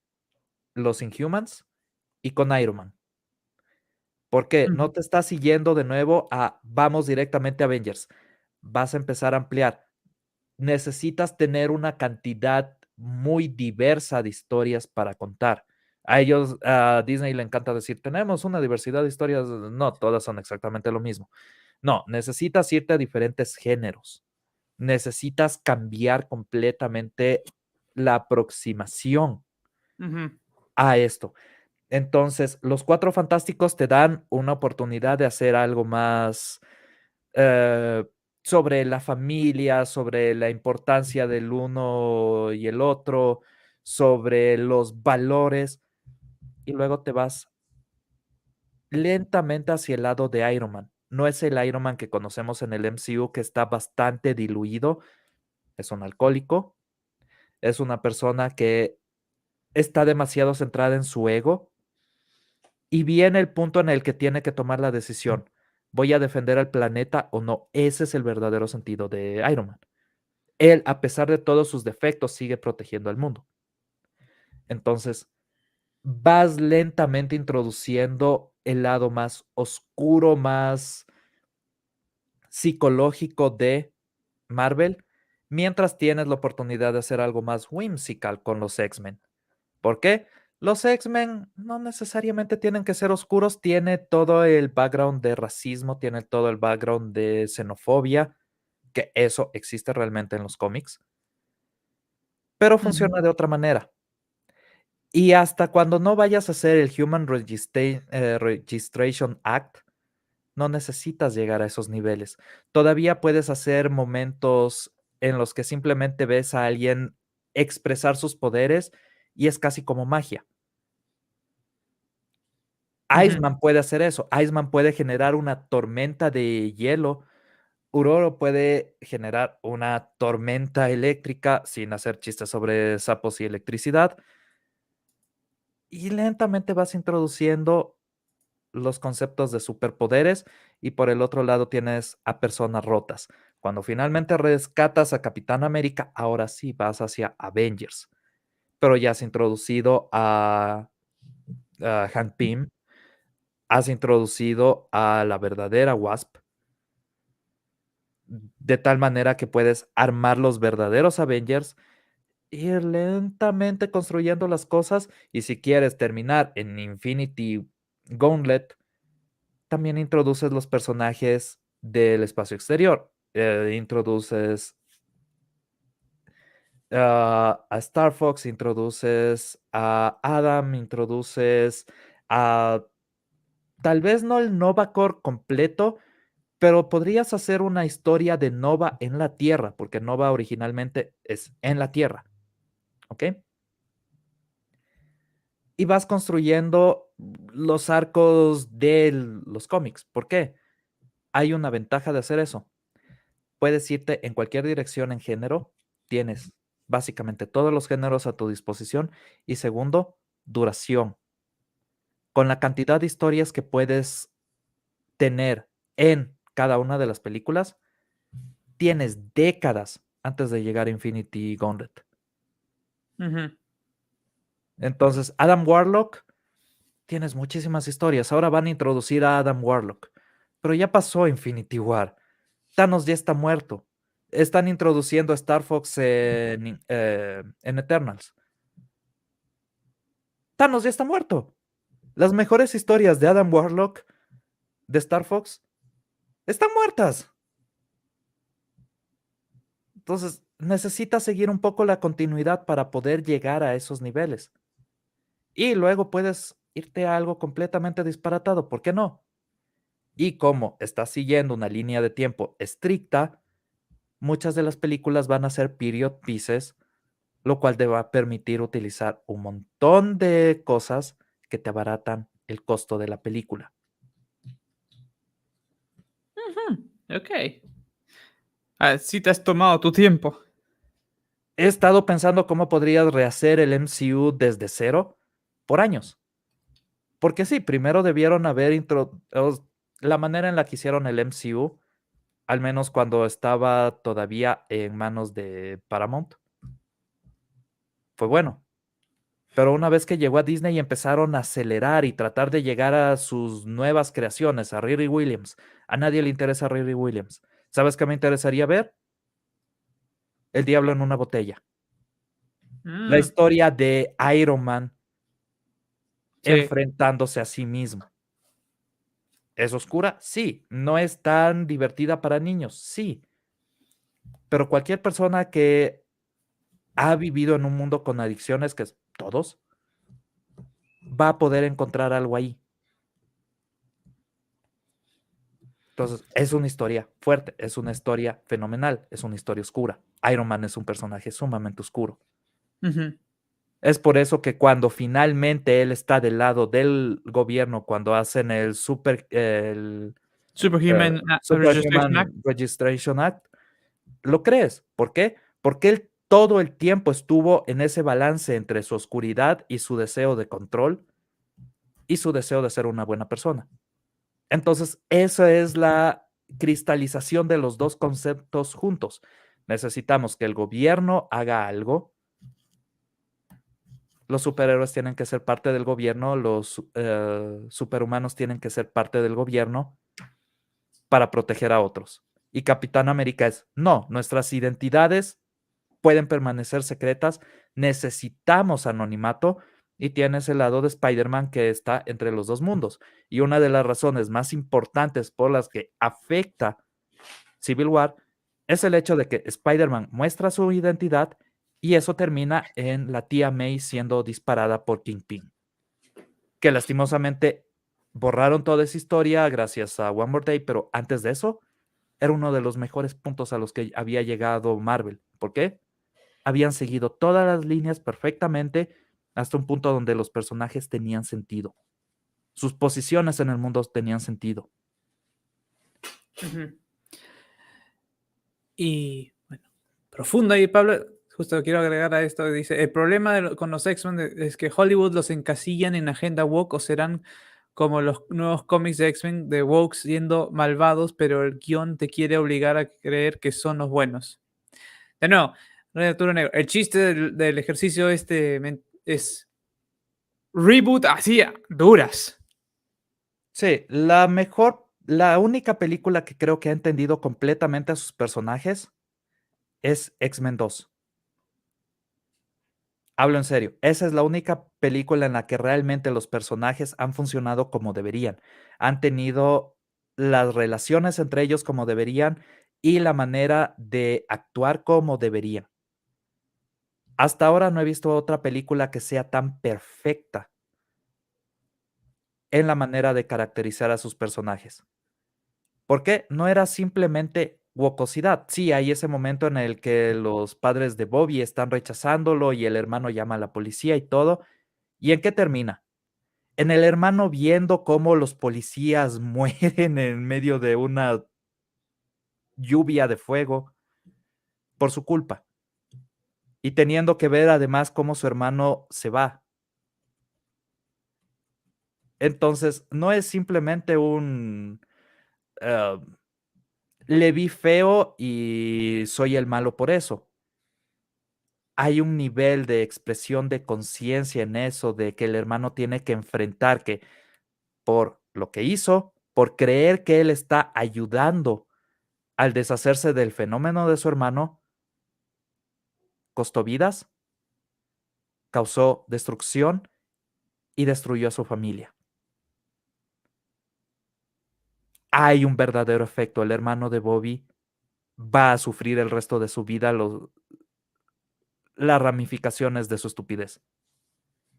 los Inhumans y con Iron Man. ¿Por qué? ujú, No te estás siguiendo de nuevo a vamos directamente a Avengers. Vas a empezar a ampliar. Necesitas tener una cantidad muy diversa de historias para contar. A ellos, a Disney le encanta decir, tenemos una diversidad de historias. No, todas son exactamente lo mismo. No, necesitas irte a diferentes géneros. Necesitas cambiar completamente la aproximación ujú, a esto. Entonces, los Cuatro Fantásticos te dan una oportunidad de hacer algo más eh, sobre la familia, sobre la importancia del uno y el otro, sobre los valores, y luego te vas lentamente hacia el lado de Iron Man. No es el Iron Man que conocemos en el MCU, que está bastante diluido. Es un alcohólico, es una persona que está demasiado centrada en su ego. Y viene el punto en el que tiene que tomar la decisión. ¿Voy a defender al planeta o no? Ese es el verdadero sentido de Iron Man. Él, a pesar de todos sus defectos, sigue protegiendo al mundo. Entonces, vas lentamente introduciendo el lado más oscuro, más psicológico de Marvel, mientras tienes la oportunidad de hacer algo más whimsical con los X-Men. ¿Por qué? Los X-Men no necesariamente tienen que ser oscuros, tiene todo el background de racismo, tiene todo el background de xenofobia, que eso existe realmente en los cómics, pero ujú. funciona de otra manera. Y hasta cuando no vayas a hacer el Registration Act, no necesitas llegar a esos niveles. Todavía puedes hacer momentos en los que simplemente ves a alguien expresar sus poderes y es casi como magia. Iceman puede hacer eso. Iceman puede generar una tormenta de hielo. Uroro puede generar una tormenta eléctrica sin hacer chistes sobre sapos y electricidad. Y lentamente vas introduciendo los conceptos de superpoderes y por el otro lado tienes a personas rotas. Cuando finalmente rescatas a Capitán América, ahora sí vas hacia Avengers. Pero ya has introducido a Hank Pym, has introducido a la verdadera Wasp, de tal manera que puedes armar los verdaderos Avengers, ir lentamente construyendo las cosas y si quieres terminar en Infinity Gauntlet, también introduces los personajes del espacio exterior. Introduces a Star Fox, introduces a Adam, introduces a tal vez no el Nova Corps completo, pero podrías hacer una historia de Nova en la Tierra, porque Nova originalmente es en la Tierra. ¿Ok? Y vas construyendo los arcos de los cómics. ¿Por qué? Hay una ventaja de hacer eso. Puedes irte en cualquier dirección en género. Tienes básicamente todos los géneros a tu disposición. Y segundo, duración. Con la cantidad de historias que puedes tener en cada una de las películas, tienes décadas antes de llegar a Infinity Gauntlet. Entonces, Adam Warlock, tienes muchísimas historias. Ahora van a introducir a Adam Warlock. Pero ya pasó Infinity War. Thanos ya está muerto. Están introduciendo a Star Fox en Eternals. Thanos ya está muerto. Las mejores historias de Adam Warlock, de Star Fox, están muertas. Entonces, necesitas seguir un poco la continuidad para poder llegar a esos niveles. Y luego puedes irte a algo completamente disparatado. ¿Por qué no? Y como estás siguiendo una línea de tiempo estricta, muchas de las películas van a ser period pieces, lo cual te va a permitir utilizar un montón de cosas que te abaratan el costo de la película. Ok. Sí te has tomado tu tiempo. He estado pensando cómo podrías rehacer el MCU desde cero por años. Porque sí, primero debieron haber la manera en la que hicieron el MCU, al menos cuando estaba todavía en manos de Paramount, fue bueno. Pero una vez que llegó a Disney empezaron a acelerar y tratar de llegar a sus nuevas creaciones, a Riri Williams. A nadie le interesa Riri Williams. ¿Sabes qué me interesaría ver? El diablo en una botella. La historia de Iron Man Sí. enfrentándose a sí mismo. ¿Es oscura? Sí. ¿No es tan divertida para niños? Sí. Pero cualquier persona que ha vivido en un mundo con adicciones, que es todos, va a poder encontrar algo ahí. Entonces, es una historia fuerte, es una historia fenomenal, es una historia oscura. Iron Man es un personaje sumamente oscuro. Es por eso que cuando finalmente él está del lado del gobierno, cuando hacen el Superhuman Registration Act. Superhuman Registration Act, lo crees. ¿Por qué? Porque él todo el tiempo estuvo en ese balance entre su oscuridad y su deseo de control y su deseo de ser una buena persona. Entonces, esa es la cristalización de los dos conceptos juntos. Necesitamos que el gobierno haga algo. Los superhéroes tienen que ser parte del gobierno, los superhumanos tienen que ser parte del gobierno para proteger a otros. Y Capitán América es, no, nuestras identidades pueden permanecer secretas, necesitamos anonimato, y tienes el lado de Spider-Man que está entre los dos mundos. Y una de las razones más importantes por las que afecta Civil War es el hecho de que Spider-Man muestra su identidad y eso termina en la tía May siendo disparada por Kingpin, que lastimosamente borraron toda esa historia gracias a One More Day, pero antes de eso, era uno de los mejores puntos a los que había llegado Marvel. ¿Por qué? Habían seguido todas las líneas perfectamente hasta un punto donde los personajes tenían sentido. Sus posiciones en el mundo tenían sentido. Ujú. Y bueno, profundo ahí, Pablo. Justo quiero agregar a esto. Dice: el problema con los X-Men es que Hollywood los encasillan en agenda woke o serán como los nuevos cómics de X-Men de woke siendo malvados, pero el guión te quiere obligar a creer que son los buenos. De nuevo, Rey Arturo Negro, el chiste del ejercicio es reboot así, duras. Sí, la única película que creo que ha entendido completamente a sus personajes es X-Men 2. Hablo en serio, esa es la única película en la que realmente los personajes han funcionado como deberían. Han tenido las relaciones entre ellos como deberían y la manera de actuar como deberían. Hasta ahora no he visto otra película que sea tan perfecta en la manera de caracterizar a sus personajes. ¿Por qué? No era simplemente wocosidad. Sí, hay ese momento en el que los padres de Bobby están rechazándolo y el hermano llama a la policía y todo. ¿Y en qué termina? En el hermano viendo cómo los policías mueren en medio de una lluvia de fuego por su culpa. Y teniendo que ver además cómo su hermano se va. Entonces, no es simplemente un le vi feo y soy el malo por eso. Hay un nivel de expresión de conciencia en eso, de que el hermano tiene que enfrentar que por lo que hizo, por creer que él está ayudando al deshacerse del fenómeno de su hermano, costó vidas, causó destrucción y destruyó a su familia. Hay un verdadero efecto. El hermano de Bobby va a sufrir el resto de su vida las ramificaciones de su estupidez.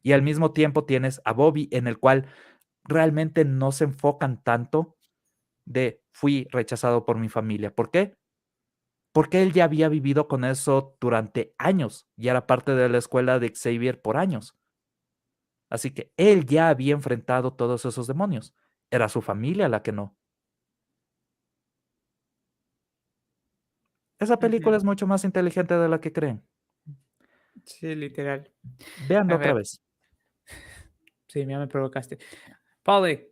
Y al mismo tiempo tienes a Bobby en el cual realmente no se enfocan tanto de fui rechazado por mi familia. ¿Por qué? Porque él ya había vivido con eso durante años y era parte de la escuela de Xavier por años. Así que él ya había enfrentado todos esos demonios. Era su familia la que no. Esa película es mucho más inteligente de la que creen. Sí, literal. Véanlo A otra ver, vez. sí, ya me provocaste. Polly,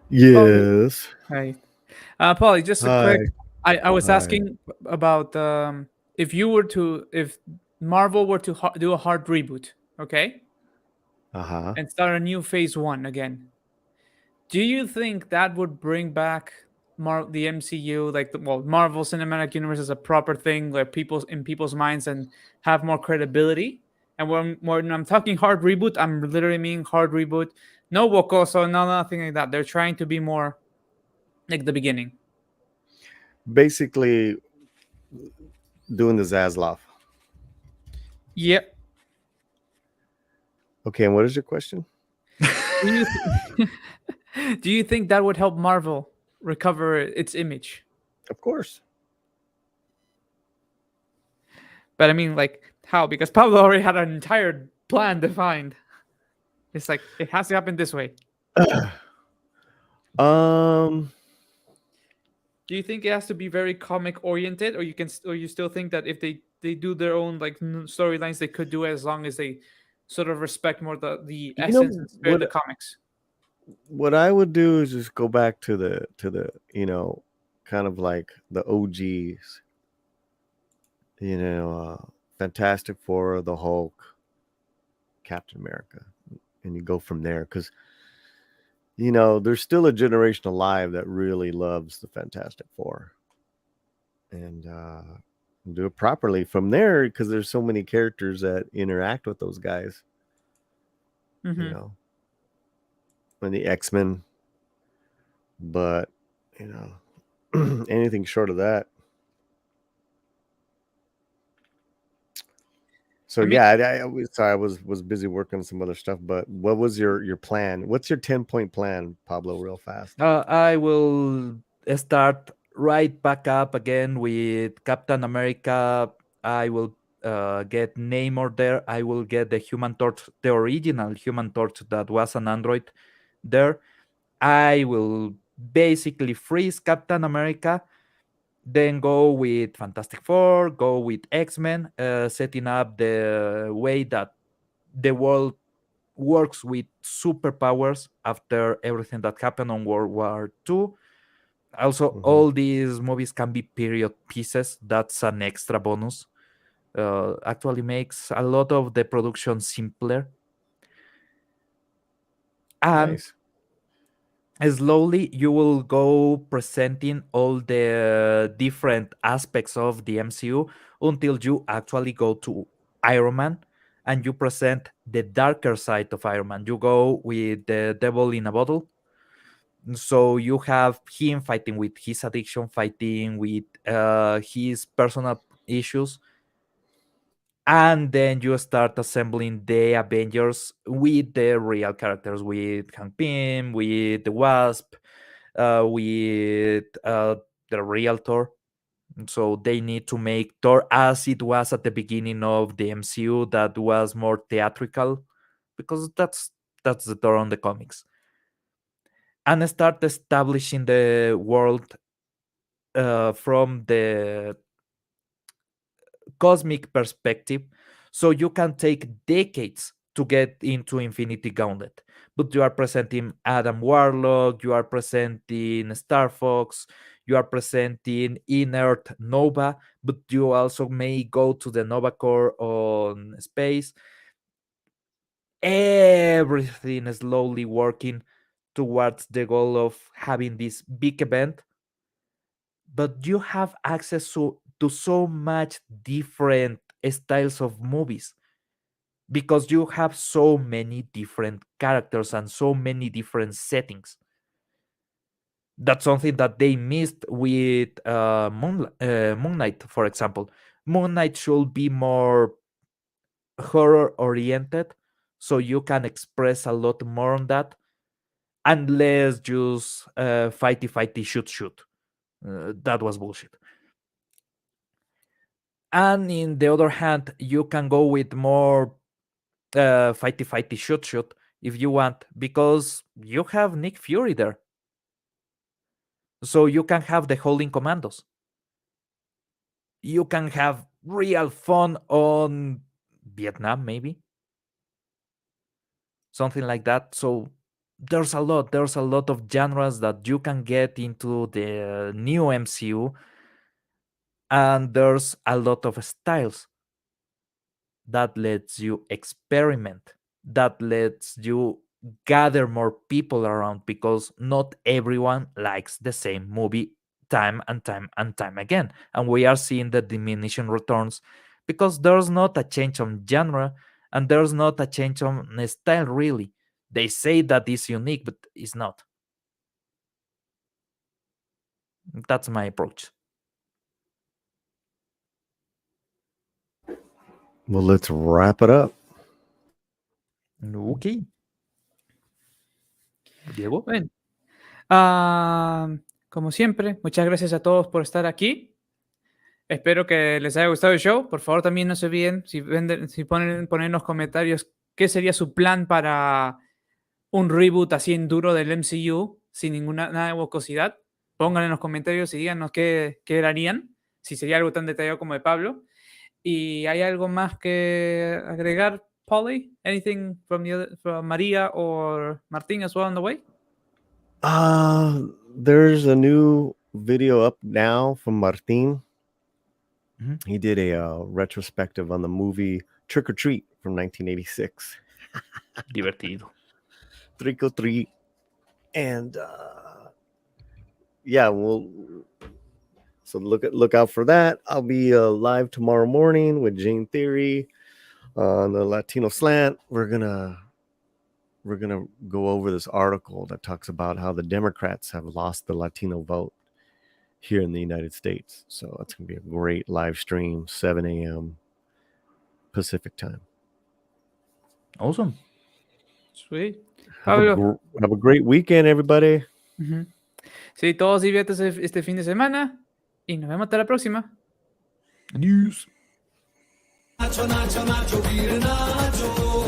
Yes. hi. Polly, just a quick. Hi. I was Hi. asking about if Marvel were to do a hard reboot, okay, Uh-huh. and start a new Phase One again. Do you think that would bring back the MCU, like Marvel Cinematic Universe as a proper thing, like people's minds, and have more credibility? And when I'm talking hard reboot, I'm literally meaning hard reboot. No Wokoso, no nothing like that. They're trying to be more like the beginning. Basically doing the Zaslav. Yep. Okay, and what is your question? Do you do you think that would help Marvel recover its image? Of course. But I mean, like, how? Because Pablo already had an entire plan defined. It's like it has to happen this way. Um, Do you think it has to be very comic oriented, or you still think that if they do their own like storylines, they could do it as long as they sort of respect more the you know essence and spirit of the comics? what I would do is just go back to the kind of like the OGs. Fantastic Four, the Hulk, Captain America, and you go from there because there's still a generation alive that really loves the Fantastic Four, and do it properly from there because there's so many characters that interact with those guys. Mm-hmm. And the X-Men, but anything short of that. So I mean- yeah, sorry, I was busy working on some other stuff. But what was your plan? What's your 10-point plan, Pablo? Real fast. I will start right back up again with Captain America. I will get Namor there. I will get the Human Torch, the original Human Torch that was an android there. I will basically freeze Captain America, then go with Fantastic Four, go with X-Men, setting up the way that the world works with superpowers after everything that happened on World War II. Also, Mhm. all these movies can be period pieces. That's an extra bonus. Actually makes a lot of the production simpler. And Nice. slowly you will go presenting all the different aspects of the MCU until you actually go to Iron Man and you present the darker side of Iron Man. You go with the devil in a bottle. So you have him fighting with his addiction, fighting with his personal issues, and then you start assembling the Avengers with the real characters, with Hank Pym, with the Wasp, with the real Thor. So they need to make Thor as it was at the beginning of the MCU, that was more theatrical, because that's the Thor on the comics, and start establishing the world from the cosmic perspective, so you can take decades to get into Infinity Gauntlet. But you are presenting Adam Warlock, you are presenting Star Fox, you are presenting Inert Nova, but you also may go to the Nova Core on space. Everything is slowly working towards the goal of having this big event, but you have access to so much different styles of movies because you have so many different characters and so many different settings. That's something that they missed with Moon Knight, for example. Moon Knight should be more horror oriented, so you can express a lot more on that, and less just fighty, shoot. That was bullshit. And in the other hand, you can go with more fighty, shoot if you want, because you have Nick Fury there. So you can have the Holding Commandos. You can have real fun on Vietnam, maybe. Something like that. So there's a lot of genres that you can get into the new MCU, and there's a lot of styles that lets you experiment, that lets you gather more people around, because not everyone likes the same movie time and time again. And we are seeing the diminishing returns because there's not a change on genre and there's not a change on style, really. They say that it's unique, but it's not. That's my approach. Well, let's wrap it up. Okay. Diego. Bueno, como siempre, muchas gracias a todos por estar aquí. Espero que les haya gustado el show. Por favor, también no se olviden, si ponen en los comentarios qué sería su plan para un reboot así en duro del MCU, sin nada de bocosidad. Pongan en los comentarios y díganos qué harían, si sería algo tan detallado como de Pablo. ¿Y hay algo más que agregar, Polly? Anything from Maria or Martin as well on the way? There's a new video up now from Martin. Mhm. He did a retrospective on the movie Trick or Treat from 1986. Divertido. Trick or Treat. And yeah, so look out for that. I'll be live tomorrow morning with Jane Theory on the Latino Slant. We're gonna go over this article that talks about how the Democrats have lost the Latino vote here in the United States. So it's gonna be a great live stream, 7 a.m. Pacific time. Awesome. Sweet. Have a, Pablo. have a great weekend, everybody. Ujú. Sí, todos diviértanse este fin de semana y nos vemos hasta la próxima. News. Nacho, Nacho, Nacho, viene Nacho.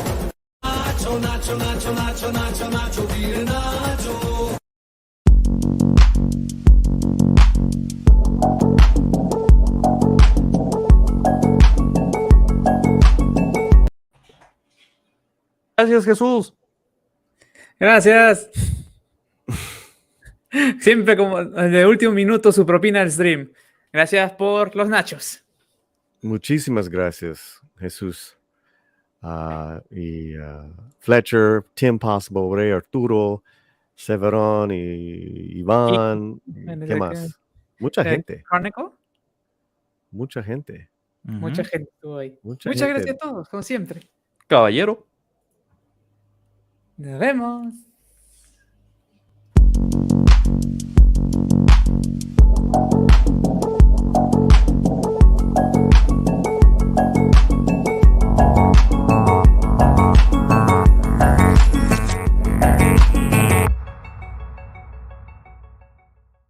Nacho, Nacho, Nacho, Nacho, Nacho, Nacho, viene Nacho. Gracias, Jesús. Gracias. Siempre como de último minuto su propina al stream. Gracias por los nachos. Muchísimas gracias, Jesús. Fletcher, Tim Possible, Ray Arturo, Severón y Iván. ¿Qué más? Mucha gente. Chronicle. Mucha gente. Mucha gente estuvo ahí. Mucha Muchas gente. gracias a todos, como siempre. Caballero. Nos vemos.